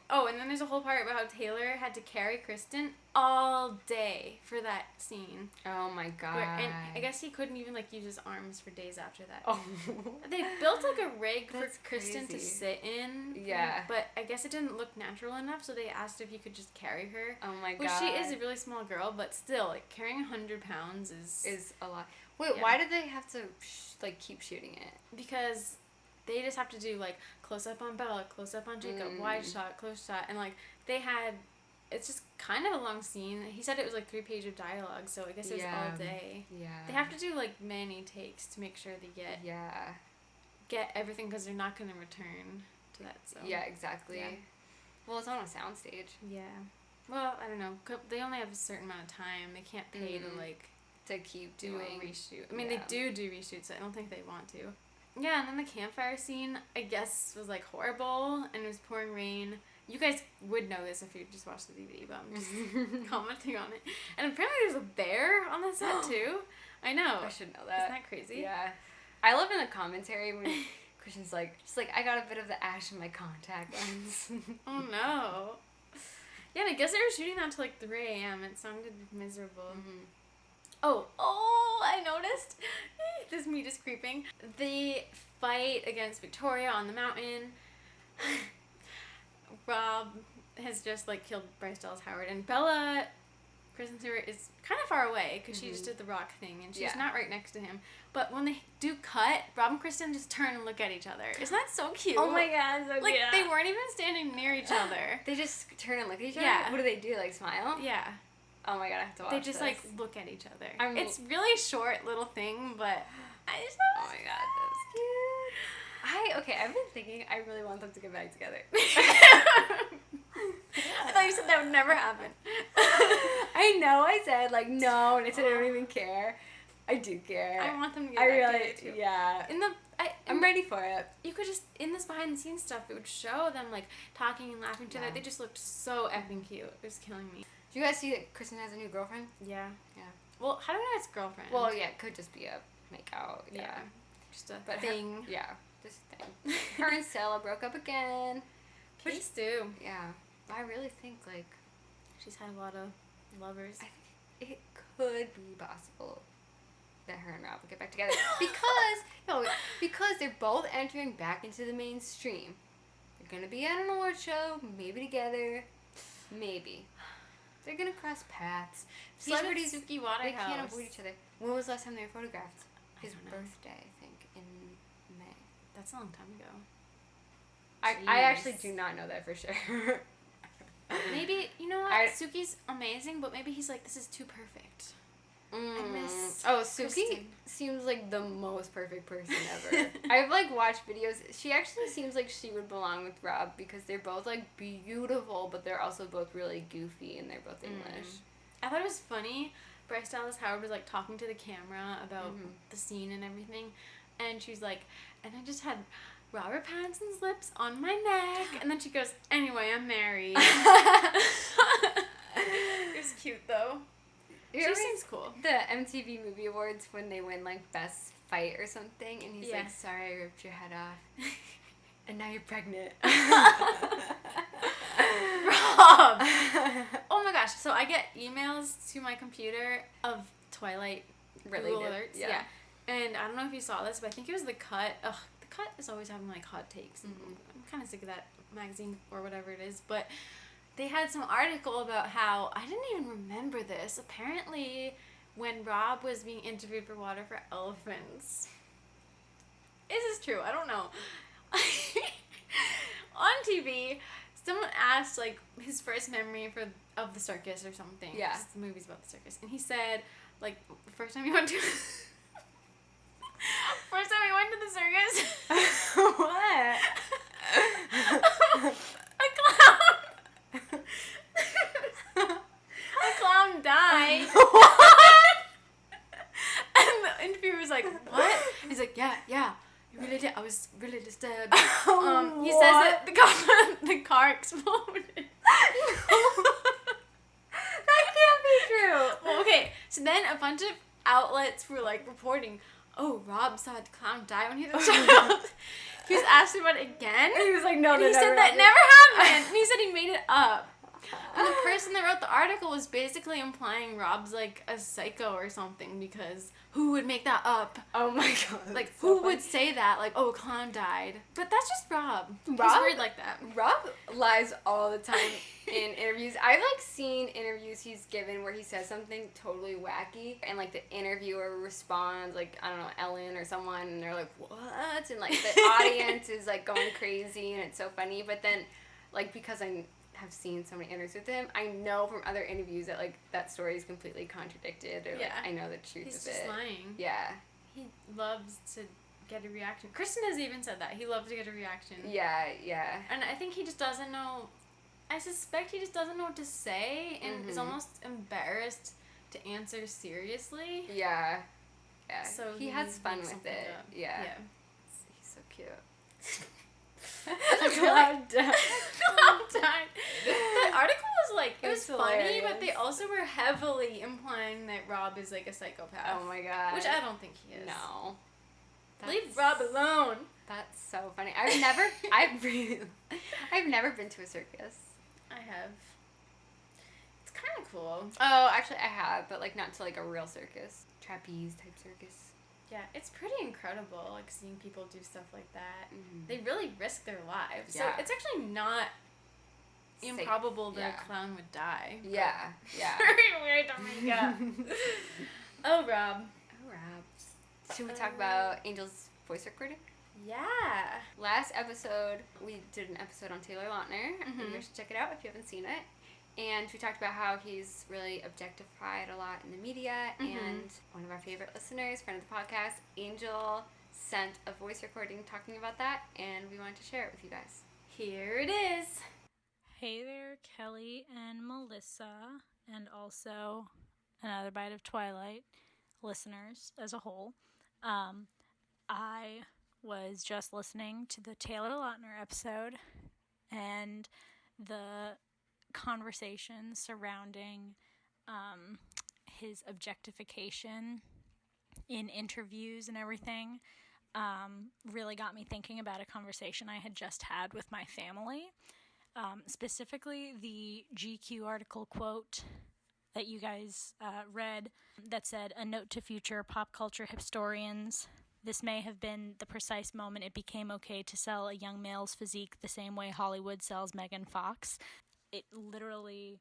Oh, and then there's a whole part about how Taylor had to carry Kristen all day for that scene. Oh my god. And I guess he couldn't even like use his arms for days after that. Oh. They built like a rig That's for Kristen to crazy. sit in. Yeah. But I guess it didn't look natural enough, so they asked if he could just carry her. Oh my god. Which she is a really small girl, but still, like carrying 100 pounds is a lot. Wait, why did they have to like keep shooting it? Because they just have to do like close up on Bella, close up on Jacob, wide shot, close shot, and like they had, it's just kind of a long scene. He said it was like 3 pages of dialogue, so I guess it was all day. Yeah. They have to do like many takes to make sure they get everything, because they're not going to return to that. So yeah, exactly. Yeah. Well, it's on a soundstage. Yeah. Well, I don't know. They only have a certain amount of time. They can't pay to like to keep do doing a reshoot. I mean, they do reshoots. So I don't think they want to. Yeah, and then the campfire scene, I guess, was like horrible, and it was pouring rain. You guys would know this if you just watched the DVD, but I'm just commenting on it. And apparently there's a bear on the set too. I know. I should know that. Isn't that crazy? Yeah. I love in the commentary when Christian's like, I got a bit of the ash in my contact lens. Oh no. Yeah, and I guess they were shooting that till like 3 a.m. It sounded miserable. Oh, I noticed. This is me just creeping. The fight against Victoria on the mountain. Rob has just like killed Bryce Dallas Howard, and Bella, Kristen Stewart, is kind of far away because she just did the rock thing, and she's not right next to him. But when they do cut, Rob and Kristen just turn and look at each other. Isn't that so cute? Oh my god, so like, cute. they weren't even standing near each other. They just turn and look at each other? Yeah. What do they do, like smile? Yeah. Oh my god, I have to watch They just this. like look at each other. I mean, it's really a short little thing, but I just oh my god, that's cute. I've been thinking I really want them to get back together. I thought you said that would never happen. I know I said like no, and I said I don't even care. I do care. I want them to get back together too. Yeah. I'm ready for it. You could just, in this behind the scenes stuff, it would show them, like, talking and laughing together. They just looked so effing cute. It was killing me. Do you guys see that Kristen has a new girlfriend? Yeah. Yeah. Well, how do I know it's girlfriend? Well, yeah, it could just be a make-out. Yeah. Just a thing. Just a thing. Her and Stella broke up again. Peace do. Yeah. I really think, like... She's had a lot of lovers. I think it could be possible that her and Rob will get back together. Because they're both entering back into the mainstream. They're going to be at an award show, maybe together. Maybe. They're going to cross paths. Celebrities, Suki Waterhouse. They can't avoid each other. When was the last time they were photographed? His birthday, I think, in May. That's a long time ago. I actually do not know that for sure. Maybe, you know what? Suki's amazing, but maybe he's like, this is too perfect. I miss Suki Kristen. seems like the most perfect person ever. I've, like, watched videos. She actually seems like she would belong with Rob because they're both, like, beautiful, but they're also both really goofy, and they're both English. I thought it was funny. Bryce Dallas Howard was, like, talking to the camera about the scene and everything, and she's like, and I just had Robert Pattinson's lips on my neck, and then she goes, anyway, I'm married. It was cute, though. She seems cool. The MTV Movie Awards when they win, like, Best Fight or something, and he's like, sorry I ripped your head off. And now you're pregnant. Rob! Oh my gosh, so I get emails to my computer of Twilight Google alerts. Yeah. And I don't know if you saw this, but I think it was The Cut. Ugh, The Cut is always having, like, hot takes. And I'm kind of sick of that magazine or whatever it is, but... They had some article about how, I didn't even remember this, apparently when Rob was being interviewed for Water for Elephants. Is this true? I don't know. On TV, someone asked, like, his first memory of the circus or something. Yeah. The movie's about the circus. And he said, like, the first time he went to... First time he went to the circus... What? A clown! A clown died. What? And the interviewer was like, what? He's like, yeah, you really did. I was really disturbed. He says that the car exploded. That can't be true. Well, okay, so then a bunch of outlets were like reporting, oh, Rob saw the clown die when he was a child. He was asked about it again. And he was like, no, and he said that never happened. And he said he made it up. And the person that wrote the article was basically implying Rob's, like, a psycho or something, because who would make that up? Oh my god. Like, who would say that? Like, oh, a clown died. But that's just Rob. He's weird like that. Rob lies all the time in interviews. I've, like, seen interviews he's given where he says something totally wacky, and, like, the interviewer responds, like, I don't know, Ellen or someone, and they're like, what? And, like, the audience is, like, going crazy, and it's so funny. But then, like, because I have seen so many interviews with him, I know from other interviews that, like, that story is completely contradicted, or, like, I know the truth of it. He's just lying. Yeah. He loves to get a reaction. Kristen has even said that. He loves to get a reaction. Yeah. And I think he just doesn't know, I suspect he just doesn't know what to say, and is almost embarrassed to answer seriously. Yeah. So he has fun with it. Up. Yeah. He's so cute. Clown died. The article was like, it was funny, but they also were heavily implying that Rob is like a psychopath. Oh my god. Which I don't think he is. No. Leave Rob alone. That's so funny. I've never been to a circus. I have. It's kind of cool. Oh, actually I have, but like not to like a real circus. Trapeze type circus. Yeah, it's pretty incredible, like, seeing people do stuff like that. They really risk their lives. Yeah. So it's actually not improbable that a clown would die. Yeah. Very weird to make up. Oh, Rob. Should we talk about Angel's voice recording? Yeah. Last episode, we did an episode on Taylor Lautner. You guys should check it out if you haven't seen it. And we talked about how he's really objectified a lot in the media. And one of our favorite listeners, friend of the podcast, Angel, sent a voice recording talking about that. And we wanted to share it with you guys. Here it is. Hey there, Kelly and Melissa, and also another bite of Twilight listeners as a whole. I was just listening to the Taylor Lautner episode and the conversation surrounding his objectification in interviews and everything really got me thinking about a conversation I had just had with my family. Specifically, the GQ article quote that you guys read that said, "A note to future pop culture historians. This may have been the precise moment it became okay to sell a young male's physique the same way Hollywood sells Megan Fox." It literally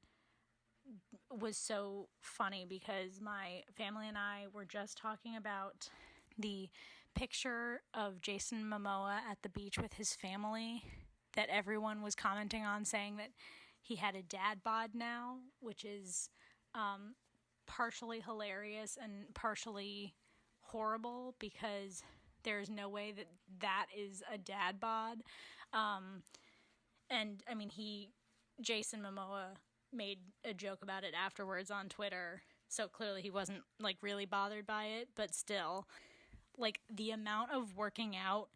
was so funny because my family and I were just talking about the picture of Jason Momoa at the beach with his family that everyone was commenting on, saying that he had a dad bod now, which is partially hilarious and partially horrible because there's no way that that is a dad bod. And I mean, Jason Momoa made a joke about it afterwards on Twitter, so clearly he wasn't like really bothered by it, but still, like, the amount of working out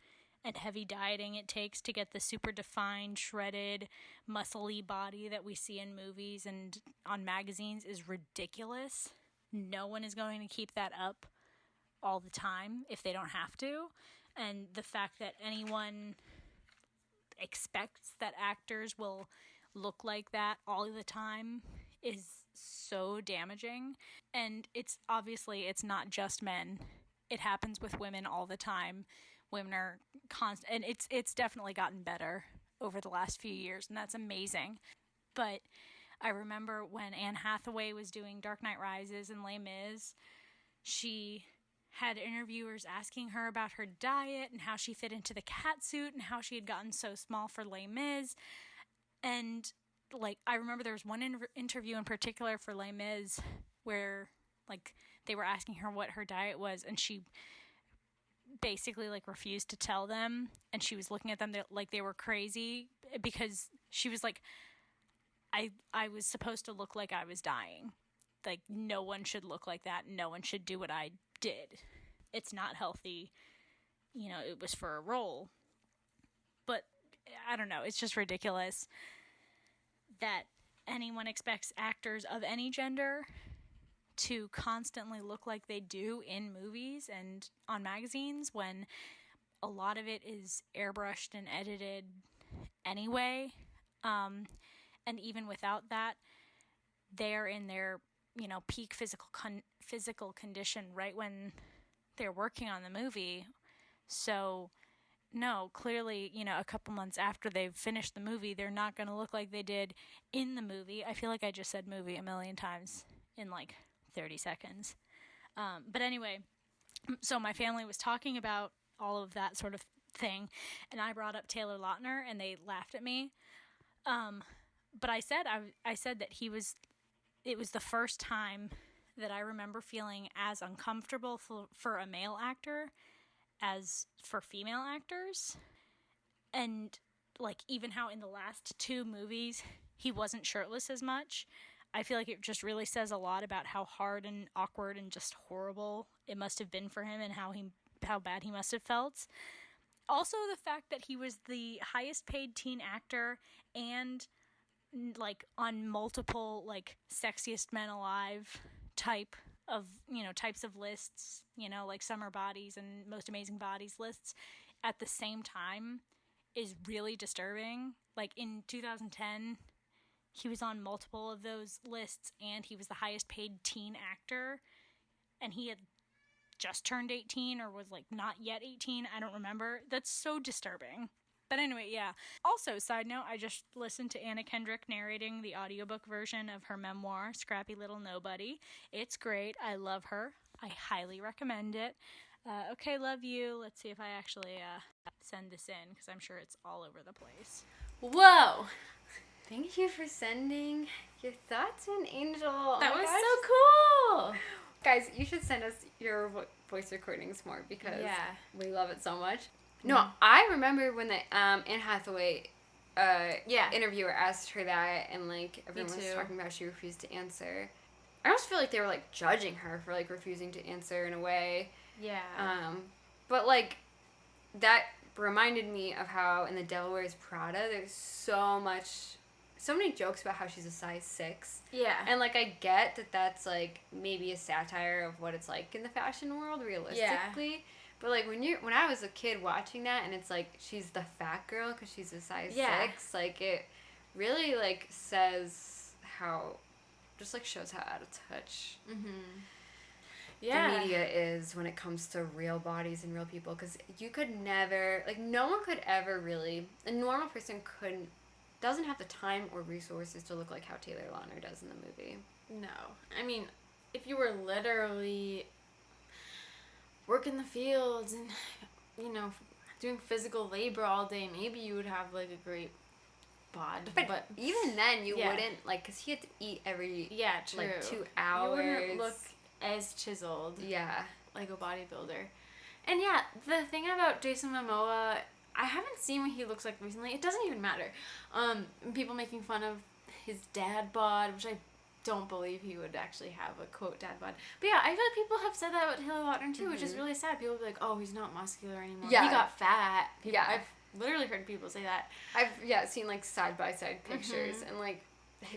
and heavy dieting it takes to get the super defined, shredded, muscly body that we see in movies and on magazines is ridiculous. No one is going to keep that up all the time if they don't have to. And the fact that anyone expects that actors will look like that all the time is so damaging. And it's not just men. It happens with women all the time. Women are constant, and it's definitely gotten better over the last few years, and that's amazing. But I remember when Anne Hathaway was doing Dark Knight Rises and Les Mis, she had interviewers asking her about her diet and how she fit into the catsuit and how she had gotten so small for Les Mis. And, like, I remember there was one interview in particular for Les Mis where, like, they were asking her what her diet was, and she basically, like, refused to tell them, and she was looking at them like they were crazy because she was like, I was supposed to look like I was dying. Like, no one should look like that. No one should do what I did. It's not healthy. You know, it was for a role. But, I don't know, it's just ridiculous that anyone expects actors of any gender to constantly look like they do in movies and on magazines when a lot of it is airbrushed and edited anyway. And even without that, they're in their, you know, peak physical condition right when they're working on the movie. So, no, clearly, you know, a couple months after they've finished the movie, they're not going to look like they did in the movie. I feel like I just said movie a million times in, like, 30 seconds. But anyway, so my family was talking about all of that sort of thing, and I brought up Taylor Lautner, and they laughed at me. But I said that it was the first time that I remember feeling as uncomfortable for a male actor as for female actors. And, like, even how in the last 2 movies he wasn't shirtless as much, I feel like it just really says a lot about how hard and awkward and just horrible it must have been for him and how bad he must have felt. Also, the fact that he was the highest paid teen actor and, like, on multiple, like, sexiest men alive types of lists, you know, like Summer Bodies and Most Amazing Bodies lists at the same time is really disturbing. Like, in 2010, he was on multiple of those lists, and he was the highest paid teen actor, and he had just turned 18 or was, like, not yet 18. I don't remember. That's so disturbing. But anyway, yeah. Also, side note, I just listened to Anna Kendrick narrating the audiobook version of her memoir, Scrappy Little Nobody. It's great. I love her. I highly recommend it. Okay, love you. Let's see if I actually send this in, because I'm sure it's all over the place. Whoa! Thank you for sending your thoughts in, Angel. That was so cool! Guys, you should send us your voice recordings more because we love it so much. No, I remember when the Anne Hathaway interviewer asked her that, and, like, everyone was talking about she refused to answer. I almost feel like they were, like, judging her for, like, refusing to answer in a way. Yeah. But, like, that reminded me of how in The Devil Wears Prada, there's so many jokes about how she's a size 6. Yeah. And, like, I get that that's, like, maybe a satire of what it's like in the fashion world, realistically. Yeah. But, like, when I was a kid watching that, and it's, like, she's the fat girl because she's a size 6, like, it really, like, says how, just, like, shows how out of touch the media is when it comes to real bodies and real people. Because you could never, like, no one could ever really, a normal person doesn't have the time or resources to look like how Taylor Lautner does in the movie. No. I mean, if you were literally working the fields and, you know, doing physical labor all day, maybe you would have, like, a great bod. But even then, you wouldn't, like, because he had to eat every, like, 2 hours. You wouldn't look as chiseled. Yeah. Like a bodybuilder. And, yeah, the thing about Jason Momoa, I haven't seen what he looks like recently. It doesn't even matter. People making fun of his dad bod, which I don't believe he would actually have a, quote, dad bod. But yeah, I feel like people have said that about Taylor Lautner too, which is really sad. People will be like, oh, he's not muscular anymore. Yeah. He got fat. I've literally heard people say that. I've seen, like, side-by-side pictures, and, like,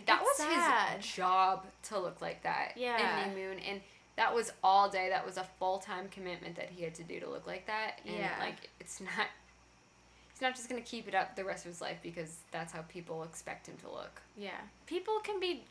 that was sad. His job to look like that in New Moon, and that was all day. That was a full-time commitment that he had to do to look like that, and, like, he's not just going to keep it up the rest of his life because that's how people expect him to look. Yeah. People can be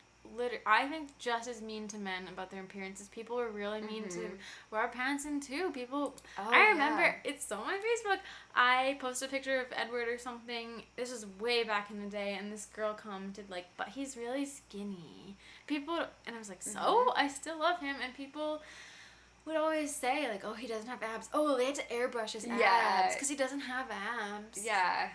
I think just as mean to men about their appearances. People were really mean to Rob Pattinson too. People, I remember, it's still on my Facebook, I posted a picture of Edward or something, this was way back in the day, and this girl commented, like, but he's really skinny. People, and I was like, so? I still love him, and people would always say, like, oh, he doesn't have abs. Oh, they had to airbrush his abs because he doesn't have abs. Yeah.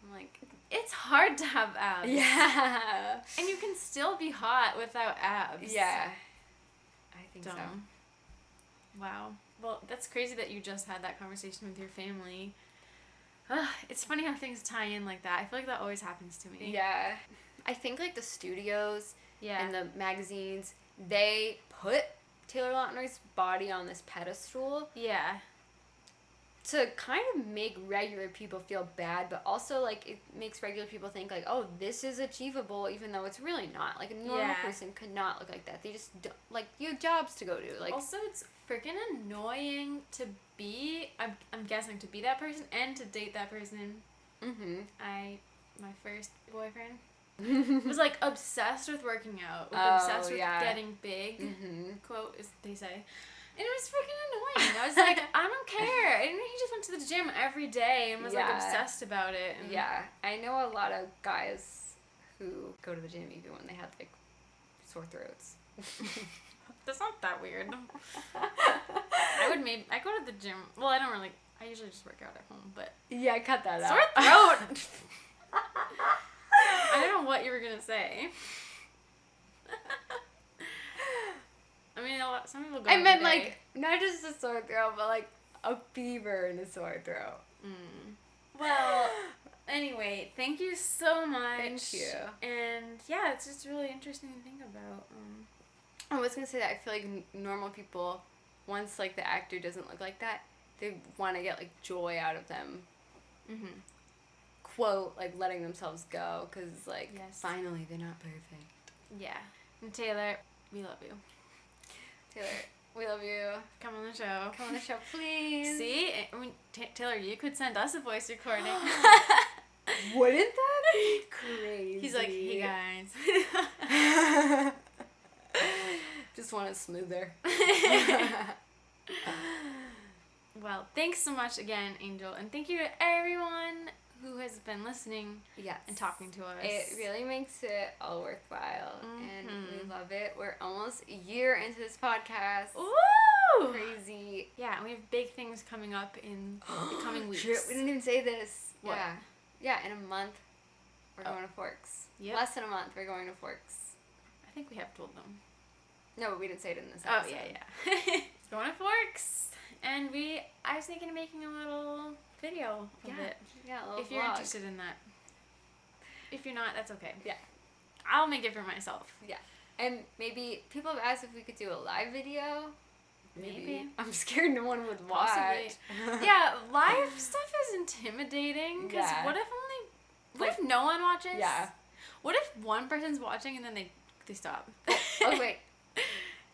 I'm like, it's hard to have abs. Yeah. And you can still be hot without abs. Yeah. I think so. Wow. Well, that's crazy that you just had that conversation with your family. It's funny how things tie in like that. I feel like that always happens to me. Yeah. I think, like, the studios and the magazines, they put Taylor Lautner's body on this pedestal. Yeah. To kind of make regular people feel bad, but also, like, it makes regular people think, like, oh, this is achievable, even though it's really not. Like, a normal person could not look like that. They just don't, like, you have jobs to go to. Like, also, it's freaking annoying to be, I'm guessing, to be that person and to date that person. My first boyfriend was, like, obsessed with working out, obsessed with getting big, quote, as they say. And it was freaking annoying. I was like, I don't care. I didn't know he just went to the gym every day and was, like, obsessed about it. And I know a lot of guys who go to the gym even when they have, like, sore throats. That's not that weird. I go to the gym. Well, I usually just work out at home, but. Yeah, I cut that out. Sore throat! I don't know what you were going to say. I mean, some people go. I meant, like, not just a sore throat, but, like, a fever and a sore throat. Well, anyway, thank you so much. Thank you. And, yeah, it's just really interesting to think about. I was going to say that I feel like normal people, once, like, the actor doesn't look like that, they want to get, like, joy out of them. Quote, like, letting themselves go, because, like, finally they're not perfect. Yeah. And Taylor, we love you. Taylor, we love you. Come on the show. Come on the show, please. See? I mean, Taylor, you could send us a voice recording. Wouldn't that be crazy? He's like, hey, guys. Just want it smoother. Well, thanks so much again, Angel. And thank you to everyone who has been listening and talking to us. It really makes it all worthwhile, and we love it. We're almost a year into this podcast. Woo! Crazy. Yeah, and we have big things coming up in the coming weeks. Shit, we didn't even say this. What? Yeah, in a month, we're going to Forks. Yep. Less than a month, we're going to Forks. I think we have told them. No, but we didn't say it in this episode. Oh, yeah. Going to Forks. And I was thinking of making a little video of it. Yeah, a little if you're vlog. interested in that. If you're not, that's okay. Yeah. I'll make it for myself. Yeah. And maybe people have asked if we could do a live video. Maybe. I'm scared no one would watch. Yeah, live stuff is intimidating. Because Yeah. what if no one watches? Yeah. What if one person's watching and then they stop? Oh, wait.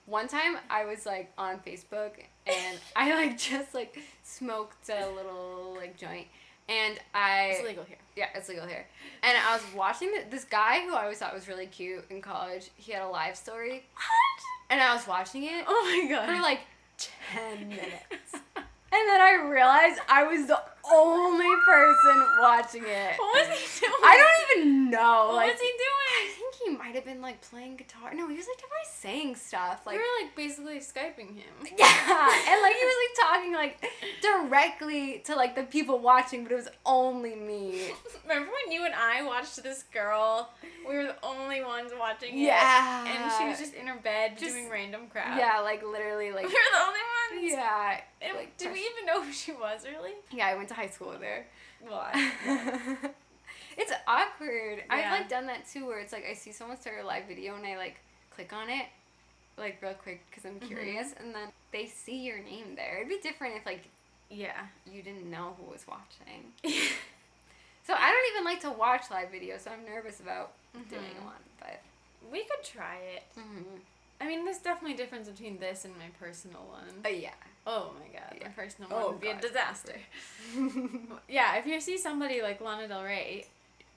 One time I was, like, on Facebook and I, like, just, like, smoked a little, like, joint. And It's legal here. Yeah, it's legal here. And I was watching this guy who I always thought was really cute in college. He had a live story. What? And I was watching it. Oh my god. For, like, 10 minutes. And then I realized I was the only person watching it. What was he doing? I don't even know. What like, was he doing? I think he might have been, like, playing guitar. No, he was, like, definitely saying stuff. Like, We were, like, basically Skyping him. yeah. And, like, he was, like, talking, like, directly to, like, the people watching, but it was only me. Remember when you and I watched this girl? We were the only ones watching it. Yeah. And she was just in her bed doing random crap. Yeah, like, literally, like... We were the only ones. Yeah. And like, did we even know who she was, really? Yeah, I went to high school with her. Well, It's awkward. I've, Yeah. like, done that, too, where it's, like, I see someone start a live video and I, like, click on it, like, real quick because I'm curious, and then they see your name there. It'd be different if, like, yeah. you didn't know who was watching. So I don't even like to watch live videos, so I'm nervous about doing one, but... We could try it. I mean, there's definitely a difference between this and my personal one. Yeah. Oh my god, Yeah. my personal one would be a God. disaster. Yeah, if you see somebody like Lana Del Rey,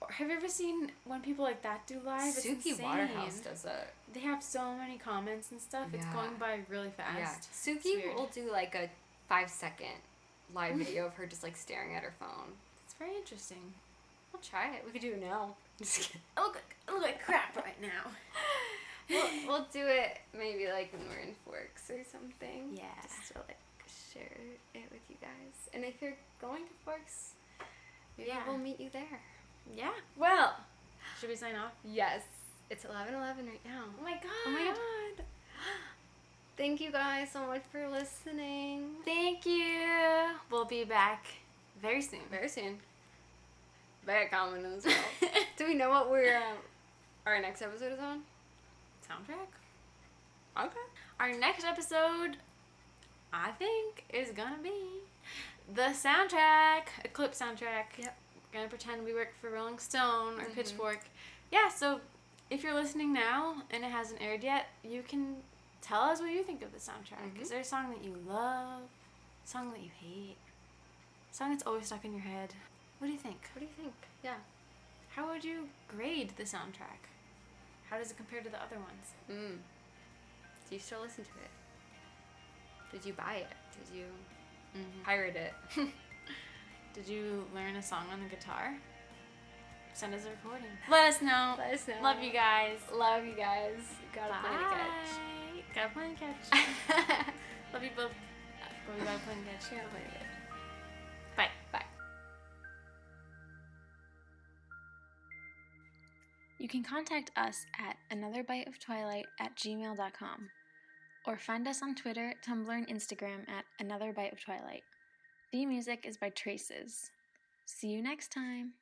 have you ever seen when people like that do live? It's Suki insane. Waterhouse does it. They have so many comments and stuff. It's Yeah. going by really fast. Yeah. It's Suki weird. will do, like, a 5-second live video of her just, like, staring at her phone. It's very interesting. We'll try it. We could do it now. Just kidding. I look like crap right now. We'll do it maybe, like, when we're in Forks or something. Yeah. Just to, like, share it with you guys. And if you're going to Forks, maybe Yeah. we'll meet you there. Yeah. Well, should we sign off? Yes. It's 11:11 right now. Oh my god. Oh my god. Thank you guys so much for listening. Thank you. We'll be back very soon. Very soon. Very common as well. Do we know what our next episode is on? Soundtrack? Okay. Our next episode, I think, is gonna be the soundtrack, Eclipse soundtrack. Yep. We're gonna pretend we work for Rolling Stone or Pitchfork. Yeah, so if you're listening now and it hasn't aired yet, you can tell us what you think of the soundtrack. Is there a song that you love? A song that you hate? A song that's always stuck in your head? What do you think? What do you think? Yeah. How would you grade the soundtrack? How does it compare to the other ones? Do you still listen to it? Did you buy it? Did you pirate it? Did you learn a song on the guitar? Send us a recording. Let us know. Let us know. Love you guys. Love you guys. Gotta Bye. play to catch. Gotta play and catch. Love you both. But we gotta play and catch. Gotta play to catch. Bye. Bye. You can contact us at anotherbiteoftwilight@gmail.com or find us on Twitter, Tumblr, and Instagram at anotherbiteoftwilight. The music is by Traces. See you next time.